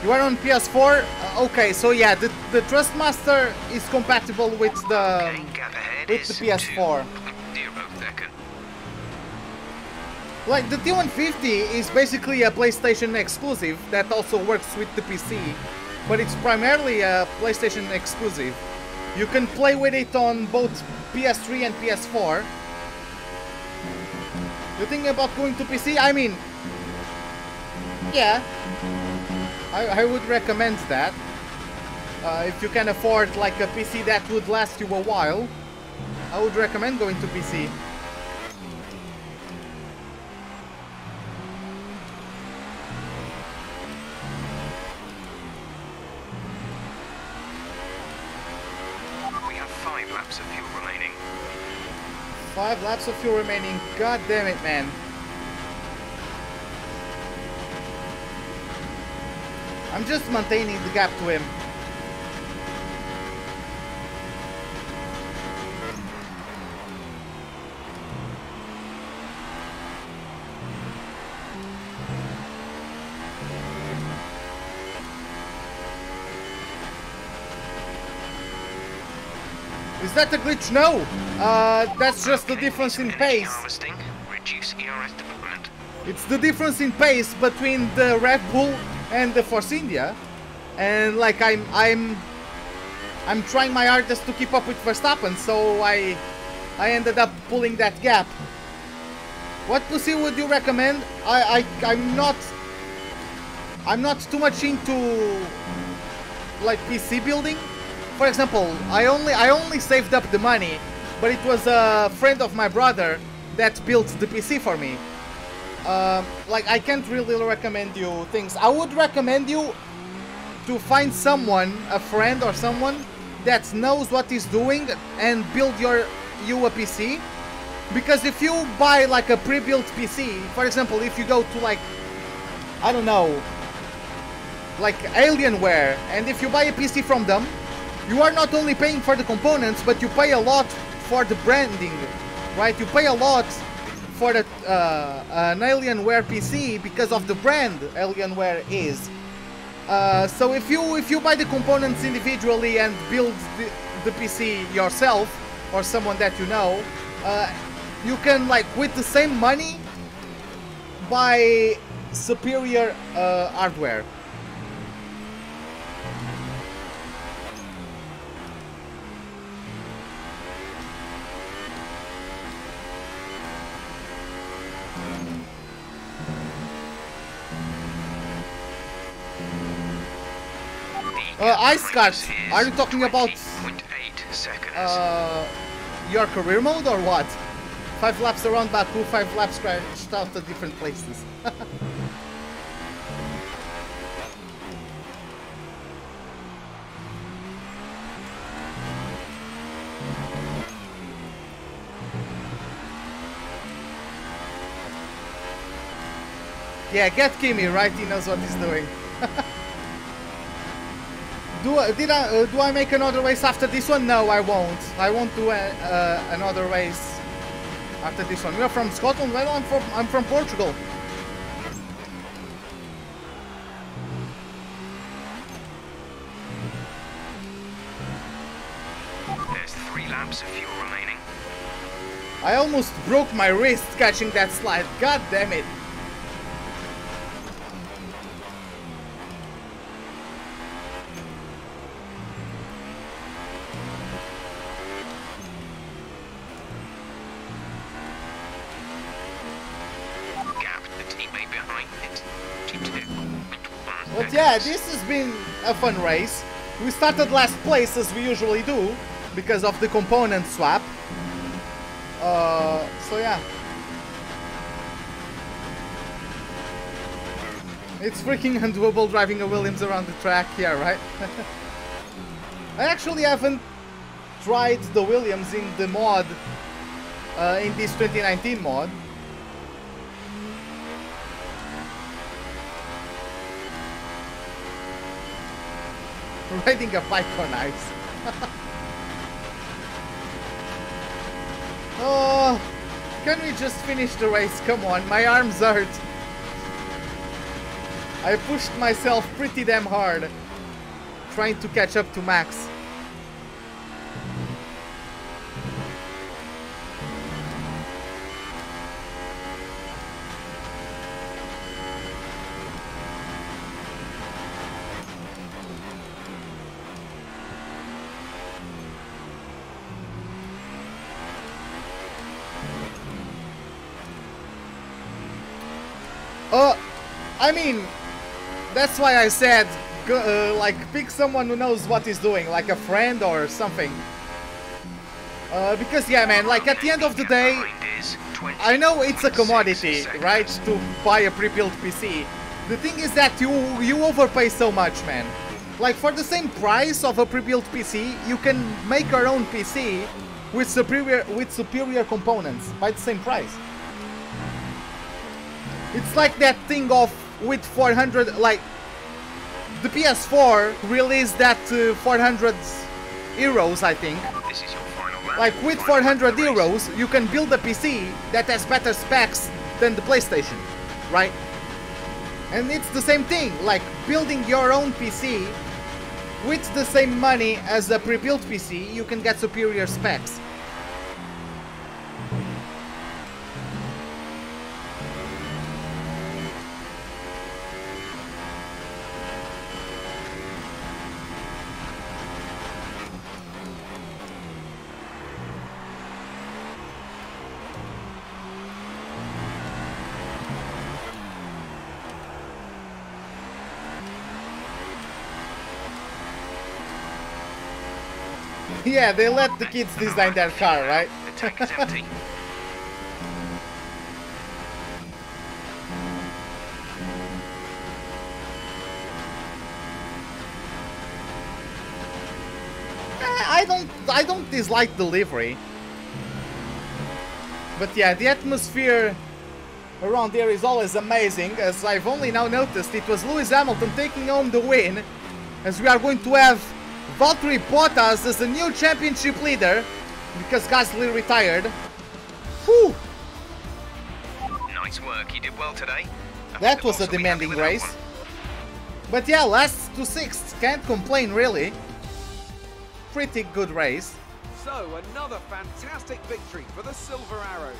Speaker 1: You are on PS4? Okay, so yeah, the Thrustmaster is compatible with the PS4. Like, the T150 is basically a PlayStation exclusive that also works with the PC, but it's primarily a PlayStation exclusive. You can play with it on both PS3 and PS4. You thinking about going to PC? I mean, yeah. I would recommend that. If you can afford like a PC that would last you a while, I would recommend going to PC.
Speaker 2: We have 5 laps of fuel remaining.
Speaker 1: 5 laps of fuel remaining. God damn it, man. I'm just maintaining the gap to him. Is that a glitch? No! That's just the difference in pace.
Speaker 2: Reduce ERS development.
Speaker 1: It's the difference in pace between the Red Bull and the Force India, and like I'm trying my hardest to keep up with Verstappen, so I ended up pulling that gap. What pussy would you recommend? I'm not too much into like PC building. For example, I only saved up the money, but it was a friend of my brother that built the PC for me. Like, I can't really recommend you things. I would recommend you to find someone, a friend or someone that knows what he's doing and build you a PC. Because if you buy like a pre-built PC, for example, if you go to like, I don't know, like Alienware, and if you buy a PC from them, you are not only paying for the components, but you pay a lot for the branding, right? You pay a lot for the, an Alienware PC because of the brand Alienware is. So if you buy the components individually and build the PC yourself or someone that you know, you can, like, with the same money, buy superior hardware. Ice Cut, are you talking about your career mode or what? 5 laps around Baku, 5 laps crashed out at different places. Yeah, get Kimi, right? He knows what he's doing. Do I make another race after this one? No, I won't. I won't do another race after this one. You're from Scotland? Well, I'm from Portugal.
Speaker 2: There's 3 laps of fuel remaining.
Speaker 1: I almost broke my wrist catching that slide. God damn it. But yeah, this has been a fun race. We started last place as we usually do because of the component swap. So yeah. It's freaking undoable driving a Williams around the track, yeah, right? I actually haven't tried the Williams in the mod, in this 2019 mod. Riding a bike on ice. Oh, can we just finish the race? Come on, my arms hurt. I pushed myself pretty damn hard trying to catch up to Max. I mean, that's why I said, like, pick someone who knows what he's doing, like a friend or something. Because, yeah, man, like, at the end of the day, I know it's a commodity, right, to buy a pre-built PC. The thing is that you overpay so much, man. Like, for the same price of a pre-built PC, you can make your own PC with superior components by the same price. It's like that thing of with 400, like the PS4 released that 400 euros, I think.
Speaker 2: This is your final lap.
Speaker 1: Like with 400 euros, you can build a PC that has better specs than the PlayStation, right? And it's the same thing, like building your own PC with the same money as a pre-built PC, you can get superior specs. Yeah, they let the kids design their car, right?
Speaker 2: The tank is empty.
Speaker 1: I don't dislike the livery. But yeah, the atmosphere around there is always amazing, as I've only now noticed it was Lewis Hamilton taking home the win, as we are going to have Valtteri Bottas as the new championship leader, because Gasly retired. Whew!
Speaker 2: Nice work, you did well today.
Speaker 1: That was a demanding race. But yeah, last to sixth, can't complain really. Pretty good race.
Speaker 3: So, another fantastic victory for the Silver Arrows.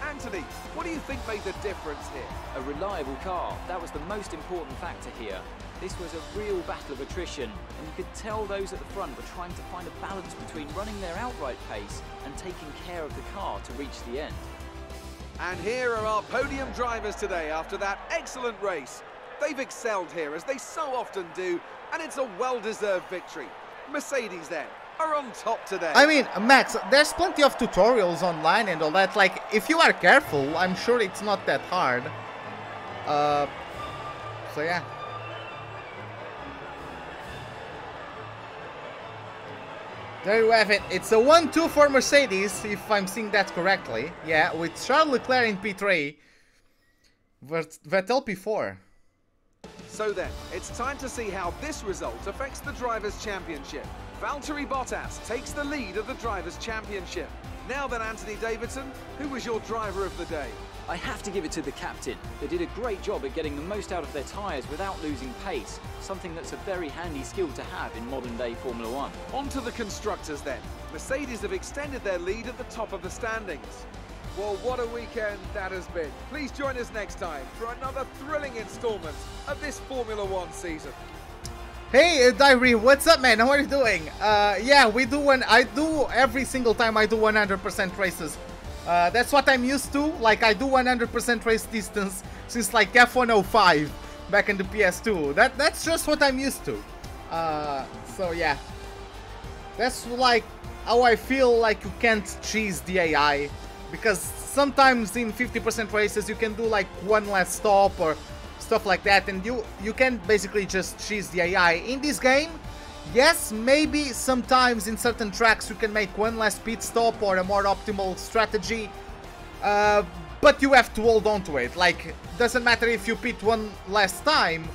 Speaker 3: Anthony, what do you think made the difference here?
Speaker 6: A reliable car, that was the most important factor here. This was a real battle of attrition, and you could tell those at the front were trying to find a balance between running their outright pace and taking care of the car to reach the end.
Speaker 3: And here are our podium drivers today after that excellent race. They've excelled here, as they so often do, and it's a well-deserved victory. Mercedes, then, are on top today.
Speaker 1: I mean, Max, there's plenty of tutorials online and all that. Like, if you are careful, I'm sure it's not that hard. So yeah. There you have it. It's a 1-2 for Mercedes, if I'm seeing that correctly. Yeah, with Charles Leclerc in P3, Vettel P4.
Speaker 3: So then, it's time to see how this result affects the Drivers' Championship. Valtteri Bottas takes the lead of the Drivers' Championship. Now then, Anthony Davidson, who was your driver of the day?
Speaker 6: I have to give it to the captain. They did a great job at getting the most out of their tyres without losing pace, something that's a very handy skill to have in modern-day Formula One.
Speaker 3: On to the constructors then. Mercedes have extended their lead at the top of the standings. Well, what a weekend that has been. Please join us next time for another thrilling installment of this Formula One season.
Speaker 1: Hey, Diary, what's up, man? How are you doing? Yeah, I do every single time I do 100% races. That's what I'm used to. Like, I do 100% race distance since like F105 back in the PS2. That's just what I'm used to. So yeah, that's like how I feel like you can't cheese the AI, because sometimes in 50% races you can do like one last stop or stuff like that, and you can basically just cheese the AI. In this game, yes, maybe sometimes in certain tracks you can make one last pit stop or a more optimal strategy, but you have to hold on to it. Like, doesn't matter if you pit one last time,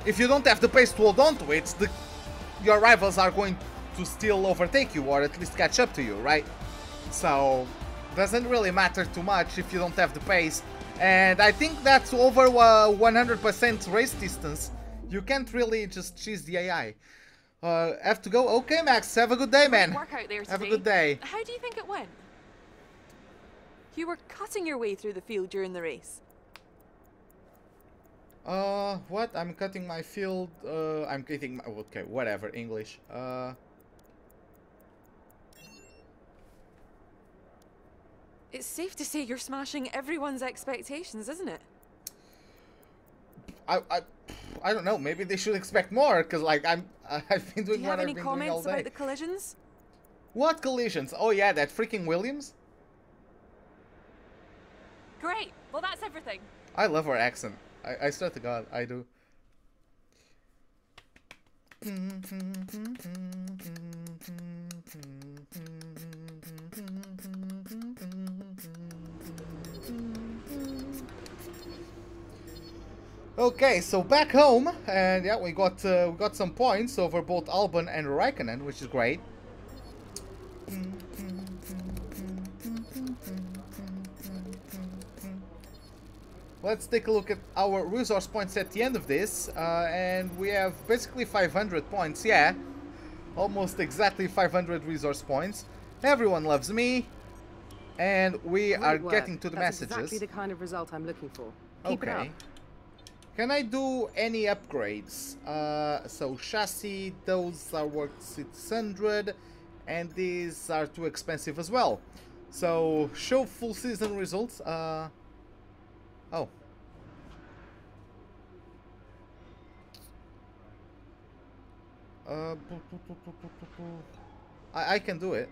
Speaker 1: if you don't have the pace to hold on to it, your rivals are going to still overtake you or at least catch up to you, right? So doesn't really matter too much if you don't have the pace. And I think that's over 100% race distance. You can't really just cheese the AI. Have to go? Okay, Max, have a good day, man.
Speaker 4: Work out there today.
Speaker 1: Have a good day.
Speaker 4: How do you think it went? You were cutting your way through the field during the race.
Speaker 1: What? I'm cutting my field, I'm cutting my, okay, whatever, English.
Speaker 4: It's safe to say you're smashing everyone's expectations, isn't it?
Speaker 1: I don't know, maybe they should expect more, because like I've been doing what I've been doing all day.
Speaker 4: Do you have any comments about the collisions?
Speaker 1: What collisions? Oh yeah, that freaking Williams.
Speaker 4: Great, well that's everything.
Speaker 1: I love her accent. I swear to God, I do. Okay, so back home, and yeah, we got some points over both Albon and Raikkonen, which is great. Let's take a look at our resource points at the end of this, and we have basically 500 points, yeah, almost exactly 500 resource points. Everyone loves me, and we are getting to the messages.
Speaker 7: That's exactly the kind of result I'm looking for. Keep it up.
Speaker 1: Can I do any upgrades? So chassis, those are worth 600, and these are too expensive as well. So show full season results. Oh. I can do it.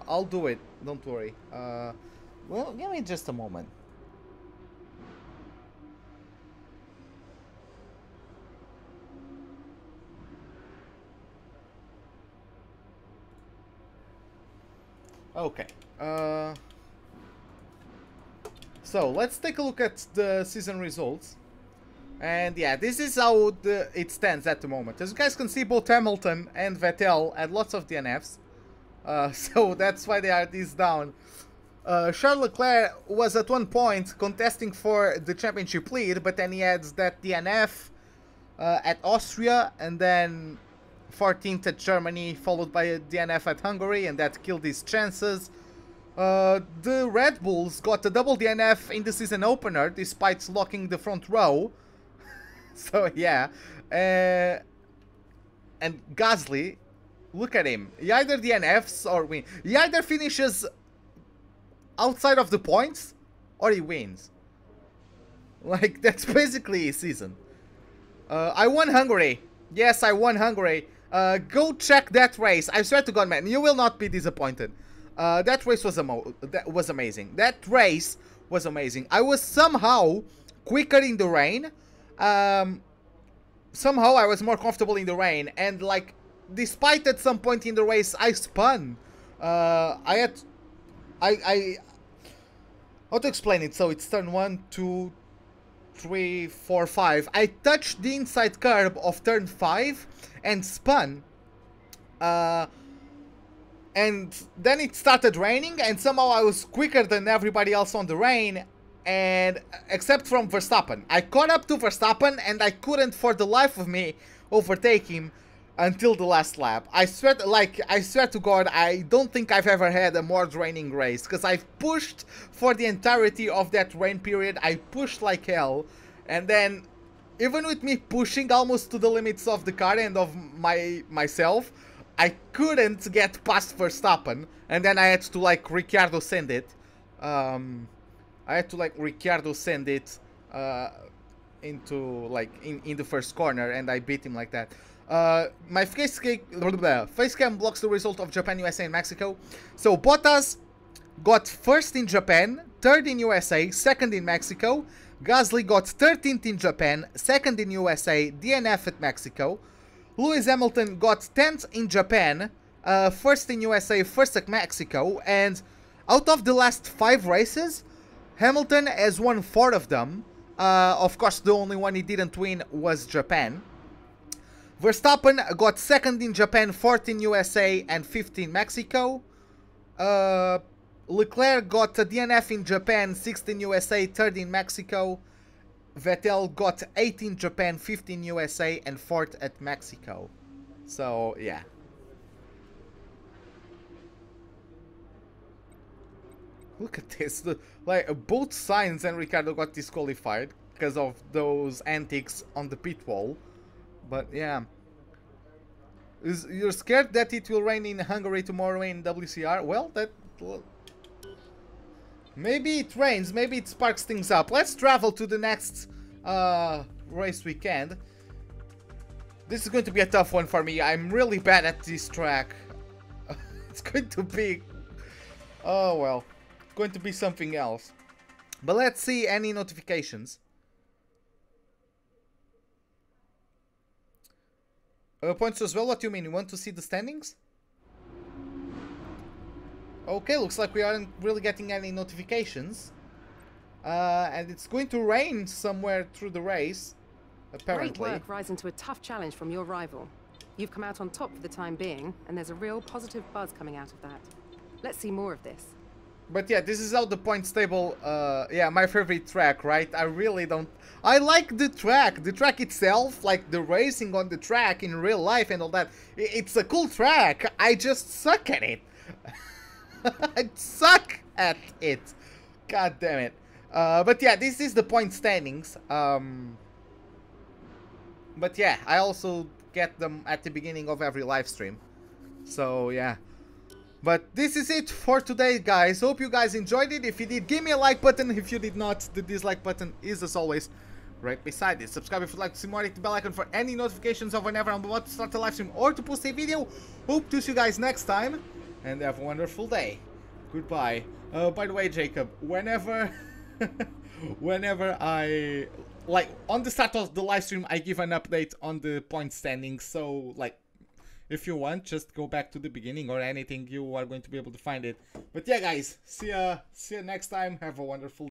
Speaker 1: I'll do it. Don't worry. Well, give me just a moment. Okay. So let's take a look at the season results, and yeah, this is how it stands at the moment. As you guys can see, both Hamilton and Vettel had lots of DNFs, so that's why they are this down. Charles Leclerc was at one point contesting for the championship lead, but then he had that DNF at Austria, and then 14th at Germany, followed by a DNF at Hungary, and that killed his chances. The Red Bulls got a double DNF in the season opener, despite locking the front row. So yeah, and Gasly, look at him. He either DNFs or wins. He either finishes outside of the points or he wins. Like, that's basically his season. I won Hungary. Yes, I won Hungary. Go check that race. I swear to God, man, you will not be disappointed. That race was amazing. That race was amazing. I was somehow quicker in the rain. Somehow I was more comfortable in the rain. And like, despite at some point in the race I spun. How to explain it? So it's turn 1, 2, 3, 4, 5. I touched the inside curb of turn 5 and spun. And then it started raining, and somehow I was quicker than everybody else on the rain, and except from Verstappen. I caught up to Verstappen, and I couldn't for the life of me overtake him until the last lap. I swear to God, I don't think I've ever had a more draining race, because I've pushed for the entirety of that rain period. I pushed like hell, and then even with me pushing almost to the limits of the car and of myself, I couldn't get past Verstappen, and then I had to like Ricciardo send it. Into like in the first corner, and I beat him like that. My face cam blocks the result of Japan, USA, and Mexico. So Bottas got first in Japan, third in USA, second in Mexico. Gasly got 13th in Japan, second in USA, DNF at Mexico. Lewis Hamilton got 10th in Japan, first in USA, first at Mexico, and out of the last 5 races, Hamilton has won 4 of them. Of course, the only one he didn't win was Japan. Verstappen got 2nd in Japan, 4th in USA, and 5th in Mexico. Leclerc got a DNF in Japan, 6th in USA, 3rd in Mexico. Vettel got 8th in Japan, 5th in USA, and 4th at Mexico. So, yeah. Look at this. Like, both Sainz and Ricciardo got disqualified because of those antics on the pit wall. But, yeah. You're scared that it will rain in Hungary tomorrow in WCR? Well, maybe it rains, maybe it sparks things up. Let's travel to the next race weekend. This is going to be a tough one for me. I'm really bad at this track. It's going to be... oh, well. It's going to be something else. But let's see any notifications. Points as well, what do you mean? You want to see the standings? Okay, looks like we aren't really getting any notifications. And it's going to rain somewhere through the race, apparently.
Speaker 7: Great work rising to a tough challenge from your rival. You've come out on top for the time being, and there's a real positive buzz coming out of that. Let's see more of this.
Speaker 1: But yeah, this is how the points table, yeah, my favorite track, right? I really don't... I like the track itself, like the racing on the track in real life and all that. It's a cool track, I just suck at it. I suck at it. God damn it. But yeah, this is the point standings. But yeah, I also get them at the beginning of every live stream. So yeah. But this is it for today, guys. Hope you guys enjoyed it. If you did, give me a like button. If you did not, the dislike button is, as always, right beside it. Subscribe if you'd like to see more. Hit the bell icon for any notifications of whenever I'm about to start a live stream or to post a video. Hope to see you guys next time, and have a wonderful day. Goodbye. By the way, Jacob, whenever I, like, on the start of the live stream, I give an update on the point standings. So, like, if you want, just go back to the beginning or anything, you are going to be able to find it. But yeah, guys, see ya next time. Have a wonderful